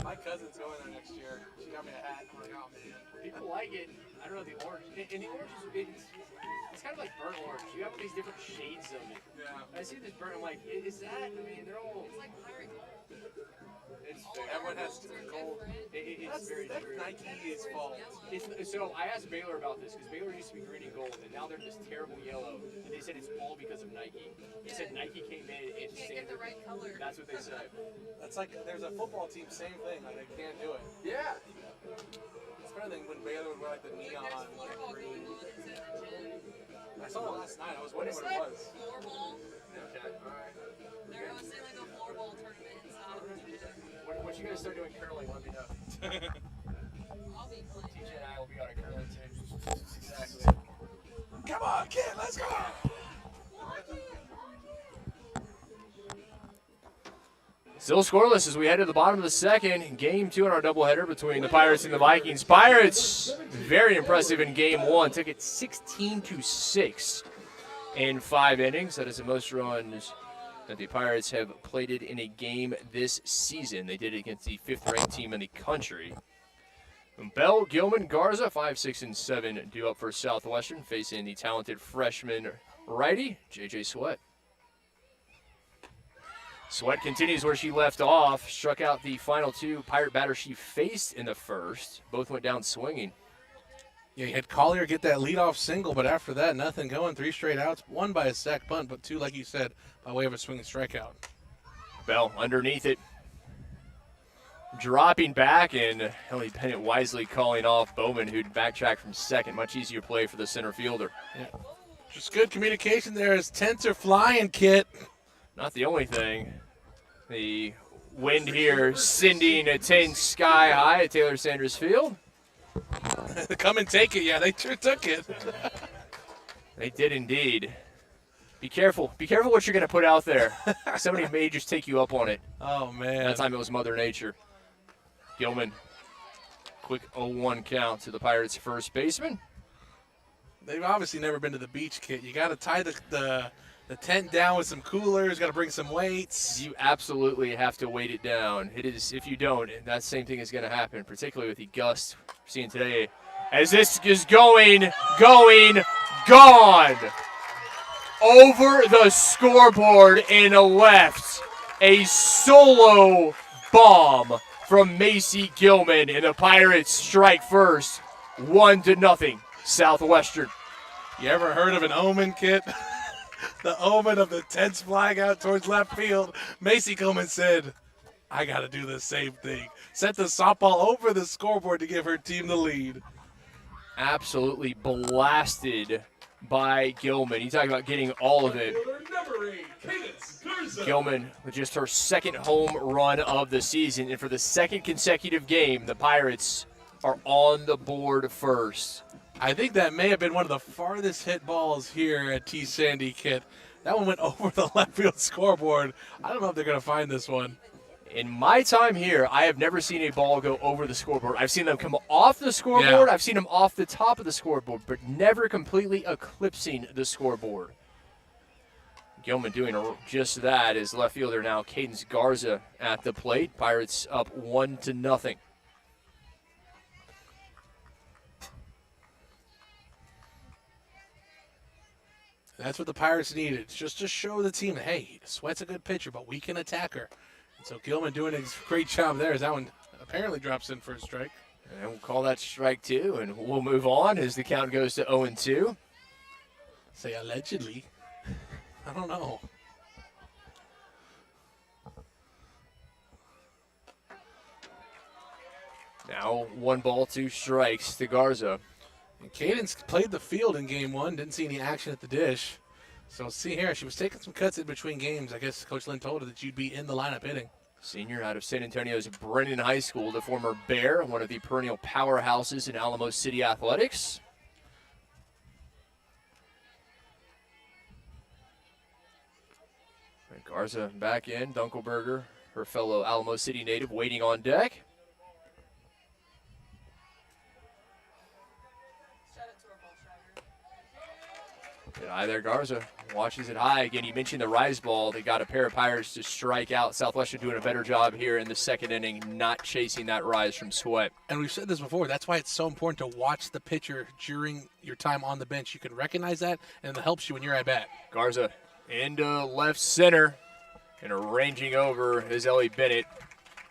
My cousin's going there next year. She got me a hat. I'm like, oh man. People like it. I don't know, the orange. And the orange it's kind of like burnt orange. You have all these different shades of it. Yeah. I see this burnt, I'm like, is that? I mean, they're all. It's like pirate gold. It's Everyone has gold. It's very That's true. Nike's fault. So I asked Baylor about this because Baylor used to be green and gold, and now they're this terrible yellow. And they said it's all because of Nike. They said Nike came in and Can't get the right color. That's what they said. That's like there's a football team, same thing. Like they can't do it. Yeah. It's better than when Baylor would wear like the neon. There's Like, floorball green. gold ones and gin. I saw it last night. I was wondering what it was. Floorball. Okay. All right. They're hosting like a floorball tournament in Southwestern. What you guys start doing curling? Let me know. I'll be playing. TJ and I will be on a curling team. Exactly. Come on, kid, let's go. Still scoreless as we head to the bottom of the second. Game 2 in our doubleheader between the Pirates and the Vikings. Pirates, very impressive in Game 1. Took it 16-6 in 5 innings. That is the most runs that the Pirates have plated in a game this season. They did it against the 5th-ranked team in the country. Bell, Gilman, Garza, 5, 6, and 7 due up for Southwestern, facing the talented freshman righty, J.J. Sweat. Sweat continues where she left off, struck out the final 2 Pirate batters she faced in the first. Both went down swinging. Yeah, you had Collier get that leadoff single, but after that, nothing going. 3 straight outs, 1 by a sac bunt, but 2, like you said, by way of a swinging strikeout. Bell underneath it. Dropping back, and Ellie Bennett wisely calling off Bowman, who'd backtrack from second. Much easier play for the center fielder. Yeah. Just good communication there as tents are flying, Kit. Not the only thing. The wind here sending a 10 sky high at Taylor Sanders Field. Come and take it. Yeah, they sure took it. They did indeed. Be careful. Be careful what you're going to put out there. Somebody may just take you up on it. Oh, man. That time it was Mother Nature. Gilman, quick 0-1 count to the Pirates' first baseman. They've obviously never been to the beach, Kit. You got to tie the tent down with some coolers. Got to bring some weights. You absolutely have to weight it down. It is, if you don't, that same thing is going to happen, particularly with the gust we're seeing today. As this is gone. Over the scoreboard in the left. A solo bomb from Macy Gilman, and the Pirates strike first. 1-0, Southwestern. You ever heard of an omen, Kit? The omen of the tents flying out towards left field. Macy Gilman said, I got to do the same thing. Set the softball over the scoreboard to give her team the lead. Absolutely blasted by Gilman. You talk about getting all of it. Number 8, Cadence Garza. Gilman with just her second home run of the season. And for the second consecutive game, the Pirates are on the board first. I think that may have been one of the farthest hit balls here at T. Sandy, Kit. That one went over the left field scoreboard. I don't know if they're going to find this one. In my time here, I have never seen a ball go over the scoreboard. I've seen them come off the scoreboard. Yeah. I've seen them off the top of the scoreboard, but never completely eclipsing the scoreboard. Gilman doing just that as left fielder now, Cadence Garza at the plate. Pirates up 1-0. That's what the Pirates needed, just to show the team, hey, Sweat's a good pitcher, but we can attack her. And so Gilman doing a great job there as that one apparently drops in for a strike. And we'll call that strike 2, and we'll move on as the count goes to 0-2. Say allegedly. I don't know. Now 1 ball, 2 strikes to Garza. And Cadence played the field in game 1, didn't see any action at the dish. So see here, she was taking some cuts in between games. I guess Coach Lynn told her that you'd be in the lineup hitting. Senior out of San Antonio's Brennan High School, the former Bear, one of the perennial powerhouses in Alamo City athletics. And Garza back in. Dunkelberger, her fellow Alamo City native, waiting on deck. Good eye there, Garza. Watches it high. Again, you mentioned the rise ball. They got a pair of Pirates to strike out. Southwestern doing a better job here in the second inning, not chasing that rise from Sweat. And we've said this before. That's why it's so important to watch the pitcher during your time on the bench. You can recognize that, and it helps you when you're at bat. Garza into left center, and arranging over is Ellie Bennett,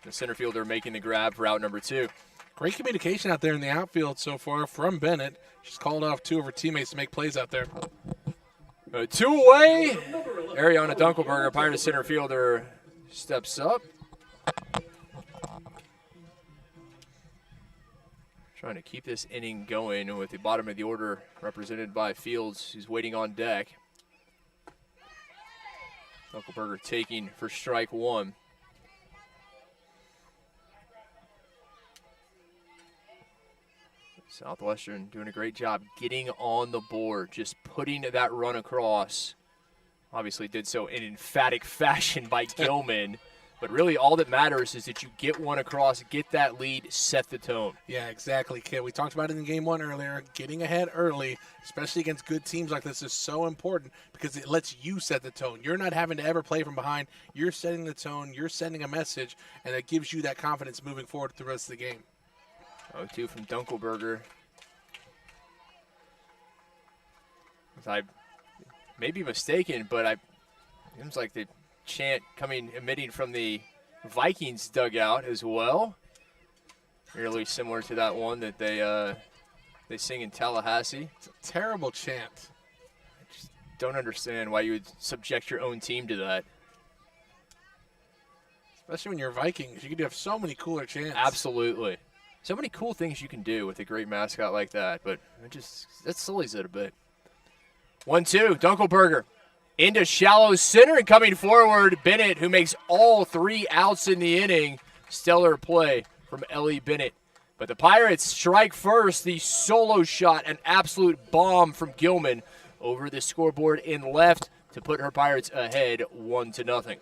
the center fielder, making the grab for out number 2. Great communication out there in the outfield so far from Bennett. She's called off 2 of her teammates to make plays out there. 2-away. Ariana Dunkelberger, Pirates center fielder, steps up. Trying to keep this inning going with the bottom of the order represented by Fields, who's waiting on deck. Dunkelberger taking for strike 1. Southwestern doing a great job getting on the board, just putting that run across. Obviously did so in emphatic fashion by Gilman, but really all that matters is that you get one across, get that lead, set the tone. Yeah, exactly, kid. We talked about it in game 1 earlier. Getting ahead early, especially against good teams like this, is so important because it lets you set the tone. You're not having to ever play from behind. You're setting the tone. You're sending a message, and it gives you that confidence moving forward through the rest of the game. 0-2 from Dunkelberger. I may be mistaken, but it seems like the chant emitting from the Vikings dugout as well. Really similar to that one that they sing in Tallahassee. It's a terrible chant. I just don't understand why you would subject your own team to that. Especially when you're Vikings. You could have so many cooler chants. Absolutely. So many cool things you can do with a great mascot like that, but that sullies it a bit. 1-2, Dunkelberger into shallow center and coming forward, Bennett, who makes all 3 outs in the inning. Stellar play from Ellie Bennett. But the Pirates strike first, the solo shot, an absolute bomb from Gilman over the scoreboard in left to put her Pirates ahead 1-0.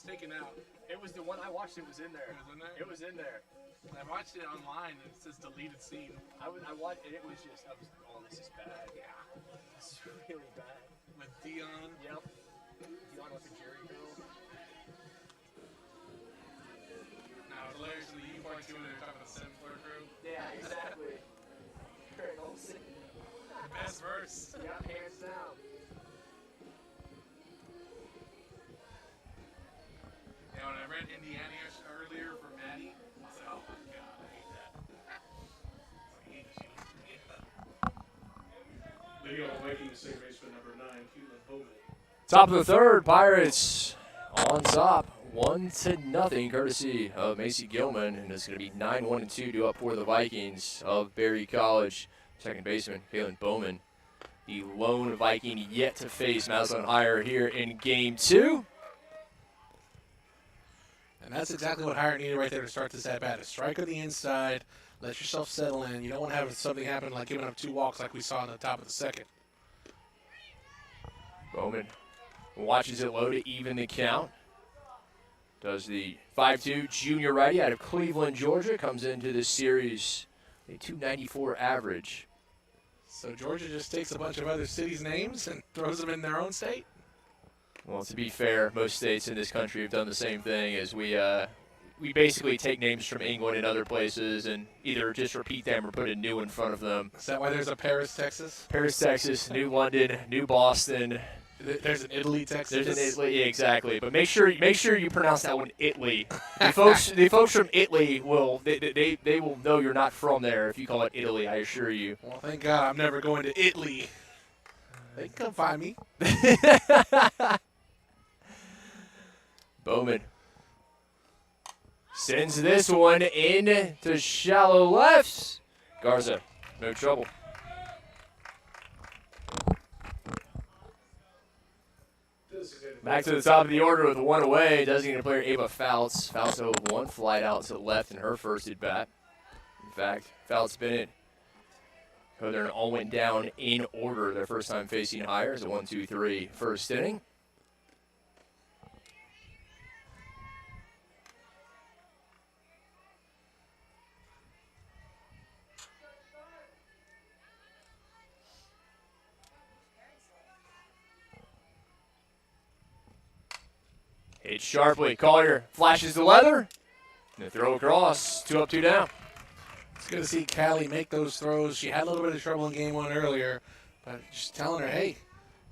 Taken out. It was the one I watched. It was in there. It was in there? It was in there. I watched it online and it says deleted scene. I watched, and it was just, oh, this is bad. Yeah. This is really bad. With Dion. Yep. Dion with the Jerry girl. Now, hilariously, you part 2 when they're talking about the 7th floor crew. Yeah, exactly. Craig Olsen. Best verse. Yeah, hands down. When I read Indiana earlier for Maddie, I said, oh my God, I hate that. Leading off Vikings, second baseman number 9, Keelan Bowman. Top of the third, Pirates on top, 1-0, courtesy of Macy Gilman, and it's going to be 9-1-2 to up for the Vikings of Berry College. Second baseman, Keelan Bowman, the lone Viking yet to face Maslin Higher here in Game 2. And that's exactly what Hyatt needed right there to start this at-bat. A strike on the inside, let yourself settle in. You don't want to have something happen like giving up 2 walks like we saw in the top of the second. Bowman watches it low to even the count. Does the 5'2" junior righty out of Cleveland, Georgia. Comes into this series a .294 average. So Georgia just takes a bunch of other cities' names and throws them in their own state? Well, to be fair, most states in this country have done the same thing as we we basically take names from England and other places and either just repeat them or put a new in front of them. Is that why there's a Paris, Texas? Paris, Texas, New London, New Boston. There's an Italy, Texas. There's an Italy, yeah, exactly. But make sure you pronounce that one Italy. The folks from Italy will they will know you're not from there if you call it Italy. I assure you. Well, thank God I'm never going to Italy. They can come find me. Bowman sends this one in to shallow left. Garza, no trouble. Back to the top of the order with one away. Designated player Ava Fouts. Fouts 0-1 flight out to the left in her first at bat. In fact, Fouts, Bennett, Cothern all went down in order their first time facing higher as a 1-2-3 first inning. Hit sharply. Collier flashes the leather. And the throw across. 2 up, 2 down. It's good to see Callie make those throws. She had a little bit of trouble in game one earlier, but just telling her, hey,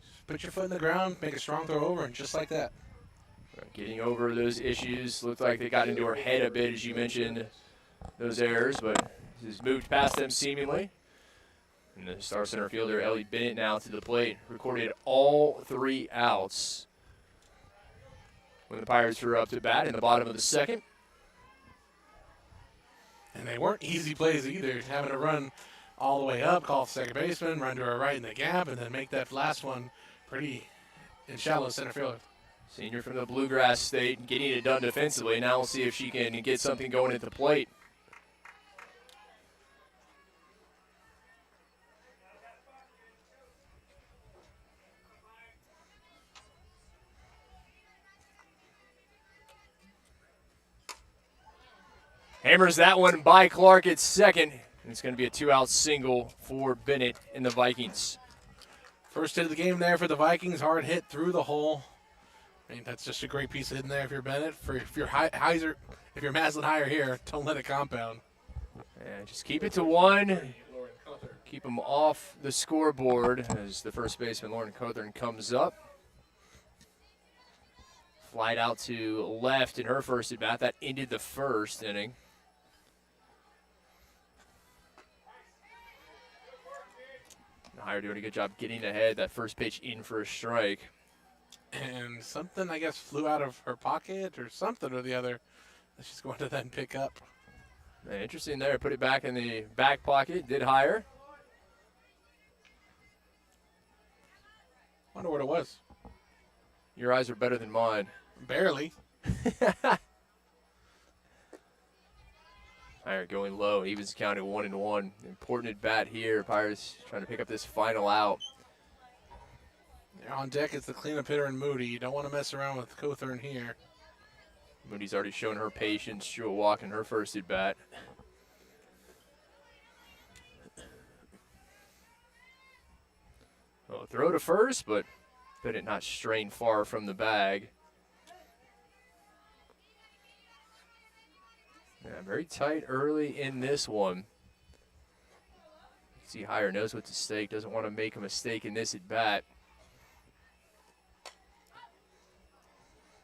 just put your foot in the ground, make a strong throw over, and just like that. Getting over those issues. Looked like they got into her head a bit, as you mentioned, those errors, but has moved past them seemingly. And the star center fielder, Ellie Bennett, now to the plate. Recorded all 3 outs when the Pirates were up to bat in the bottom of the second. And they weren't easy plays either, having to run all the way up, call second baseman, run to her right in the gap, and then make that last one pretty in shallow center field. Senior from the Bluegrass State, getting it done defensively. Now we'll see if she can get something going at the plate. Hammers that one by Clark at second. And it's going to be a 2-out single for Bennett and the Vikings. First hit of the game there for the Vikings. Hard hit through the hole. I mean, that's just a great piece of hitting there if you're Bennett. If you're Heiser, if you're Maslin higher here, don't let it compound. Yeah, just keep it to 1. Keep them off the scoreboard as the first baseman, Lauren Cothern, comes up. Flight out to left in her first at bat. That ended the first inning. Hire doing a good job getting ahead. That first pitch in for a strike. And something, I guess, flew out of her pocket or something or the other that she's going to then pick up. Interesting there. Put it back in the back pocket. Did Hire. Wonder what it was. Your eyes are better than mine. Barely. Hire going low. Evens counted 1-1. Important at bat here. Pirates trying to pick up this final out. On deck is the cleanup hitter and Moody. You don't want to mess around with Cothern here. Moody's already shown her patience. She'll walk in her first at bat. Well, throw to first, but Bennett not strain far from the bag. Yeah, very tight early in this one. See, Hire knows what's at stake. Doesn't want to make a mistake in this at bat.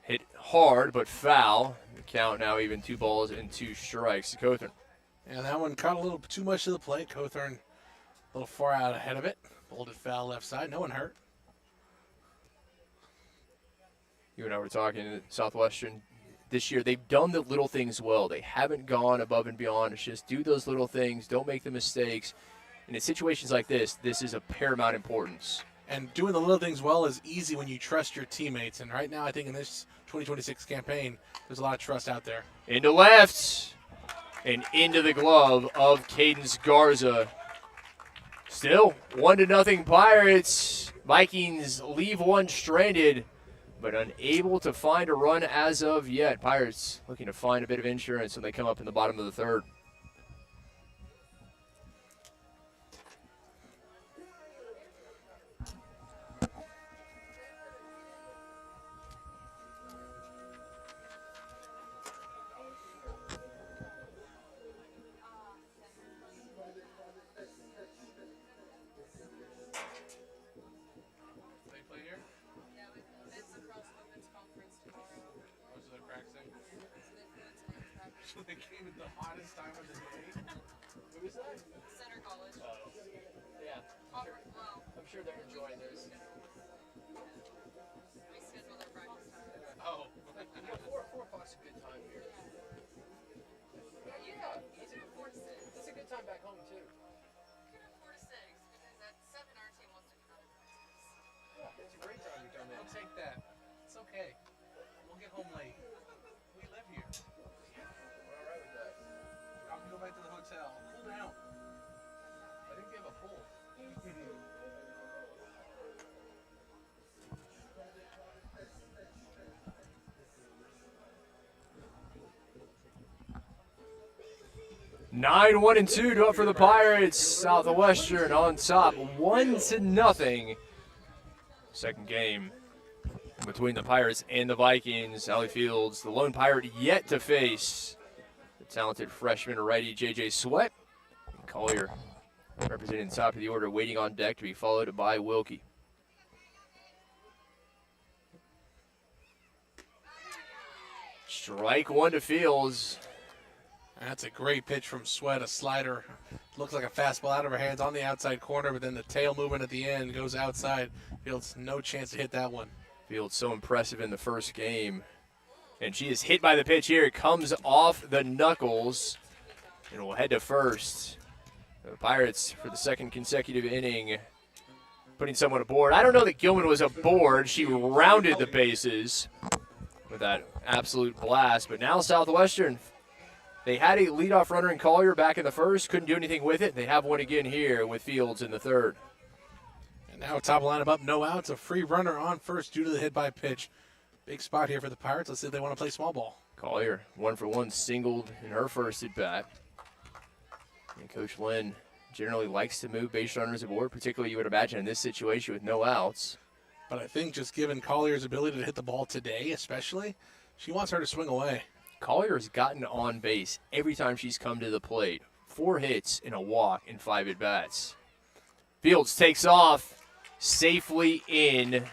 Hit hard, but foul. The count now even 2 balls and 2 strikes to Cothern. And that one caught a little too much to the plate. Cothern a little far out ahead of it. Bowled it foul left side. No one hurt. You and I were talking at Southwestern this year. They've done the little things well. They haven't gone above and beyond. It's just do those little things. Don't make the mistakes. And in situations like this is of paramount importance. And doing the little things well is easy when you trust your teammates. And right now, I think in this 2026 campaign, there's a lot of trust out there. Into left and into the glove of Cadence Garza. Still 1-0 Pirates. Vikings leave one stranded, but unable to find a run as of yet. Pirates looking to find a bit of insurance when they come up in the bottom of the third. watching the game at the hottest time of the day. What was that? Center College. Yeah, Well, I'm sure they're enjoying this. we schedule their practice time. Oh, 4 o'clock's a good time here. Yeah, easy. 4 to 6. That's a good time back home too. We could have 4 to 6 because at 7 our team wants to come out of practice. Yeah, it's a great time to come in. I'll take that. It's okay. We'll get home late. We live here. We're all right with that. I'm gonna go back to the hotel. Cool down. I think they have a pool. 9-1-2 to up for the Pirates. Southwestern on top, 1-0. Second game between the Pirates and the Vikings. Allie Fields, the lone Pirate yet to face the talented freshman righty J.J. Sweat. And Collier representing the top of the order, waiting on deck to be followed by Wilkie. Strike one to Fields. That's a great pitch from Sweat, a slider. Looks like a fastball out of her hands on the outside corner, but then the tail movement at the end goes outside. Fields no chance to hit that one. Fields so impressive in the first game. And she is hit by the pitch here. It comes off the knuckles and will head to first. The Pirates, for the second consecutive inning, putting someone aboard. I don't know that Gilman was aboard. She rounded the bases with that absolute blast. But now Southwestern, they had a leadoff runner in Collier back in the first. Couldn't do anything with it. They have one again here with Fields in the third. And now top lineup up, no outs. A free runner on first due to the hit by pitch. Big spot here for the Pirates. Let's see if they want to play small ball. Collier, 1-for-1, singled in her first at bat. And Coach Lynn generally likes to move base runners aboard, particularly you would imagine in this situation with no outs. But I think just given Collier's ability to hit the ball today especially, she wants her to swing away. Collier has gotten on base every time she's come to the plate. 4 hits and a walk in 5 at-bats. Fields takes off, safely in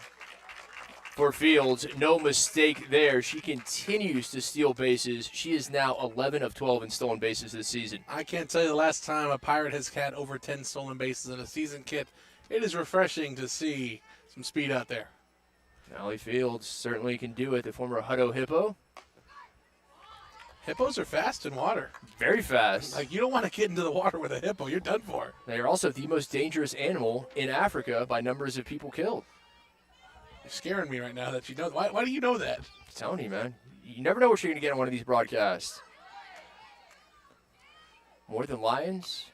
for Fields. No mistake there. She continues to steal bases. She is now 11 of 12 in stolen bases this season. I can't tell you the last time a Pirate has had over 10 stolen bases in a season, Kit. It is refreshing to see some speed out there. Allie Fields certainly can do it. The former Hutto Hippo. Hippos are fast in water. Very fast. Like, you don't want to get into the water with a hippo. You're done for. They are also the most dangerous animal in Africa by numbers of people killed. You're scaring me right now that you know. Why do you know that? I'm telling you, man. You never know what you're going to get on one of these broadcasts. More than lions,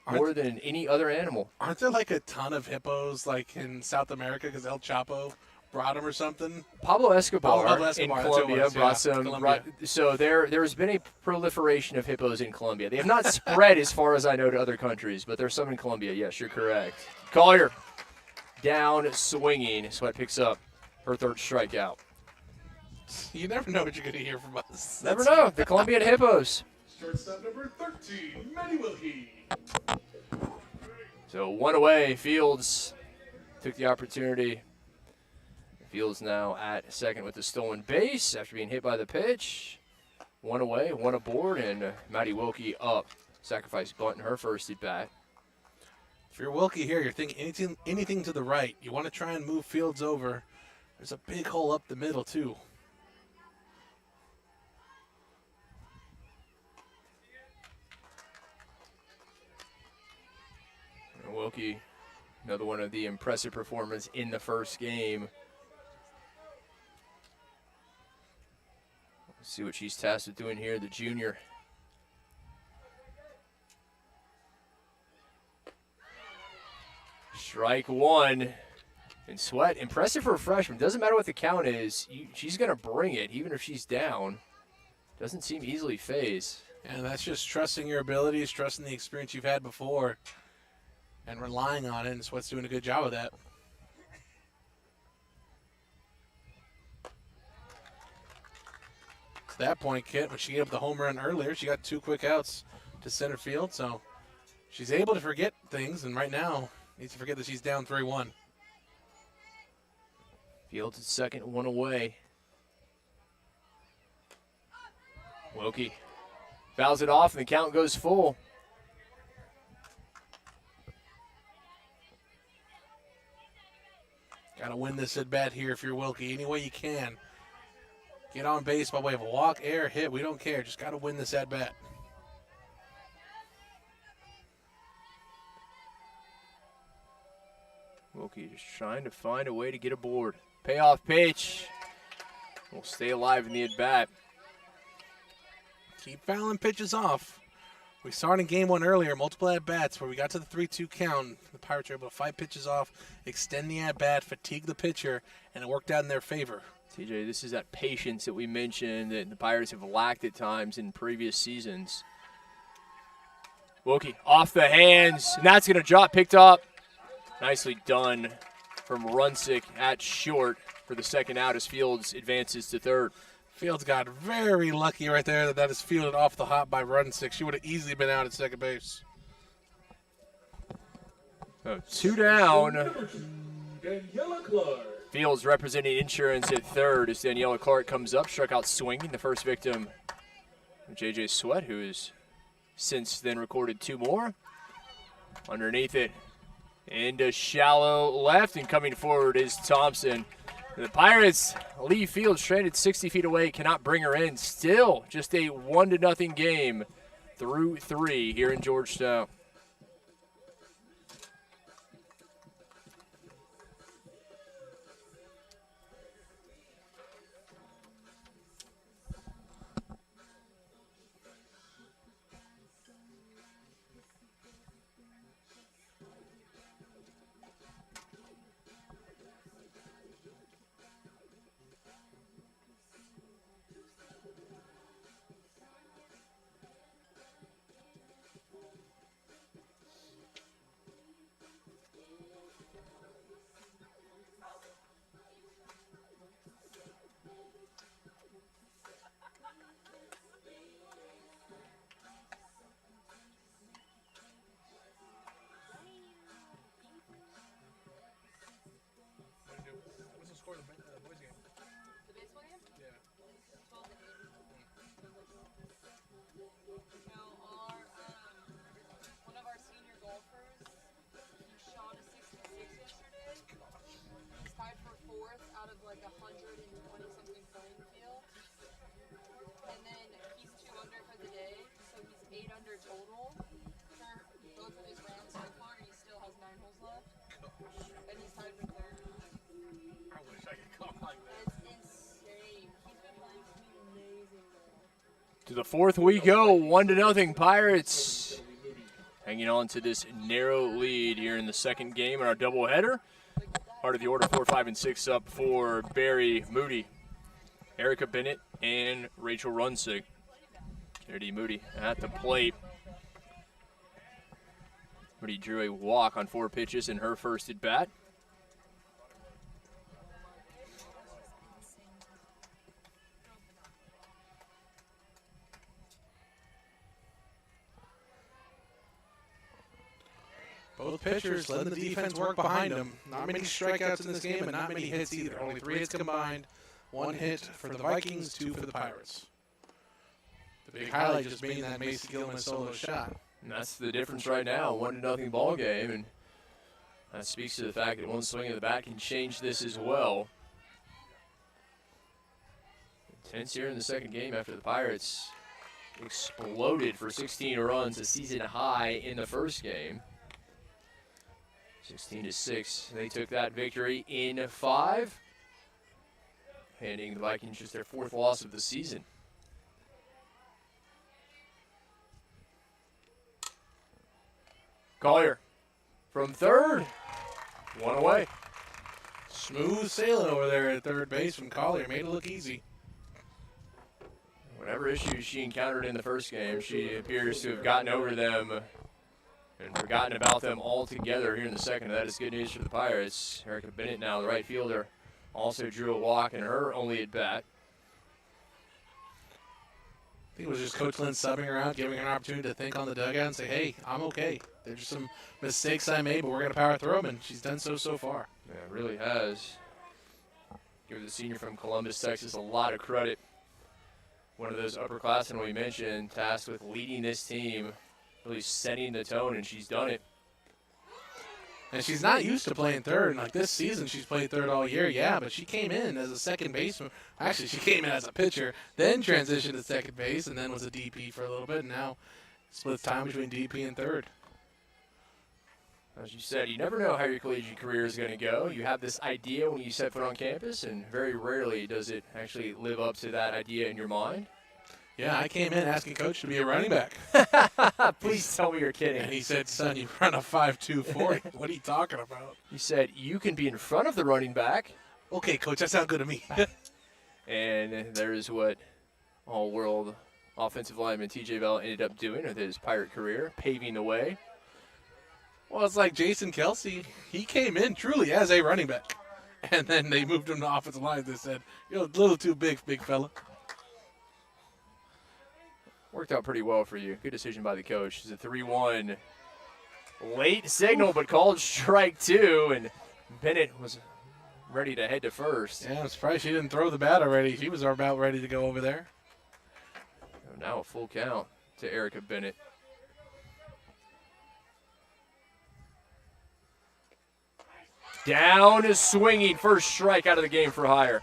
more than any other animal. Aren't there like a ton of hippos like in South America because El Chapo brought them or something? Pablo Escobar, Pablo Escobar, in that's what it Colombia was, brought yeah, some. Colombia. So there's been a proliferation of hippos in Colombia. They have not spread as far as I know to other countries, but there's some in Colombia. Yes, you're correct. Collier down swinging. Sweat picks up her third strikeout. You never know what you're going to hear from us. Never know. The Colombian hippos. Shortstop number 13, Manny Wilkie. So one away. Fields took the opportunity. Fields now at second with the stolen base after being hit by the pitch. One away, one aboard, and Maddie Wilkie up. Sacrifice bunt in her first at bat. If you're Wilkie here, you're thinking anything to the right. You want to try and move Fields over. There's a big hole up the middle, too. And Wilkie, another one of the impressive performances in the first game. Let's see what she's tasked with doing here, the junior. Strike one. And Sweat, impressive for a freshman. Doesn't matter what the count is. She's going to bring it, even if she's down. Doesn't seem easily phased. And that's just trusting your abilities, trusting the experience you've had before, and relying on it. And Sweat's doing a good job of that. To that point, Kit, when she gave up the home run earlier, she got 2 quick outs to center field. So she's able to forget things, and right now needs to forget that she's down 3-1. Fields at second, one away. Wilkie Fouls it off, and the count goes full. Got to win this at bat here if you're Wilkie any way you can. Get on base by way of a walk, error, hit. We don't care. Just got to win this at bat. Wilkie just trying to find a way to get aboard. Payoff pitch. Will stay alive in the at bat. Keep fouling pitches off. We saw it in game one earlier, multiple at-bats where we got to the 3-2 count. The Pirates were able to fight pitches off, extend the at-bat, fatigue the pitcher, and it worked out in their favor. TJ, this is that patience that we mentioned that the Pirates have lacked at times in previous seasons. Wilkie off the hands, and that's going to drop, picked up. Nicely done from Runsick at short for the second out as Fields advances to third. Fields got very lucky right there that is fielded off the hop by Runsick. She would have easily been out at second base. So 2 down. Daniela Clark. Fields representing Insurance at third as Daniela Clark comes up, struck out swinging. The first victim, J.J. Sweat, who has since then recorded 2 more. Underneath it, into shallow left, and coming forward is Thompson. The Pirates leave Fields stranded 60 feet away, cannot bring her in. Still just a 1-0 game through 3 here in Georgetown. To the fourth we go, 1-0 Pirates. Hanging on to this narrow lead here in the second game in our doubleheader. Part of the order 4, 5, and 6 up for Barry Moody, Erica Bennett, and Rachel Runsick. Charity Moody at the plate. Moody drew a walk on 4 pitches in her first at bat. Both pitchers letting the defense work behind them. Not many strikeouts in this game and not many hits either. Only 3 hits combined. 1 hit for the Vikings, 2 for the Pirates. The big highlight just being that Macy Gilman solo shot. And that's the difference right now, 1-0 ball game, and that speaks to the fact that one swing of the bat can change this as well. Intense here in the second game after the Pirates exploded for 16 runs, a season high in the first game. 16-6, they took that victory in 5, handing the Vikings just their 4th loss of the season. Collier from third, 1 away. Smooth sailing over there at third base from Collier. Made it look easy. Whatever issues she encountered in the first game, she appears to have gotten over them and forgotten about them altogether here in the second. That is good news for the Pirates. Erica Bennett, now the right fielder, also drew a walk in her only at bat. I think it was just Coach Lynn subbing her out, giving her an opportunity to think on the dugout and say, hey, I'm okay. There's just some mistakes I made, but we're going to power through them, and she's done so far. Yeah, it really has. Give the senior from Columbus, Texas, a lot of credit. one of those upperclassmen we mentioned, tasked with leading this team, really setting the tone, and she's done it. And she's not used to playing third. Like this season, she's played third all year, yeah, but she came in as a second baseman. Actually, she came in as a pitcher, then transitioned to second base, and then was a DP for a little bit, and now splits time between DP and third. As you said, you never know how your collegiate career is going to go. You have this idea when you set foot on campus, and very rarely does it actually live up to that idea in your mind. Yeah, I came in asking Coach to be a running back. Please tell me you're kidding. And he said, son, you run a 5.2 40. What are you talking about? He said, you can be in front of the running back. Okay, Coach, that sounds good to me. And there's what all-world offensive lineman T.J. Bell ended up doing with his Pirate career, paving the way. Well, it's like Jason Kelsey. He came in truly as a running back. And then they moved him to offensive line. They said, you're a little too big fella. Worked out pretty well for you. Good decision by the coach. It's a 3-1 late signal, but called strike 2, and Bennett was ready to head to first. Yeah, I'm surprised she didn't throw the bat already. She was about ready to go over there. Now a full count to Erica Bennett. Down is swinging. First strike out of the game for Hire.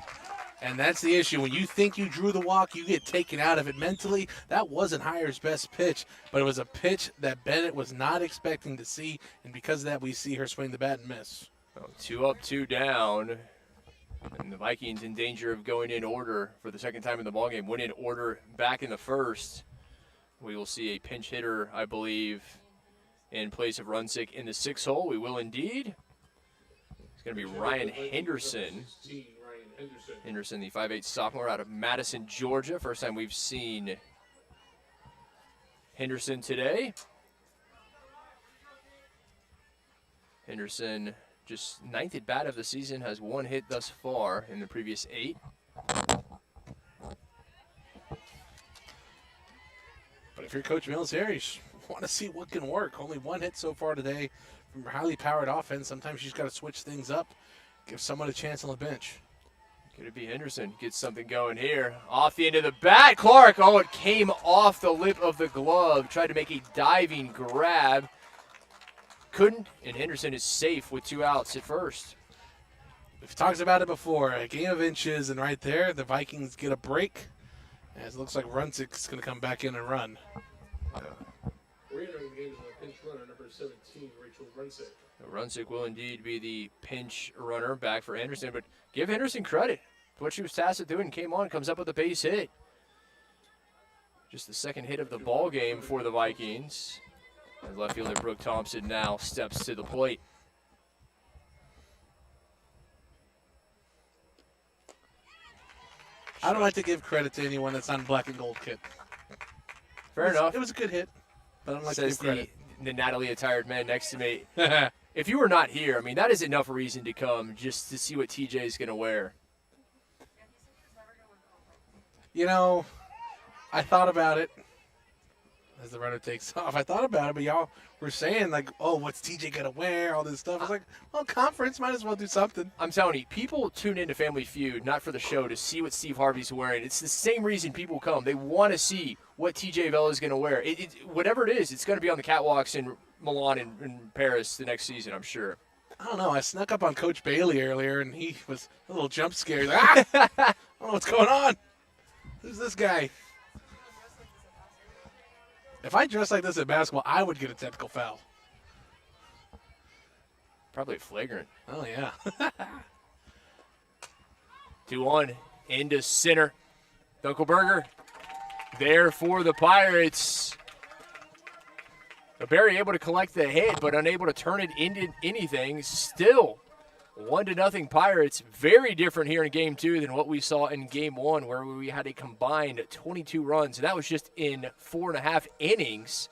And that's the issue. When you think you drew the walk, you get taken out of it mentally. That wasn't Hire's best pitch, but it was a pitch that Bennett was not expecting to see, and because of that, we see her swing the bat and miss. 2 up, 2 down, and the Vikings in danger of going in order for the second time in the ballgame. Went in order back in the first. We will see a pinch hitter, I believe, in place of Runsick in the 6th hole. We will indeed. It's going to be Ryan Henderson. Henderson, the 5'8" sophomore out of Madison, Georgia. First time we've seen Henderson today. Henderson, just 9th at bat of the season, has 1 hit thus far in the previous 8. But if you're Coach Mills here, you want to see what can work. Only 1 hit so far today from highly powered offense. Sometimes you just got to switch things up, give someone a chance on the bench. Could it be Henderson gets something going here? Off the end of the bat, Clark. Oh, it came off the lip of the glove. Tried to make a diving grab. Couldn't, and Henderson is safe with 2 outs at first. We've talked about it before. A game of inches, and right there, the Vikings get a break. As it looks like Runsick's going to come back in and run. We're entering the game as a pinch runner, number 17, Rachel Runsick. Runsick will indeed be the pinch runner back for Henderson, but give Henderson credit for what she was tasked with doing. Came on, comes up with a base hit. Just the 2nd hit of the ball game for the Vikings. And left fielder Brooke Thompson now steps to the plate. I don't like to give credit to anyone that's on black and gold kit. Fair enough. It was a good hit, but I don't like to Says give credit. the Natalie attired man next to me. If you were not here, I mean, that is enough reason to come just to see what TJ is going to wear. You know, I thought about it as the runner takes off. I thought about it, but y'all were saying, like, oh, what's TJ going to wear, all this stuff. I was like, well, conference, might as well do something. I'm telling you, people tune into Family Feud, not for the show, to see what Steve Harvey's wearing. It's the same reason people come. They want to see what TJ Vela is going to wear. Whatever it is, it's going to be on the catwalks in Milan and Paris the next season, I'm sure. I don't know. I snuck up on Coach Bailey earlier, and he was a little jump scared. Like, I don't know what's going on. Who's this guy? If I dress like this at basketball, I would get a technical foul. Probably flagrant. Oh, yeah. 2-1 into center. Dunkelberger there for the Pirates. Barry able to collect the hit, but unable to turn it into anything. Still 1-0 Pirates. Very different here in Game 2 than what we saw in Game 1, where we had a combined 22 runs. And that was just in 4.5 innings.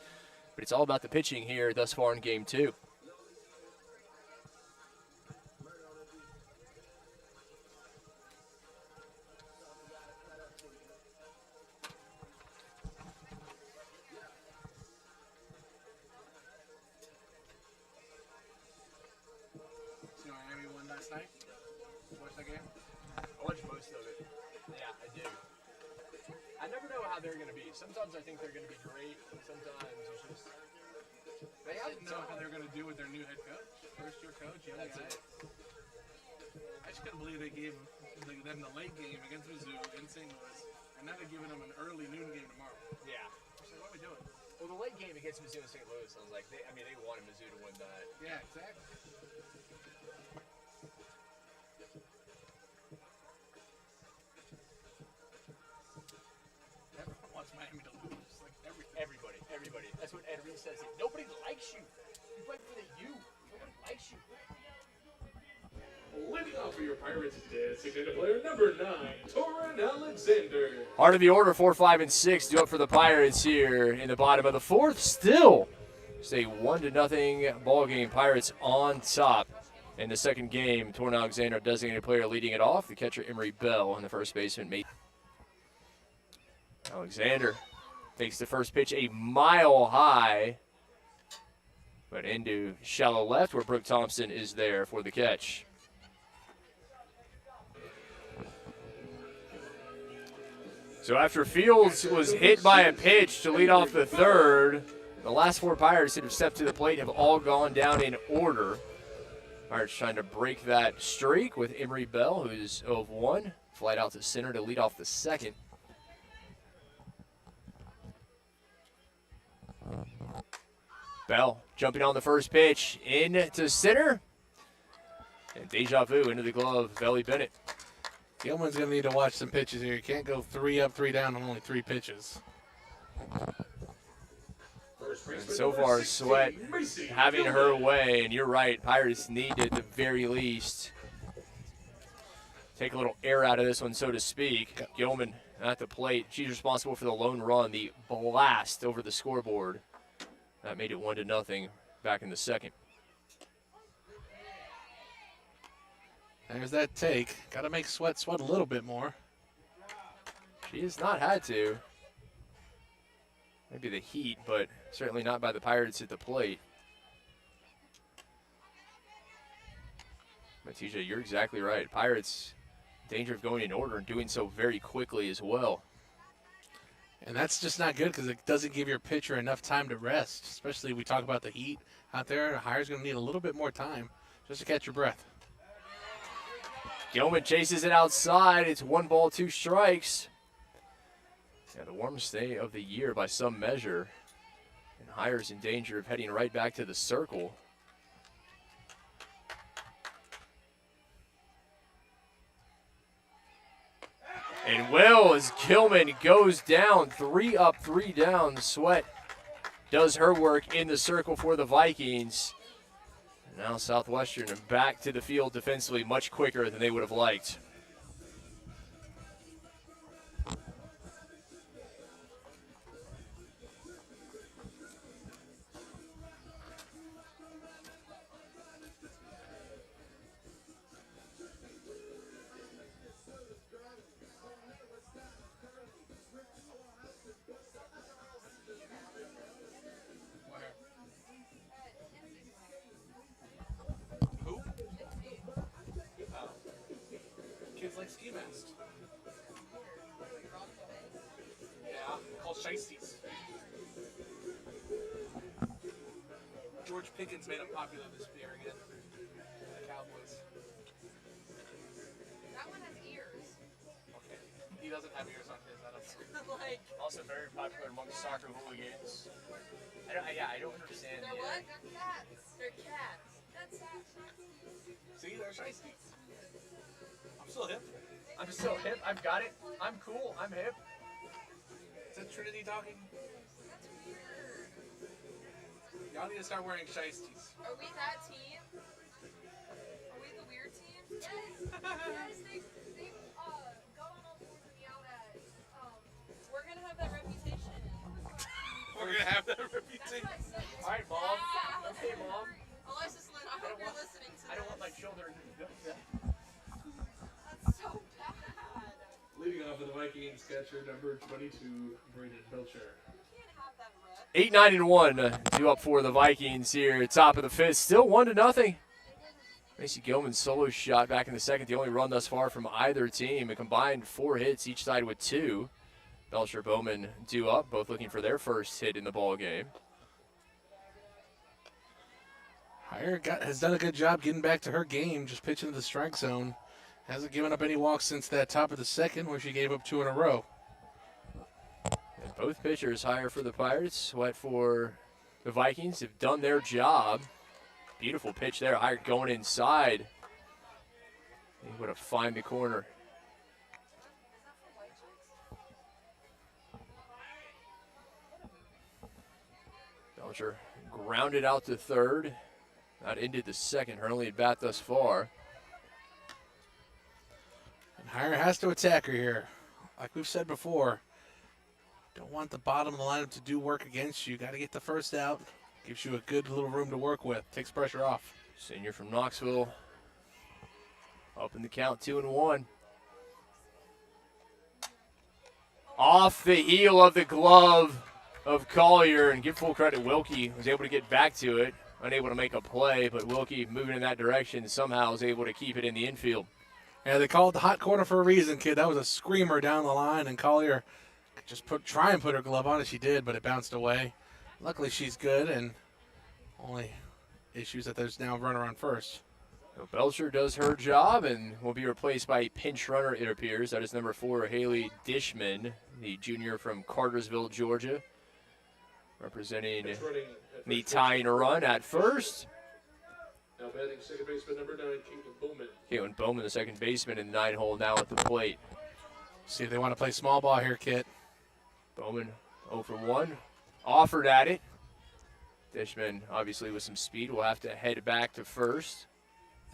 But it's all about the pitching here thus far in Game 2. I watched most of it. Yeah, I do. I never know how they're going to be. Sometimes I think they're going to be great. Sometimes it's just they have Didn't know how they're going to do with their new head coach, first-year coach, young That's guy. it. I just couldn't believe they gave them the late game against Mizzou in St. Louis, and now they're giving them an early noon game tomorrow. Yeah. So what are we doing? Well, the late game against Mizzou and St. Louis, I was like, they wanted Mizzou to win that. Yeah, exactly. Everyone wants Miami to lose. Like Everybody. That's what Ed Reed says. Nobody likes you. You play for the U. Nobody likes you. Leading off for your Pirates, designated player number 9, Torrin Alexander. Heart of the order, 4, 5, and 6 do up for the Pirates here in the bottom of the fourth. Still, it's a 1-0 ball game. Pirates on top in the second game. Torrin Alexander, designated player, leading it off. The catcher Emery Bell and the first baseman Mason. Alexander takes the first pitch a mile high, but into shallow left where Brooke Thompson is there for the catch. So after Fields was hit by a pitch to lead off the third, the last 4 Pirates that have stepped to the plate have all gone down in order. Pirates trying to break that streak with Emery Bell, who's 0-1. Flight out to center to lead off the second. Bell jumping on the first pitch into center. And deja vu into the glove, Belly Bennett. Gilman's going to need to watch some pitches here. You can't go 3 up, 3 down on only 3 pitches. And so far, Sweat having her way, and you're right, Pirates need to, at the very least, take a little air out of this one, so to speak. Gilman at the plate. She's responsible for the lone run, the blast over the scoreboard. That made it 1-0 back in the second. There's that take. Got to make Sweat a little bit more. She has not had to. Maybe the heat, but certainly not by the Pirates at the plate. But TJ, you're exactly right. Pirates, danger of going in order and doing so very quickly as well. And that's just not good because it doesn't give your pitcher enough time to rest. Especially we talk about the heat out there. Hire's going to need a little bit more time just to catch your breath. Gilman chases it outside. It's 1 ball, 2 strikes. Yeah, the warmest day of the year by some measure. And Hire's in danger of heading right back to the circle. And well, as Gilman goes down, 3 up, 3 down, Sweat does her work in the circle for the Vikings. Now Southwestern back to the field defensively much quicker than they would have liked. Kids like ski masks. Yeah, called shiesties. George Pickens made them popular this year again. The Cowboys. That one has ears. Okay. He doesn't have ears on his. I don't know. Like, Also very popular among soccer hooligans. I don't understand. they're what? They're cats. They're cats. That's See, they're shiesties. I'm still hip. I'm so hip. I've got it. I'm cool. I'm hip. Is that Trinity talking? That's weird. Y'all need to start wearing shiesties. Are we that team? Are we the weird team? Yes, they go on all fours and yell at, we're gonna have that reputation. We're going to have that That's reputation. what I said. All right, Mom. Yeah. Okay, Mom. Alexis Lynn, I hope you're listening to I don't want this. my children to go that. That's so bad. Leading off for the Vikings, catcher number 22, Braden Belcher. You can't have that rep. 8, 9, and 1 due up for the Vikings here. Top of the fifth, still 1-0. Macy Gilman's solo shot back in the second, the only run thus far from either team. A combined 4 hits, each side with 2. Belcher Bowman due up, both looking for their first hit in the ball game. Heyer has done a good job getting back to her game, just pitching to the strike zone. Hasn't given up any walks since that top of the second where she gave up 2 in a row. And both pitchers, Heyer for the Pirates, Sweat for the Vikings, have done their job. Beautiful pitch there. Heyer going inside. Able to find the corner. Belcher grounded out to third. That ended the second, her only at bat thus far. And Heyer has to attack her here. Like we've said before, don't want the bottom of the lineup to do work against you. Got to get the first out. Gives you a good little room to work with. Takes pressure off. Senior from Knoxville. Up in the count, 2-1. Off the heel of the glove of Collier, and give full credit, Wilkie was able to get back to it. Unable to make a play, but Wilkie moving in that direction somehow was able to keep it in the infield. Yeah, they call it the hot corner for a reason, kid. That was a screamer down the line, and Collier could just try and put her glove on it. She did, but it bounced away. Luckily, she's good, and only issues that there's now a runner on first. So Belcher does her job and will be replaced by a pinch runner, it appears. That is number 4, Haley Dishman, the junior from Cartersville, Georgia, representing the tying run at first. Now batting second baseman number 9, Caitlin Bowman. Caitlin Bowman, the second baseman in the 9-hole, now at the plate. See if they want to play small ball here, Kit. Bowman 0 for 1. Offered at it. Dishman, obviously with some speed, will have to head back to first.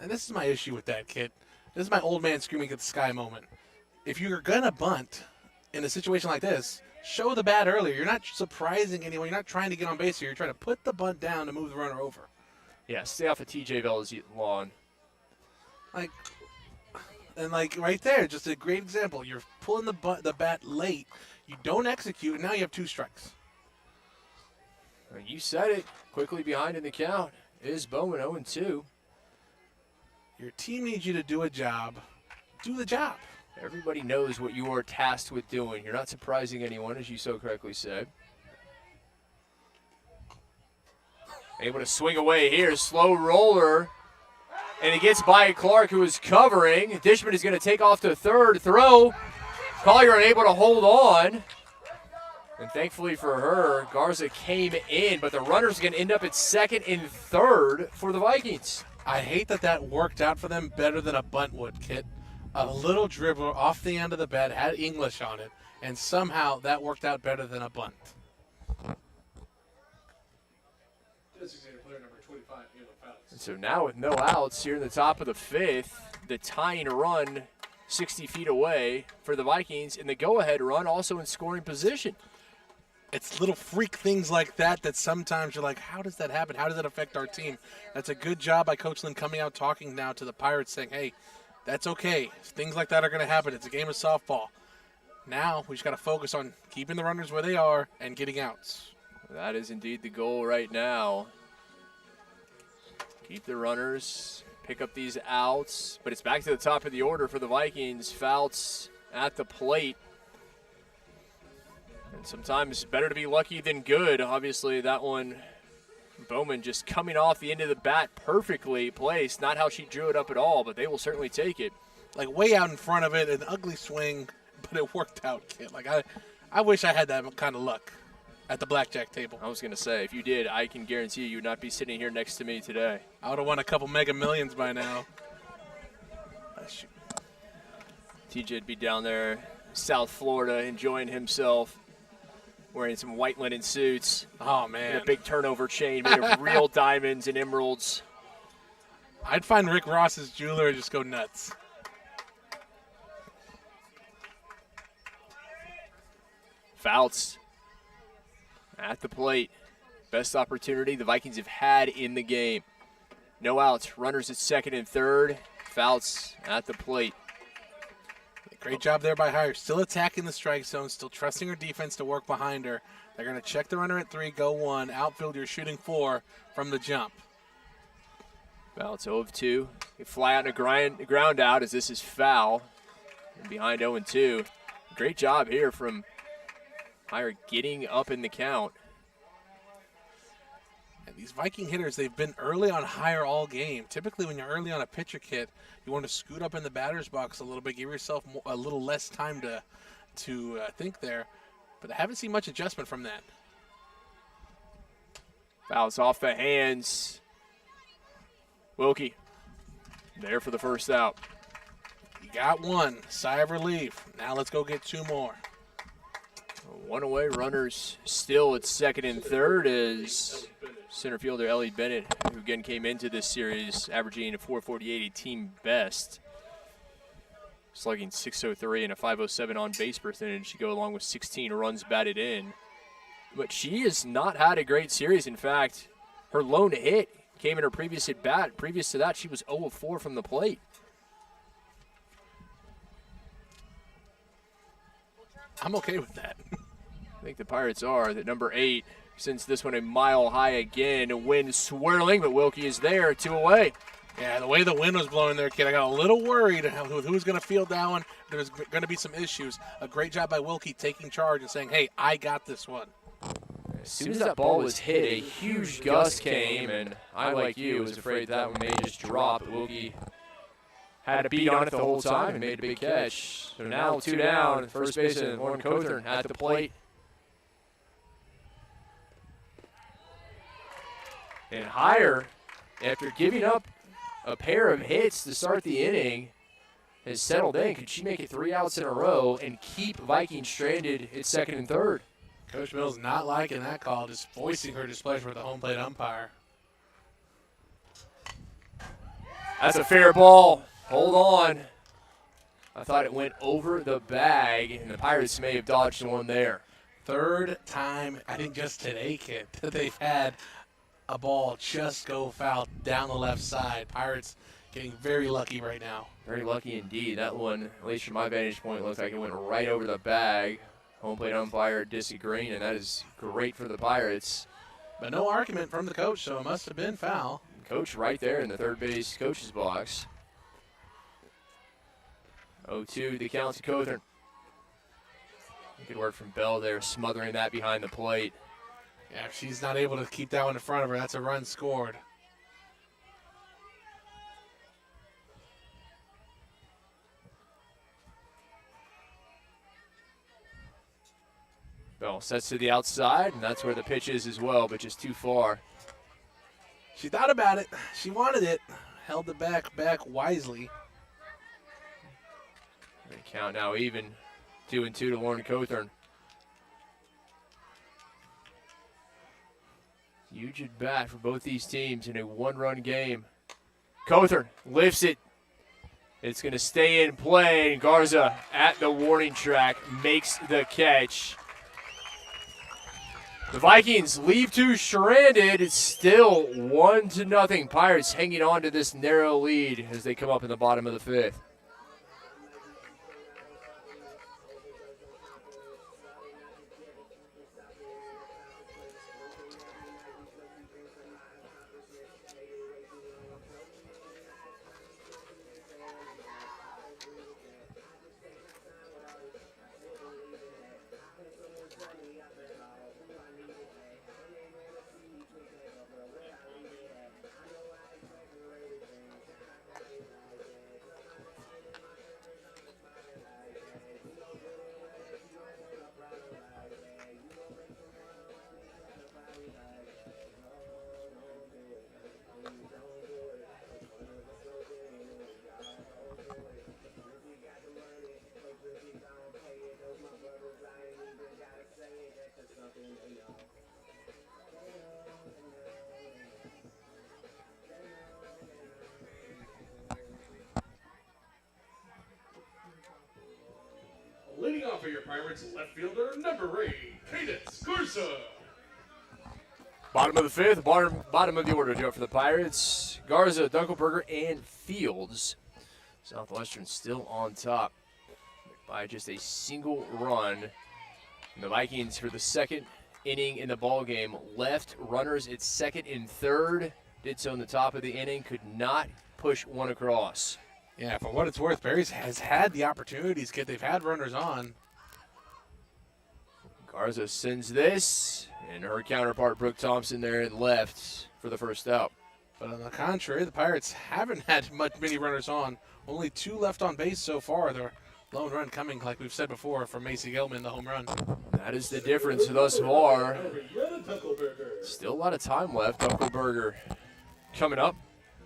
And this is my issue with that, kid. This is my old man screaming at the sky moment. If you're going to bunt in a situation like this, show the bat earlier. You're not surprising anyone. You're not trying to get on base here. You're trying to put the bunt down to move the runner over. Yeah, stay off of TJ Vella's lawn. Like right there, just a great example. You're pulling the bat late. You don't execute, and now you have 2 strikes. You said it. Quickly behind in the count is Bowman 0-2. Your team needs you to do a job. Do the job. Everybody knows what you are tasked with doing. You're not surprising anyone, as you so correctly said. Able to swing away here. Slow roller. And it gets by Clark, who is covering. Dishman is going to take off to third. Throw. Collier unable to hold on. And thankfully for her, Garza came in. But the runner's going to end up at second and third for the Vikings. I hate that worked out for them better than a bunt would, Kit. A little dribble off the end of the bat, had English on it, and somehow that worked out better than a bunt. Designated player number 25, And so now with no outs here in the top of the 5th, the tying run 60 feet away for the Vikings, and the go-ahead run also in scoring position. It's little freak things like that sometimes you're like, how does that happen? How does that affect our team? That's a good job by Coach Lynn coming out talking now to the Pirates saying, hey, that's okay. Things like that are going to happen. It's a game of softball. Now we just got to focus on keeping the runners where they are and getting outs. That is indeed the goal right now. Keep the runners, pick up these outs, but it's back to the top of the order for the Vikings. Fouts at the plate. And sometimes better to be lucky than good. Obviously, that one, Bowman just coming off the end of the bat perfectly placed. Not how she drew it up at all, but they will certainly take it. Like way out in front of it, an ugly swing, but it worked out, kid. Like I wish I had that kind of luck at the blackjack table. I was going to say, if you did, I can guarantee you would not be sitting here next to me today. I would have won a couple Mega Millions by now. TJ'd be down there, South Florida, enjoying himself. Wearing some white linen suits. Oh, man. And a big turnover chain made of real diamonds and emeralds. I'd find Rick Ross's jeweler and just go nuts. Fouts at the plate. Best opportunity the Vikings have had in the game. No outs. Runners at second and third. Fouts at the plate. Great job there by Heyer. Still attacking the strike zone, still trusting her defense to work behind her. They're going to check the runner at 3, go 1. Outfield, you're shooting 4 from the jump. Well, it's 0-2. You fly out and a ground out as this is foul. And behind 0-2. Great job here from Higher getting up in the count. And these Viking hitters, they've been early on higher all game. Typically, when you're early on a pitcher kit, you want to scoot up in the batter's box a little bit, give yourself a little less time to think there. But I haven't seen much adjustment from that. Fouls off the hands. Wilkie there for the first out. You got one. Sigh of relief. Now let's go get two more. One away. Runners still at second and third as center fielder Ellie Bennett, who again came into this series averaging a .448, a team best, slugging .603 and a .507 on base percentage to go along with 16 runs batted in. But she has not had a great series. In fact, her lone hit came in her previous at bat. Previous to that, she was 0 of 4 from the plate. I'm okay with that. I think the Pirates are. That number 8 sends this one a mile high again. Wind swirling, but Wilkie is there, 2 away. Yeah, the way the wind was blowing there, kid, I got a little worried who was going to field that one. There's going to be some issues. A great job by Wilkie taking charge and saying, hey, I got this one. As soon as that ball was hit, a huge gust came, and I, like you, was afraid that one may just drop. Wilkie had to beat on it the whole time and made a big catch. So now 2 down, first baseman Lauren Cothern at the plate. And Higher, after giving up a pair of hits to start the inning, has settled in. Could she make it 3 outs in a row and keep Vikings stranded at second and third? Coach Mills not liking that call, just voicing her displeasure with the home plate umpire. That's a fair ball. Hold on. I thought it went over the bag, and the Pirates may have dodged one there. Third time, I think just today, kid, that they've had a ball just go foul down the left side. Pirates getting very lucky right now. Very lucky indeed. That one, at least from my vantage point, looks like it went right over the bag. Home plate umpire disagreeing, and that is great for the Pirates. But no argument from the coach, so it must have been foul. Coach right there in the third base coach's box. 0-2 the count to Cothern. Good work from Bell there, smothering that behind the plate. Yeah, if she's not able to keep that one in front of her, that's a run scored. Bell sets to the outside, and that's where the pitch is as well, but just too far. She thought about it. She wanted it. Held it back wisely. The count now even. 2-2 to Lauren Cothern. Huge at bat for both these teams in a one-run game. Cothern lifts it. It's going to stay in play, and Garza at the warning track makes the catch. The Vikings leave 2 stranded. It's still 1-0. Pirates hanging on to this narrow lead as they come up in the bottom of the 5th. Leading off for your Pirates, left fielder, number 8, Cadence Garza. Bottom of the 5th, bottom of the order, Joe, for the Pirates. Garza, Dunkelberger, and Fields. Southwestern still on top by just a single run. And the Vikings, for the second inning in the ballgame, left runners at second and third. Did so in the top of the inning, could not push one across. Yeah, for what it's worth, Barry's has had the opportunities, kid. They've had runners on. Garza sends this, and her counterpart, Brooke Thompson, there in left for the first out. But on the contrary, the Pirates haven't had many runners on. Only 2 left on base so far. Their lone run coming, like we've said before, from Macy Gelman, the home run. That is the difference thus far. Still a lot of time left. Dunkelberger coming up.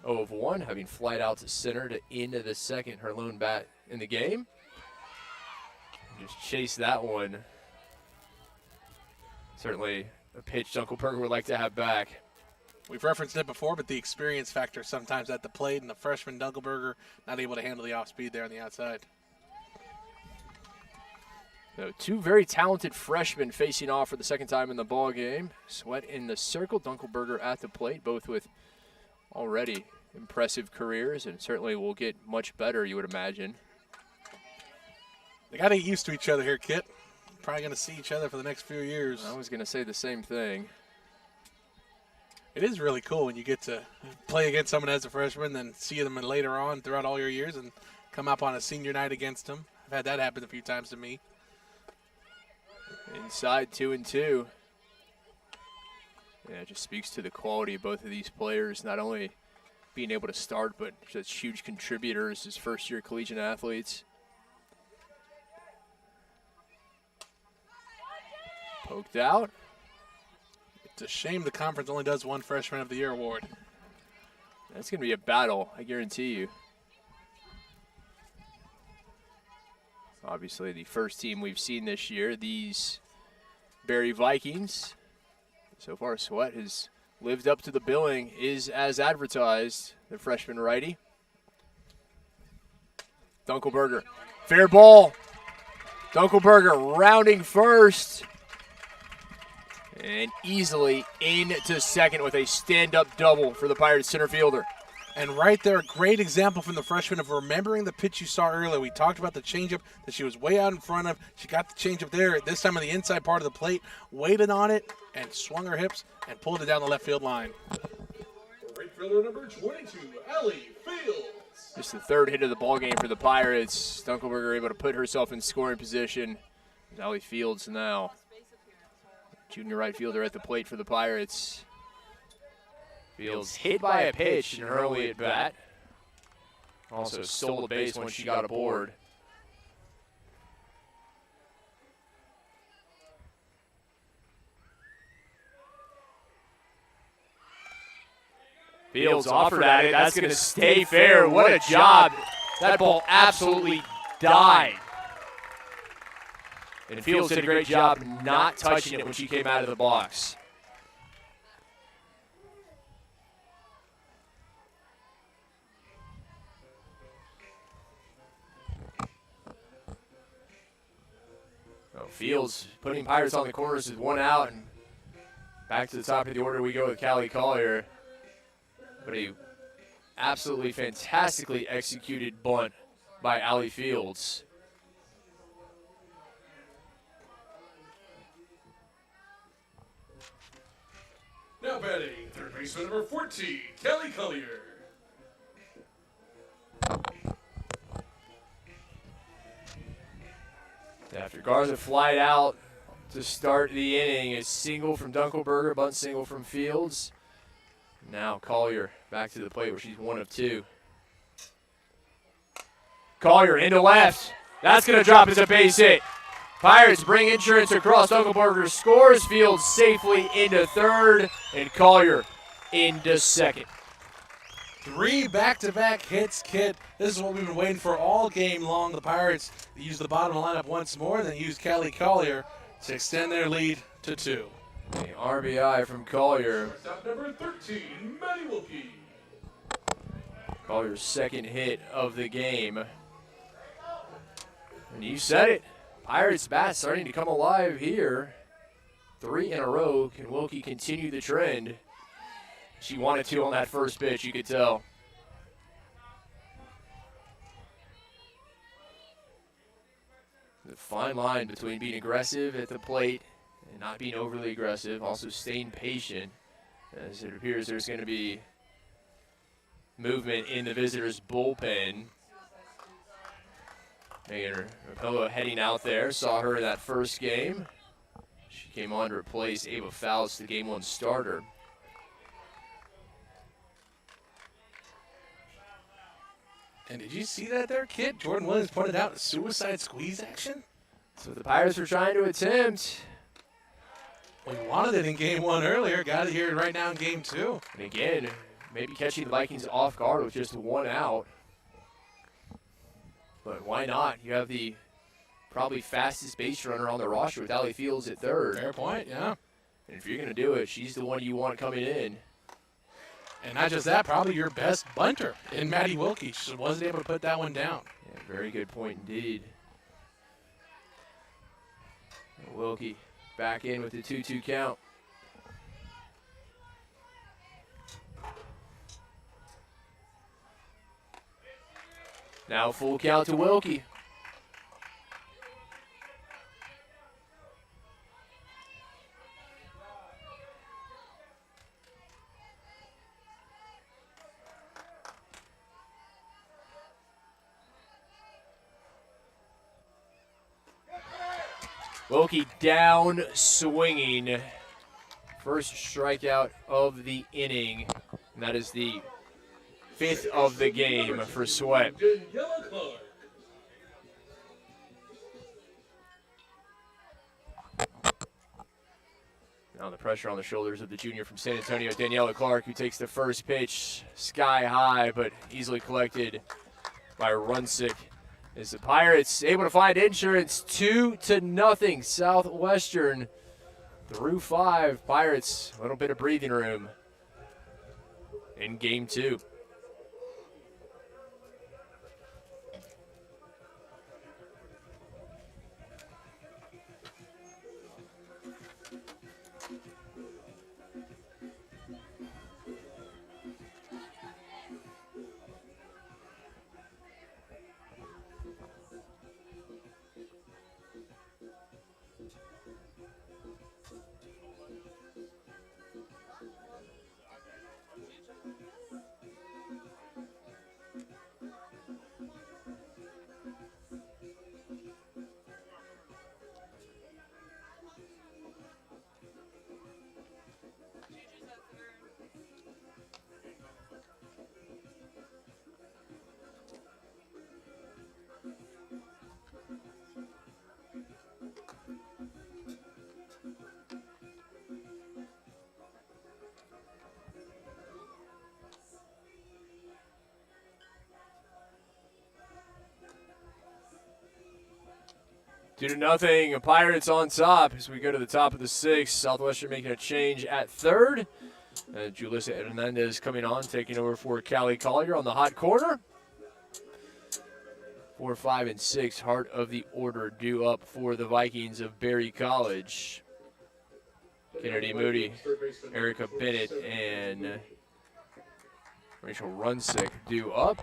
0 of 1, having flight out to center to into the second, her lone bat in the game. Just chase that one. Certainly a pitch Dunkelberger would like to have back. We've referenced it before, but the experience factor sometimes at the plate, and the freshman Dunkelberger not able to handle the off-speed there on the outside. So 2 very talented freshmen facing off for the second time in the ball game. Sweat in the circle, Dunkelberger at the plate, both with already impressive careers, and certainly will get much better, you would imagine. They got to get used to each other here, Kit. Probably going to see each other for the next few years. I was going to say the same thing. It is really cool when you get to play against someone as a freshman, then see them later on throughout all your years and come up on a senior night against them. I've had that happen a few times to me. Inside 2-2. Yeah, it just speaks to the quality of both of these players, not only being able to start, but just huge contributors as first-year collegiate athletes. Poked out. It's a shame the conference only does one Freshman of the Year award. That's going to be a battle, I guarantee you. Obviously, the first team we've seen this year, these Berry Vikings. So far, Sweat has lived up to the billing, is as advertised, the freshman righty. Dunkelberger, fair ball. Dunkelberger rounding first. And easily into second with a stand-up double for the Pirates center fielder. And right there, a great example from the freshman of remembering the pitch you saw earlier. We talked about the changeup that she was way out in front of. She got the changeup there, this time on the inside part of the plate, waited on it, and swung her hips and pulled it down the left field line. Right fielder number 22, Ellie Fields. Just the third hit of the ball game for the Pirates. Dunkelberger able to put herself in scoring position. Ellie Fields now. Junior right fielder at the plate for the Pirates. Fields hit by a pitch in early at bat. Also stole a base when she got aboard. Fields offered at it. That's going to stay fair. What a job. That ball absolutely died. And Fields did a great job not touching it when she came out of the box. Fields putting Pirates on the corners with 1 out, and back to the top of the order we go with Callie Collier. But a absolutely fantastically executed bunt by Allie Fields. Now batting, third baseman number 14, Kelly Collier. After Garza flied out to start the inning, a single from Dunkelberger, bunt single from Fields. Now Collier back to the plate where she's 1 of 2. Collier into left. That's going to drop as a base hit. Pirates bring insurance across. Dunkelberger scores. Fields safely into third, and Collier into second. 3 back-to-back hits, Kid. This is what we've been waiting for all game long. The Pirates use the bottom of the lineup once more, and then use Callie Collier to extend their lead to 2. The RBI from Collier. Stop number 13, Maddie Wilkie. Collier's second hit of the game. And you said it. Pirates bat starting to come alive here. 3 in a row. Can Wilkie continue the trend? She wanted to on that first pitch, you could tell. The fine line between being aggressive at the plate and not being overly aggressive, also staying patient, as it appears there's going to be movement in the visitors' bullpen. Megan Rapillo heading out there, saw her in that first game. She came on to replace Ava Faust, the Game 1 starter. And did you see that there, kid? Jordan Williams pointed out suicide squeeze action. So the Pirates were trying to attempt. We wanted it in Game 1 earlier. Got it here right now in Game 2. And again, maybe catching the Vikings off guard with just 1 out. But why not? You have the probably fastest base runner on the roster with Allie Fields at third. Fair point, yeah. And if you're going to do it, she's the one you want coming in. And not just that, probably your best bunter in Maddie Wilkie. She wasn't able to put that one down. Yeah, very good point indeed. Wilkie back in with the 2-2 count. Now full count to Wilkie. Wilkie down swinging. First strikeout of the inning. And that is the 5th of the game for Sweat. Daniela Clark. Now the pressure on the shoulders of the junior from San Antonio, Daniela Clark, who takes the first pitch sky high, but easily collected by Runsick. Is the Pirates able to find insurance? 2-0. Southwestern through 5. Pirates, a little bit of breathing room in Game 2. Two to nothing. Pirates on top as we go to the top of the 6th. Southwestern making a change at third. Julissa Hernandez coming on, taking over for Callie Collier on the hot corner. 4, 5, and 6, heart of the order due up for the Vikings of Berry College. Kennedy Moody, Erica Bennett, and Rachel Runsick due up.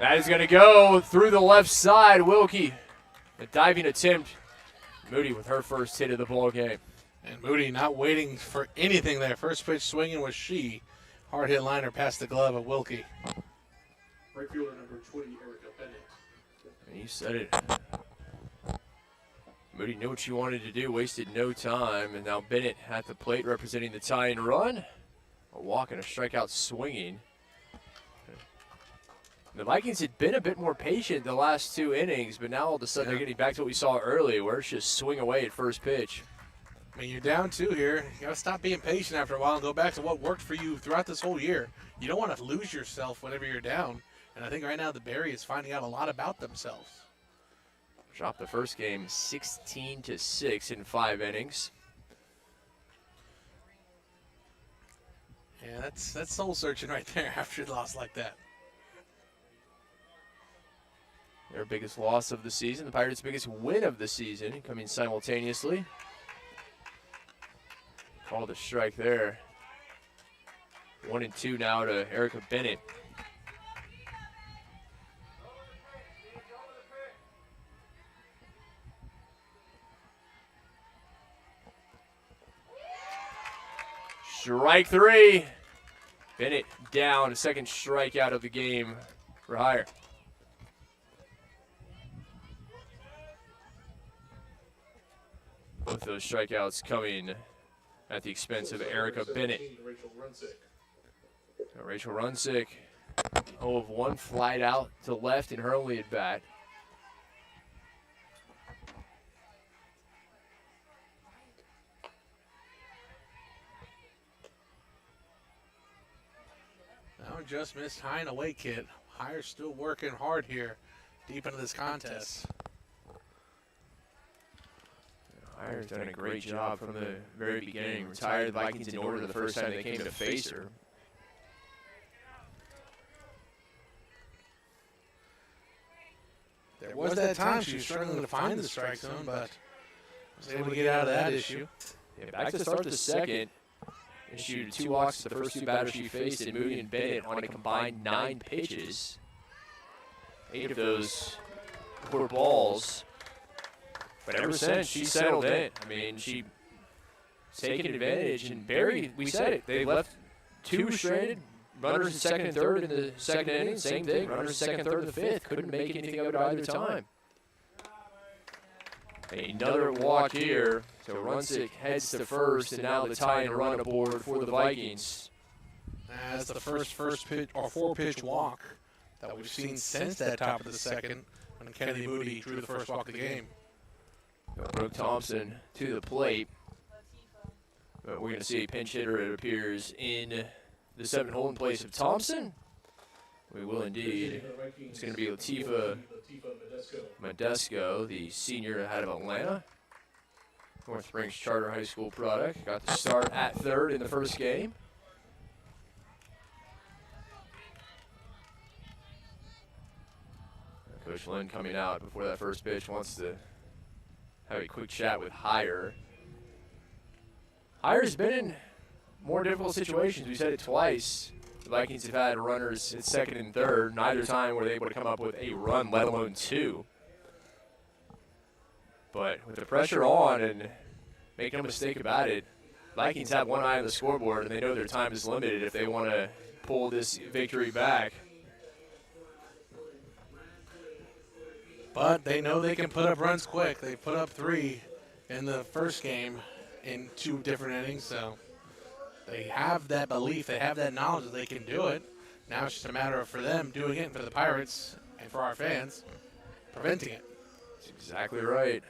That is going to go through the left side. Wilkie, a diving attempt. Moody with her first hit of the ball game. And Moody not waiting for anything there. First pitch swinging was she. Hard hit liner past the glove of Wilkie. Right fielder number 20, Erica Bennett. And you said it. Moody knew what she wanted to do, wasted no time, and now Bennett at the plate representing the tie and run. A walk and a strikeout swinging. The Vikings had been a bit more patient the last 2 innings, but now all of a sudden they're getting back to what we saw earlier, where it's just swing away at first pitch. I mean, you're down 2 here. You got to stop being patient after a while and go back to what worked for you throughout this whole year. You don't want to lose yourself whenever you're down. And I think right now the Berry is finding out a lot about themselves. Dropped the first game 16-6 in 5 innings. Yeah, that's soul searching right there after you lost like that. Their biggest loss of the season, the Pirates' biggest win of the season, coming simultaneously. Called a strike there. 1-2 now to Erica Bennett. Strike 3. Bennett down, a second strikeout of the game for Hire. Both those strikeouts coming at the expense of Erica Bennett. Rachel Runsick, 0 of 1, flied out to left in her only at bat. That one just missed high and away, kid. Hire's still working hard here, deep into this contest. Hire's done a great job from the very beginning. Retired the Vikings in order the first time they came to face her. There was that time she was struggling to find the strike zone, but was able to get out of that issue. Yeah, back to start the second. Issued 2 walks to the first 2 batters she faced, and Moody and Bennett on a combined 9 pitches. 8 of those were balls. But ever since, she settled in. I mean, she's taken advantage. And Barry, we said it, they left 2 stranded runners in second and third in the second inning. Same thing, runners in second, third, and the fifth. Couldn't make anything of it either time. Another walk here. So Runsick heads to first, and now the tie and run aboard for the Vikings. That's the first pitch or 4-pitch walk that we've seen since that top of the second when Kennedy Moody drew the first walk of the game. Brooke Thompson to the plate. But we're going to see a pinch hitter, it appears, in the 7th hole in place of Thompson. We will indeed. It's going to be Latifah Modesto, the senior out of Atlanta. North Springs Charter High School product. Got the start at third in the first game. Coach Lynn coming out before that first pitch wants to have a quick chat with Hire. Hire's been in more difficult situations. We said it twice. The Vikings have had runners at second and third. Neither time were they able to come up with a run, let alone 2. But with the pressure on, and make no mistake about it, Vikings have one eye on the scoreboard, and they know their time is limited if they want to pull this victory back. But they know they can put up runs quick. They put up 3 in the first game in 2 different innings, so they have that belief, they have that knowledge that they can do it. Now it's just a matter of for them doing it, and for the Pirates and for our fans preventing it. That's exactly right.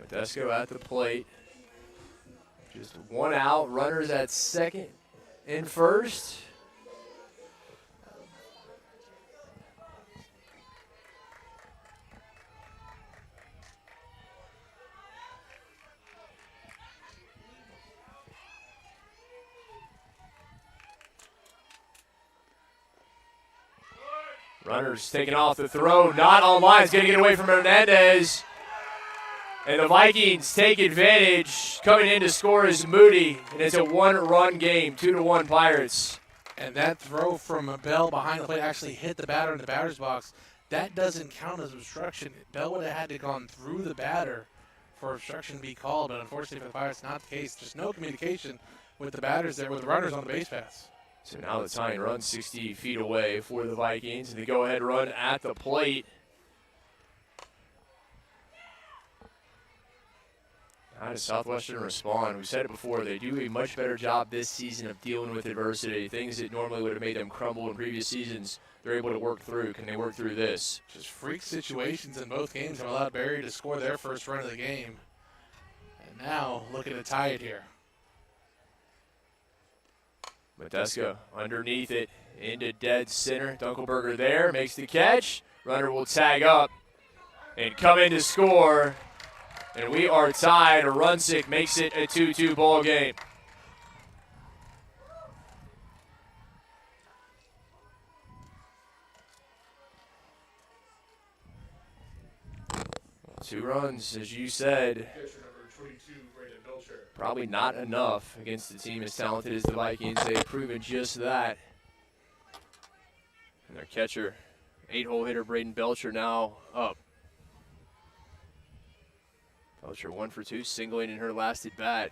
Modesto at the plate. Just 1 out, runners at second and first. Runners taking off the throw, not on line. It's going to get away from Hernandez. And the Vikings take advantage. Coming in to score is Moody, and it's a 1-run game, 2-1 Pirates. And that throw from Bell behind the plate actually hit the batter in the batter's box. That doesn't count as obstruction. Bell would have had to gone through the batter for obstruction to be called, but unfortunately for the Pirates, not the case. There's no communication with the batters there, with the runners on the base paths. So now the tying run 60 feet away for the Vikings, and the go-ahead run at the plate. How does Southwestern respond? We said it before, they do a much better job this season of dealing with adversity. Things that normally would have made them crumble in previous seasons, they're able to work through. Can they work through this? Just freak situations in both games have allowed Barry to score their first run of the game. And now looking to tie it here. Modesto underneath it, into dead center. Dunkelberger there, makes the catch. Runner will tag up and come in to score. And we are tied. Runsick makes it a 2-2 ball game. Two runs, as you said. Probably not enough against a team as talented as the Vikings. They've proven just that. And their catcher, 8-hole hitter Braden Belcher, now up. Belcher 1 for 2, singling in her last at bat.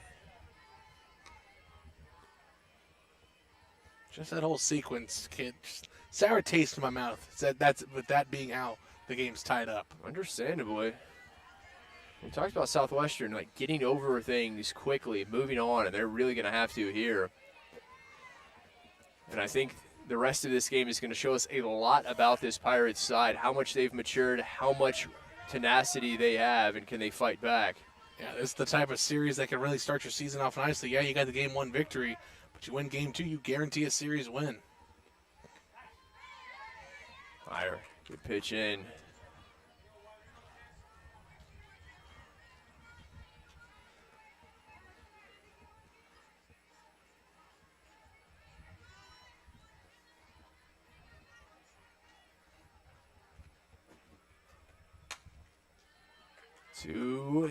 Just that whole sequence, kid. Sour taste in my mouth. That's with that being how the game's tied up. Understandably. We talked about Southwestern, like getting over things quickly, moving on, and they're really going to have to here. And I think the rest of this game is going to show us a lot about this Pirates side, how much they've matured, how much tenacity they have, and can they fight back. Yeah, this is the type of series that can really start your season off nicely. Yeah, you got the game 1 victory, but you win game 2, you guarantee a series win. Fire, good pitch in.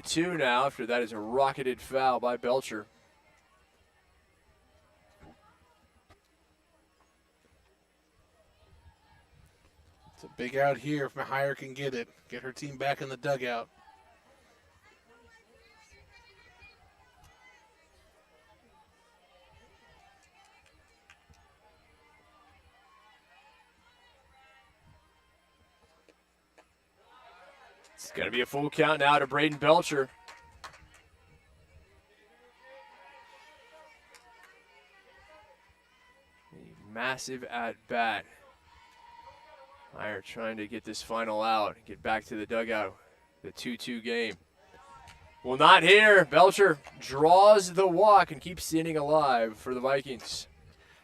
Two now. After that is a rocketed foul by Belcher. It's a big out here if Mahier can get it. Get her team back in the dugout. It's going to be a full count now to Braden Belcher. A massive at-bat. Meyer trying to get this final out, get back to the dugout. The 2-2 game. Well, not here. Belcher draws the walk and keeps the inning alive for the Vikings.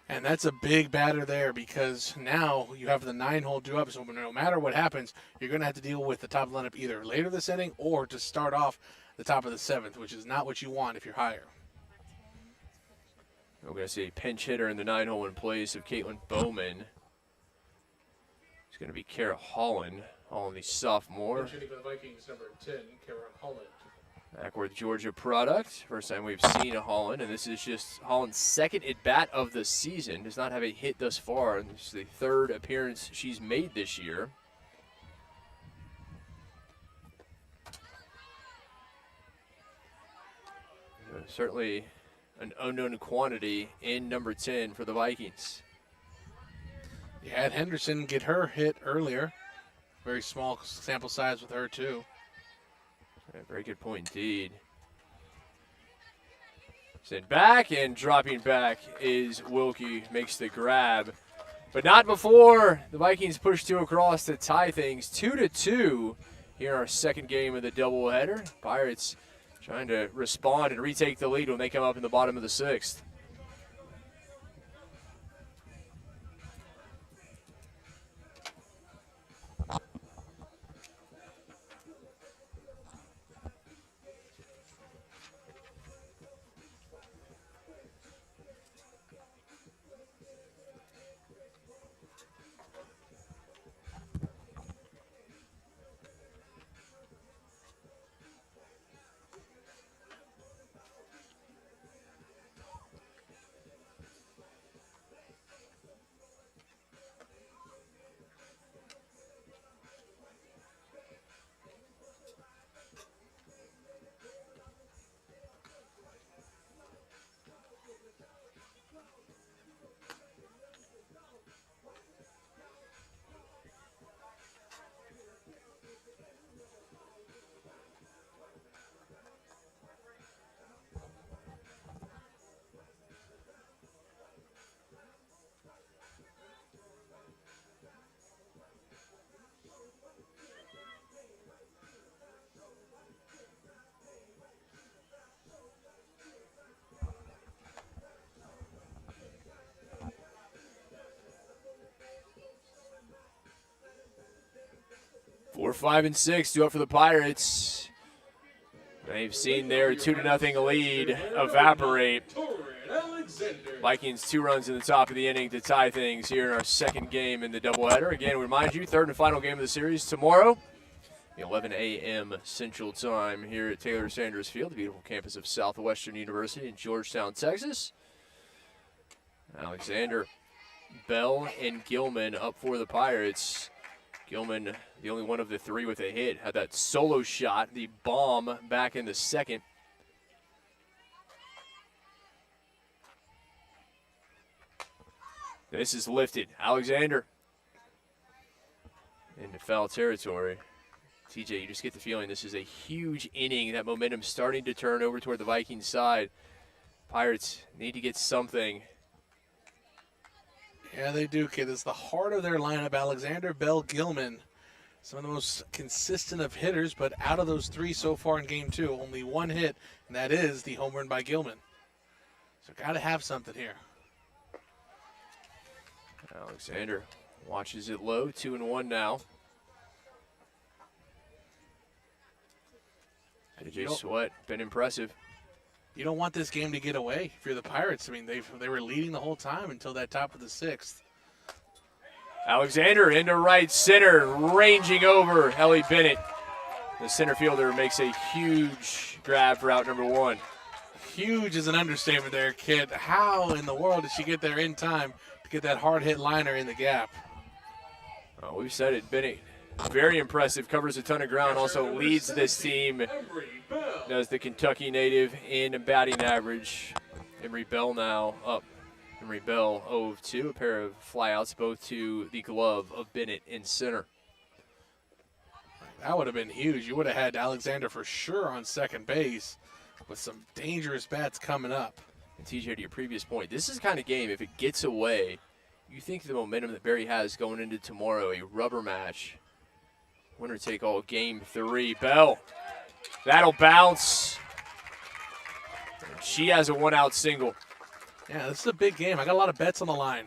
And that's a big batter there because now you have the 9-hole due up. So no matter what happens, you're going to have to deal with the top lineup either later this inning or to start off the top of the 7th, which is not what you want if you're higher. We're going to see a pinch hitter in the 9-hole in place of Caitlin Bowman. It's going to be Kara Holland. Holland, the sophomore. Shooting for the Vikings, number 10, Kara Holland. Backworth, Georgia product. First time we've seen a Holland, and this is just Holland's second at-bat of the season. Does not have a hit thus far, and this is the 3rd appearance she's made this year. Certainly an unknown quantity in number 10 for the Vikings. You had Henderson get her hit earlier. Very small sample size with her, too. Yeah, very good point indeed. Sent back, and dropping back is Wilkie. Makes the grab. But not before the Vikings push 2 across to tie things 2-2 here in our second game of the doubleheader. Pirates trying to respond and retake the lead when they come up in the bottom of the 6th. We're 5 and 6, due up for the Pirates. They've seen their 2-0 lead evaporate. Vikings 2 runs in the top of the inning to tie things here in our second game in the doubleheader. Again, we remind you, 3rd and final game of the series tomorrow, 11 a.m. Central Time here at Taylor Sanders Field, the beautiful campus of Southwestern University in Georgetown, Texas. Alexander, Bell, and Gilman up for the Pirates. Gilman, the only one of the three with a hit, had that solo shot, the bomb back in the second. This is lifted. Alexander into foul territory. TJ, you just get the feeling this is a huge inning. That momentum's starting to turn over toward the Vikings side. Pirates need to get something. Yeah, they do, kid. It's the heart of their lineup. Alexander, Bell, Gilman. Some of the most consistent of hitters, but out of those three so far in game two, only one hit, and that is the home run by Gilman. So got to have something here. Alexander watches it low, 2-1 now. TJ Sweat, been impressive. You don't want this game to get away if you're the Pirates. I mean, they were leading the whole time until that top of the sixth. Alexander into right center, ranging over Ellie Bennett. The center fielder makes a huge grab for out number one. Huge is an understatement there, kid. How in the world did she get there in time to get that hard hit liner in the gap? Oh, we've said it, Bennett. Very impressive, covers a ton of ground, also leads this team as the Kentucky native in batting average. Emery Bell now up. Emery Bell 0-2, a pair of flyouts, both to the glove of Bennett in center. That would have been huge. You would have had Alexander for sure on second base with some dangerous bats coming up. And TJ, to your previous point, this is the kind of game, if it gets away, you think the momentum that Barry has going into tomorrow, a rubber match. Winner take all game three. Bell, that'll bounce. And she has a one-out single. Yeah, this is a big game. I got a lot of bets on the line.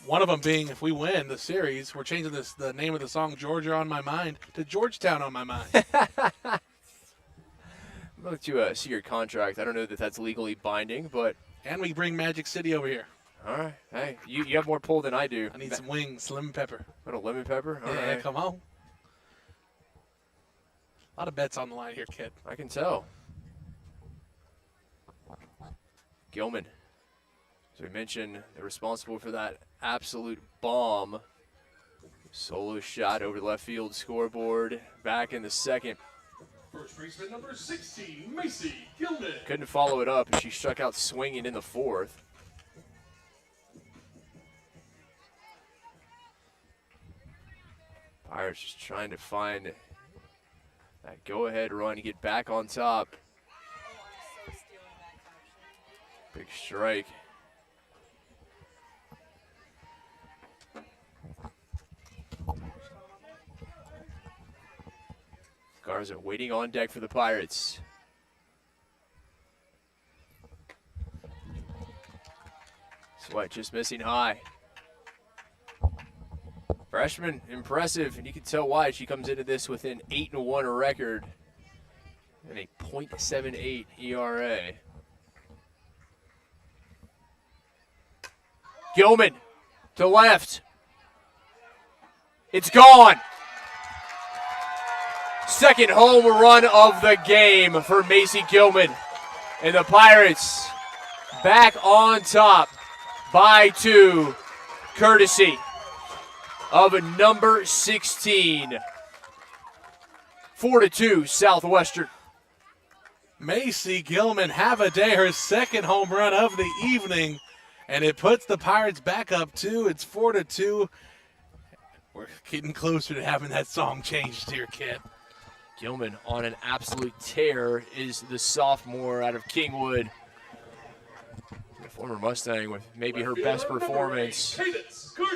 One of them being if we win the series, we're changing the name of the song Georgia on My Mind to Georgetown on My Mind. I'm going to see your contract. I don't know that that's legally binding, but. And we bring Magic City over here. All right. Hey, you have more pull than I do. I need some wings, lemon pepper. Little lemon pepper? All yeah, right. come on. A lot of bets on the line here, kid. I can tell. Gilman, as we mentioned, they're responsible for that absolute bomb. Solo shot over the left field scoreboard. Back in the second. First baseman number 16, Macy Gilman. Couldn't follow it up, and she struck out swinging in the fourth. Pirates just trying to find that go-ahead run to get back on top. Big strike. Garza waiting on deck for the Pirates. Sweat just missing high. Freshman, impressive, and you can tell why. She comes into this with an 8-1 record and a .78 ERA. Gilman to left. It's gone. Second home run of the game for Macy Gilman. And the Pirates back on top by 2, courtesy of number 16. 4-2 Southwestern. Macy Gilman have a day, her second home run of the evening, and it puts the Pirates back up 2. It's 4-2. We're getting closer to having that song changed here, kid. Gilman on an absolute tear is the sophomore out of Kingwood. The former Mustang with maybe her best performance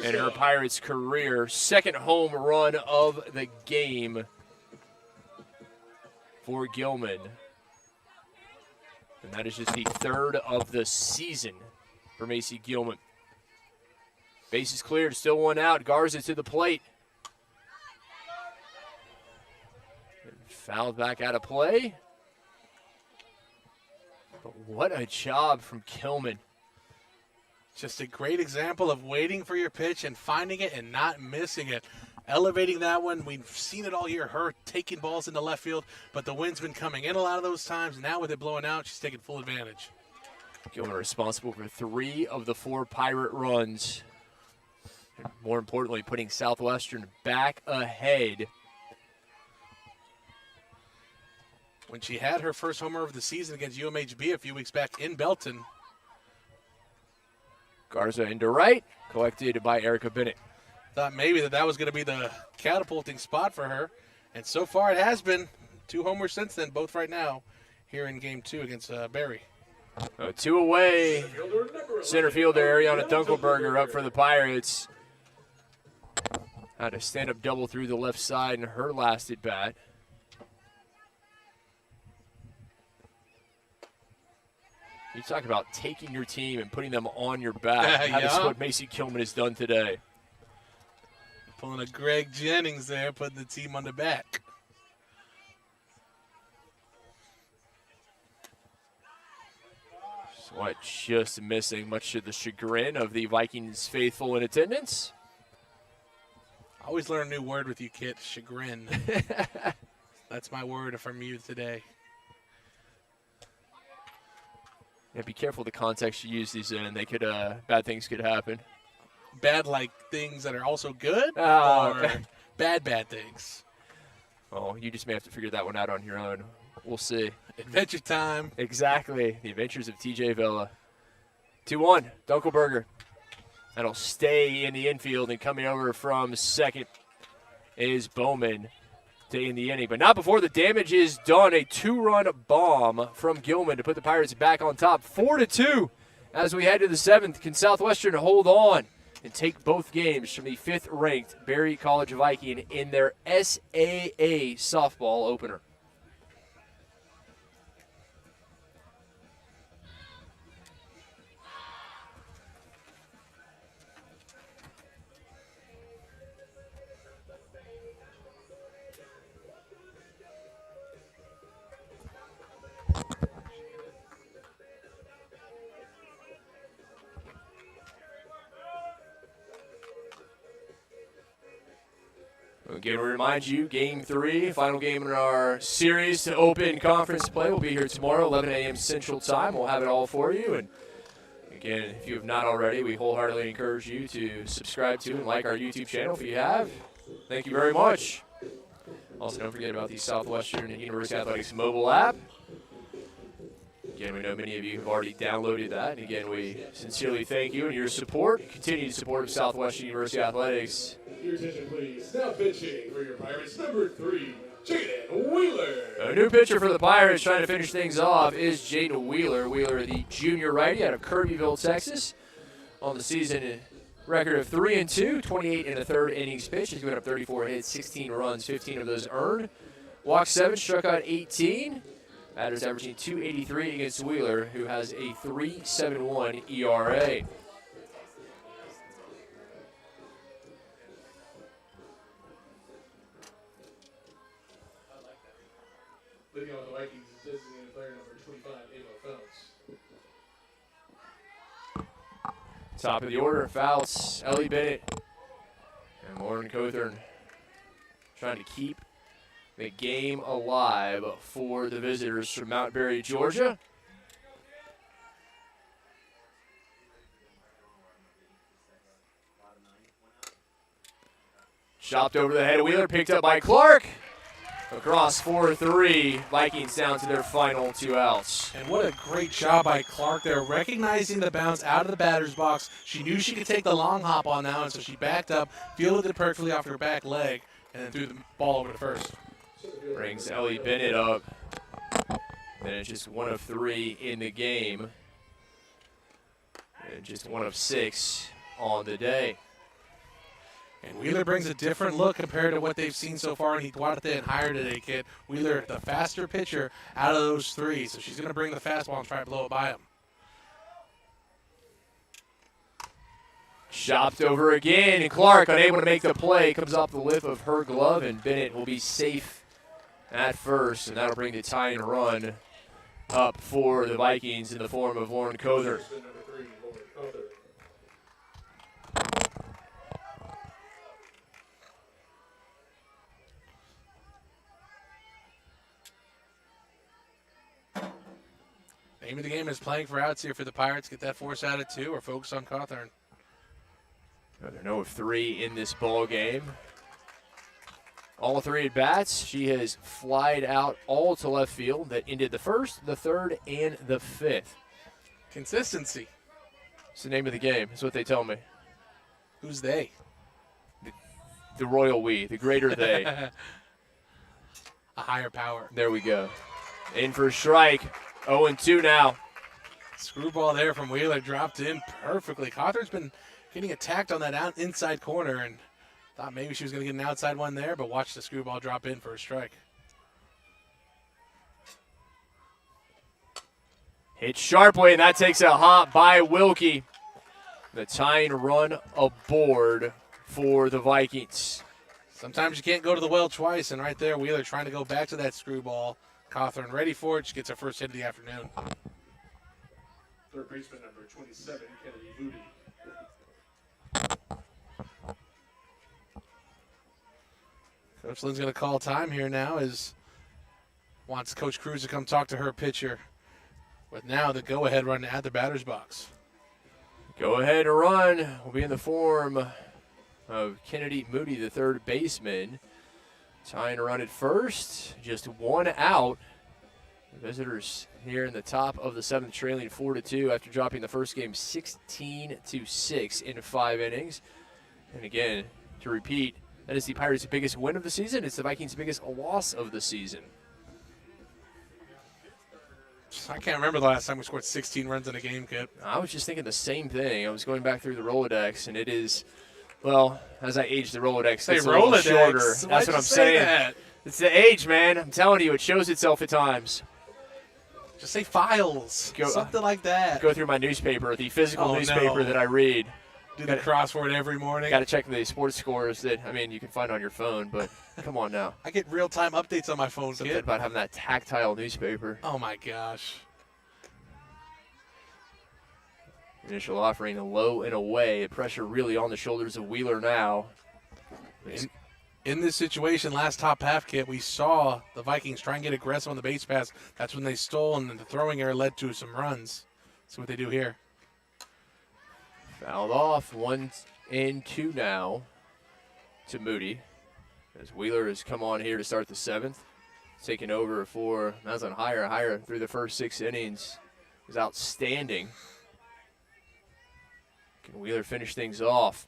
in her Pirates career. Second home run of the game for Gilman. And that is just the third of the season for Macy Gilman. Bases cleared, still one out. Garza to the plate. And fouled back out of play. But what a job from Gilman. Just a great example of waiting for your pitch and finding it and not missing it. Elevating that one. We've seen it all year, her taking balls into left field, but the wind's been coming in a lot of those times. Now with it blowing out, she's taking full advantage. Gilman responsible for 3 of the 4 Pirate runs. And more importantly, putting Southwestern back ahead. When she had her first homer of the season against UMHB a few weeks back in Belton. Garza into right, collected by Erica Bennett. Thought maybe that was going to be the catapulting spot for her. And so far it has been. 2 homers since then, both right now, here in Game 2 against Barry. 2 away. Center fielder Ariana Dunkelberger up for the Pirates. Had a stand-up double through the left side in her last at-bat. You talk about taking your team and putting them on your back. Yeah. That's what Macy Kilman has done today. Pulling a Greg Jennings there, putting the team on the back. What, just missing, much to the chagrin of the Vikings faithful in attendance. I always learn a new word with you, Kit. Chagrin. That's my word from you today. Yeah, be careful the context you use these in. They could, bad things could happen. Bad, like things that are also good, Oh, or bad things. Oh, you just may have to figure that one out on your own. We'll see. Adventure time. Exactly. The adventures of TJ Vela. 2-1, Dunkelberger. That'll stay in the infield, and coming over from second is Bowman to end the inning. But not before the damage is done. A 2-run bomb from Gilman to put the Pirates back on top. 4-2 as we head to the 7th. Can Southwestern hold on and take both games from the 5th-ranked Berry College Viking in their SAA softball opener? Again, we remind you, Game 3, final game in our series to open conference play. We'll be here tomorrow, 11 a.m. Central Time. We'll have it all for you. And again, if you have not already, we wholeheartedly encourage you to subscribe to and like our YouTube channel if you have. Thank you very much. Also, don't forget about the Southwestern University Athletics mobile app. Again, we know many of you have already downloaded that. And again, we sincerely thank you and your support, continued support of Southwestern University Athletics. Your attention, please. Now pitching for your Pirates, number 3, Jaden Wheeler. A new pitcher for the Pirates trying to finish things off is Jaden Wheeler. Wheeler, the junior righty out of Kirbyville, Texas. On the season, record of 3-2, 28 1/3 innings pitched. He's given up 34 hits, 16 runs, 15 of those earned. Walked 7, struck out 18. Batters averaging .283 against Wheeler, who has a 3.71 ERA. Leading on the Vikings is designated player number 25, Ava Phelps. Top of the order, Fouts, Ellie Bennett, and Lauren Cothern trying to keep the game alive for the visitors from Mount Berry, Georgia. Chopped over the head of Wheeler, picked up by Clark. Across 4-3, Vikings down to their final 2 outs. And what a great job by Clark there, recognizing the bounce out of the batter's box. She knew she could take the long hop on now, and so she backed up, fielded it perfectly off her back leg, and then threw the ball over to first. Brings Ellie Bennett up. Then it's just 1 of 3 in the game. And just 1 of 6 on the day. And Wheeler brings a different look compared to what they've seen so far, and he Duarte and higher today, kid. Wheeler, the faster pitcher out of those 3, so she's going to bring the fastball and try to blow it by him. Chopped over again, and Clark, unable to make the play, comes off the lip of her glove, and Bennett will be safe at first, and that'll bring the tying run up for the Vikings in the form of Lauren Cothern. Aim of the game is playing for outs here for the Pirates. Get that force out of 2 or focus on Cawthorn. Another no of 3 in this ball game. All 3 at bats. She has flied out all to left field. That ended the first, the third, and the 5th. Consistency. It's the name of the game, is what they tell me. Who's they? The royal we, the greater they. A higher power. There we go. In for a strike. 0-2 now. Screwball there from Wheeler dropped in perfectly. Cawthorn's been getting attacked on that inside corner and thought maybe she was going to get an outside one there, but watched the screwball drop in for a strike. Hit sharply, and that takes a hop by Wilkie. The tying run aboard for the Vikings. Sometimes you can't go to the well twice, and right there, Wheeler trying to go back to that screwball. Cawthorn ready for it. She gets her first hit of the afternoon. Third baseman number 27, Kennedy Moody. Coach Lynn's going to call time here now as wants Coach Cruz to come talk to her pitcher. With now the go-ahead run at the batter's box. Go ahead run will be in the form of Kennedy Moody, the third baseman. Tying a run at first, just 1 out. The visitors here in the top of the 7th, trailing 4-2 after dropping the first game 16-6 in 5 innings. And again, to repeat, that is the Pirates' biggest win of the season. It's the Vikings' biggest loss of the season. I can't remember the last time we scored 16 runs in a game, Kip. I was just thinking the same thing. I was going back through the Rolodex, and it is, well, as I age the Rolodex, it's a little shorter. That's what I'm saying. That? It's the age, man. I'm telling you, it shows itself at times. Just say files. Something like that. Go through my newspaper, the physical newspaper no. that I read. Do the crossword every morning. Got to check the sports scores that, I mean, you can find on your phone, but come on now. I get real-time updates on my phone, Something kid. about having that tactile newspaper. Oh, my gosh. Initial offering low and away. The pressure really on the shoulders of Wheeler now. In this situation, last top half, Kit, we saw the Vikings try and get aggressive on the base pass. That's when they stole, and then the throwing error led to some runs. See what they do here. Fouled off, 1-2 now to Moody. As Wheeler has come on here to start the 7th. Taking over for Mazan Higher through the first 6 innings. Was outstanding. Can Wheeler finish things off?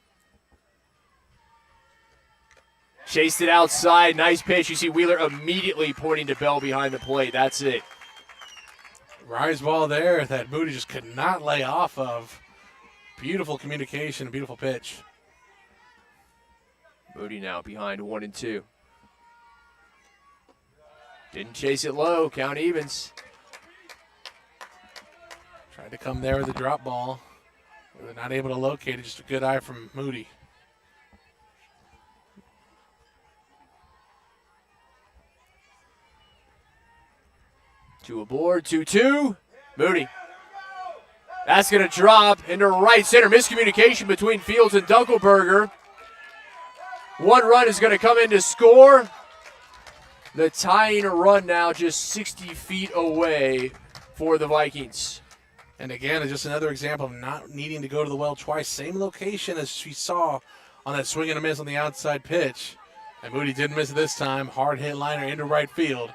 Chased it outside. Nice pitch. You see Wheeler immediately pointing to Bell behind the plate. That's it. Rise ball there that Moody just could not lay off of. Beautiful communication, beautiful pitch. Moody now behind 1-2. Didn't chase it low. Count evens. Tried to come there with the drop ball. They're not able to locate it. Just a good eye from Moody. Two aboard, 2-2. Moody. That's going to drop into right center. Miscommunication between Fields and Dunkelberger. 1 run is going to come in to score. The tying run now just 60 feet away for the Vikings. And again, it's just another example of not needing to go to the well twice. Same location as we saw on that swing and a miss on the outside pitch. And Moody didn't miss it this time. Hard hit liner into right field.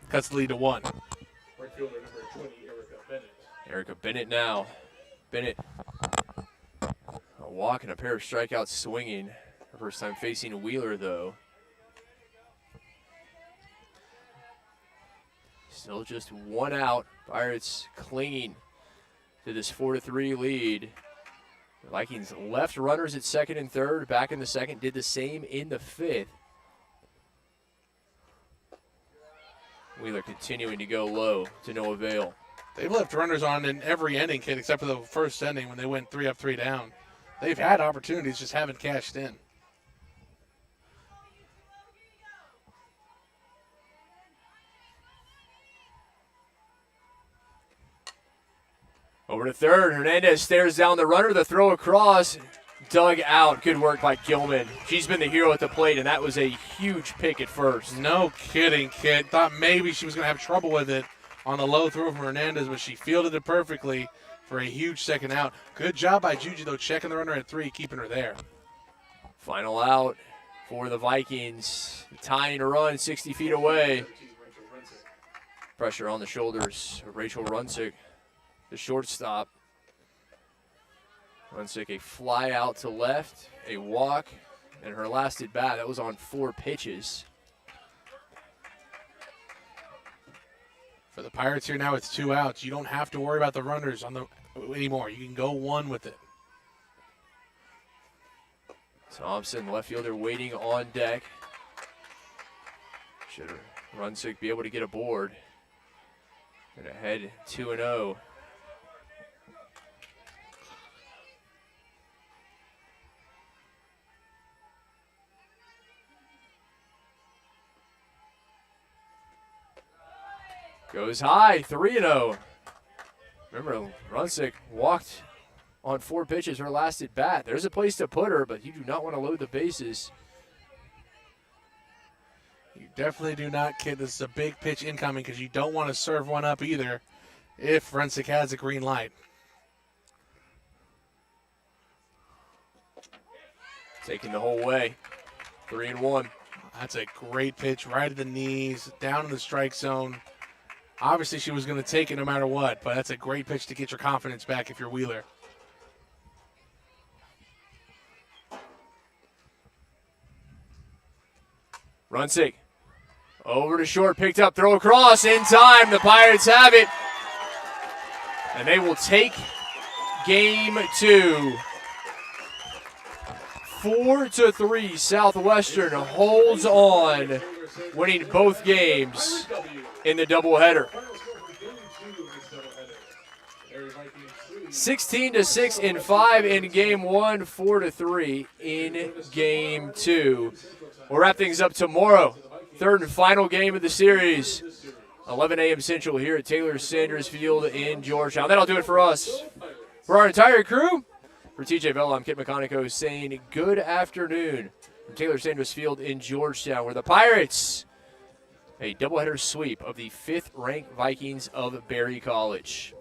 Cuts the lead to 1. Right fielder number 20, Erica Bennett. Erica Bennett now. Bennett, a walk and a pair of strikeouts swinging. Her first time facing Wheeler, though. Still just 1 out. Pirates clinging to this 4-3 lead. The Vikings left runners at 2nd and 3rd. Back in the 2nd. Did the same in the 5th. Wheeler continuing to go low to no avail. They've left runners on in every inning, kid, except for the first inning when they went 3 up, 3 down. They've had opportunities, just haven't cashed in. Over to 3rd. Hernandez stares down the runner. The throw across. Dug out. Good work by Gilman. She's been the hero at the plate, and that was a huge pick at first. No kidding, kid. Thought maybe she was going to have trouble with it on the low throw from Hernandez, but she fielded it perfectly for a huge second out. Good job by Juju, though, checking the runner at 3, keeping her there. Final out for the Vikings. Tying a run 60 feet away. Pressure on the shoulders of Rachel Runsick, the shortstop. Runsick, a fly out to left, a walk, and her last at bat, that was on 4 pitches. For the Pirates here now, it's 2 outs. You don't have to worry about the runners anymore. You can go 1 with it. Thompson, left fielder, waiting on deck. Should Runsick be able to get aboard? And ahead 2-0. Goes high, 3-0. Remember, Runsick walked on 4 pitches her last at bat. There's a place to put her, but you do not want to load the bases. You definitely do not, kid. This is a big pitch incoming because you don't want to serve one up either if Runsick has a green light. Taking the whole way, 3-1. That's a great pitch, right at the knees, down in the strike zone. Obviously, she was going to take it no matter what, but that's a great pitch to get your confidence back if you're Wheeler. Runsick over to short, picked up, throw across, in time. The Pirates have it, and they will take game 2. 4-3, Southwestern holds on, winning both games in the doubleheader. 16-6 in 5 in game 1, 4-3 in game 2. We'll wrap things up tomorrow. 3rd and final game of the series. 11 a.m. Central here at Taylor Sanders Field in Georgetown. That'll do it for us. For our entire crew, for TJ Bell, I'm Kit McConico saying good afternoon from Taylor Sanders Field in Georgetown, where the Pirates, a doubleheader sweep of the 5th-ranked Vikings of Berry College.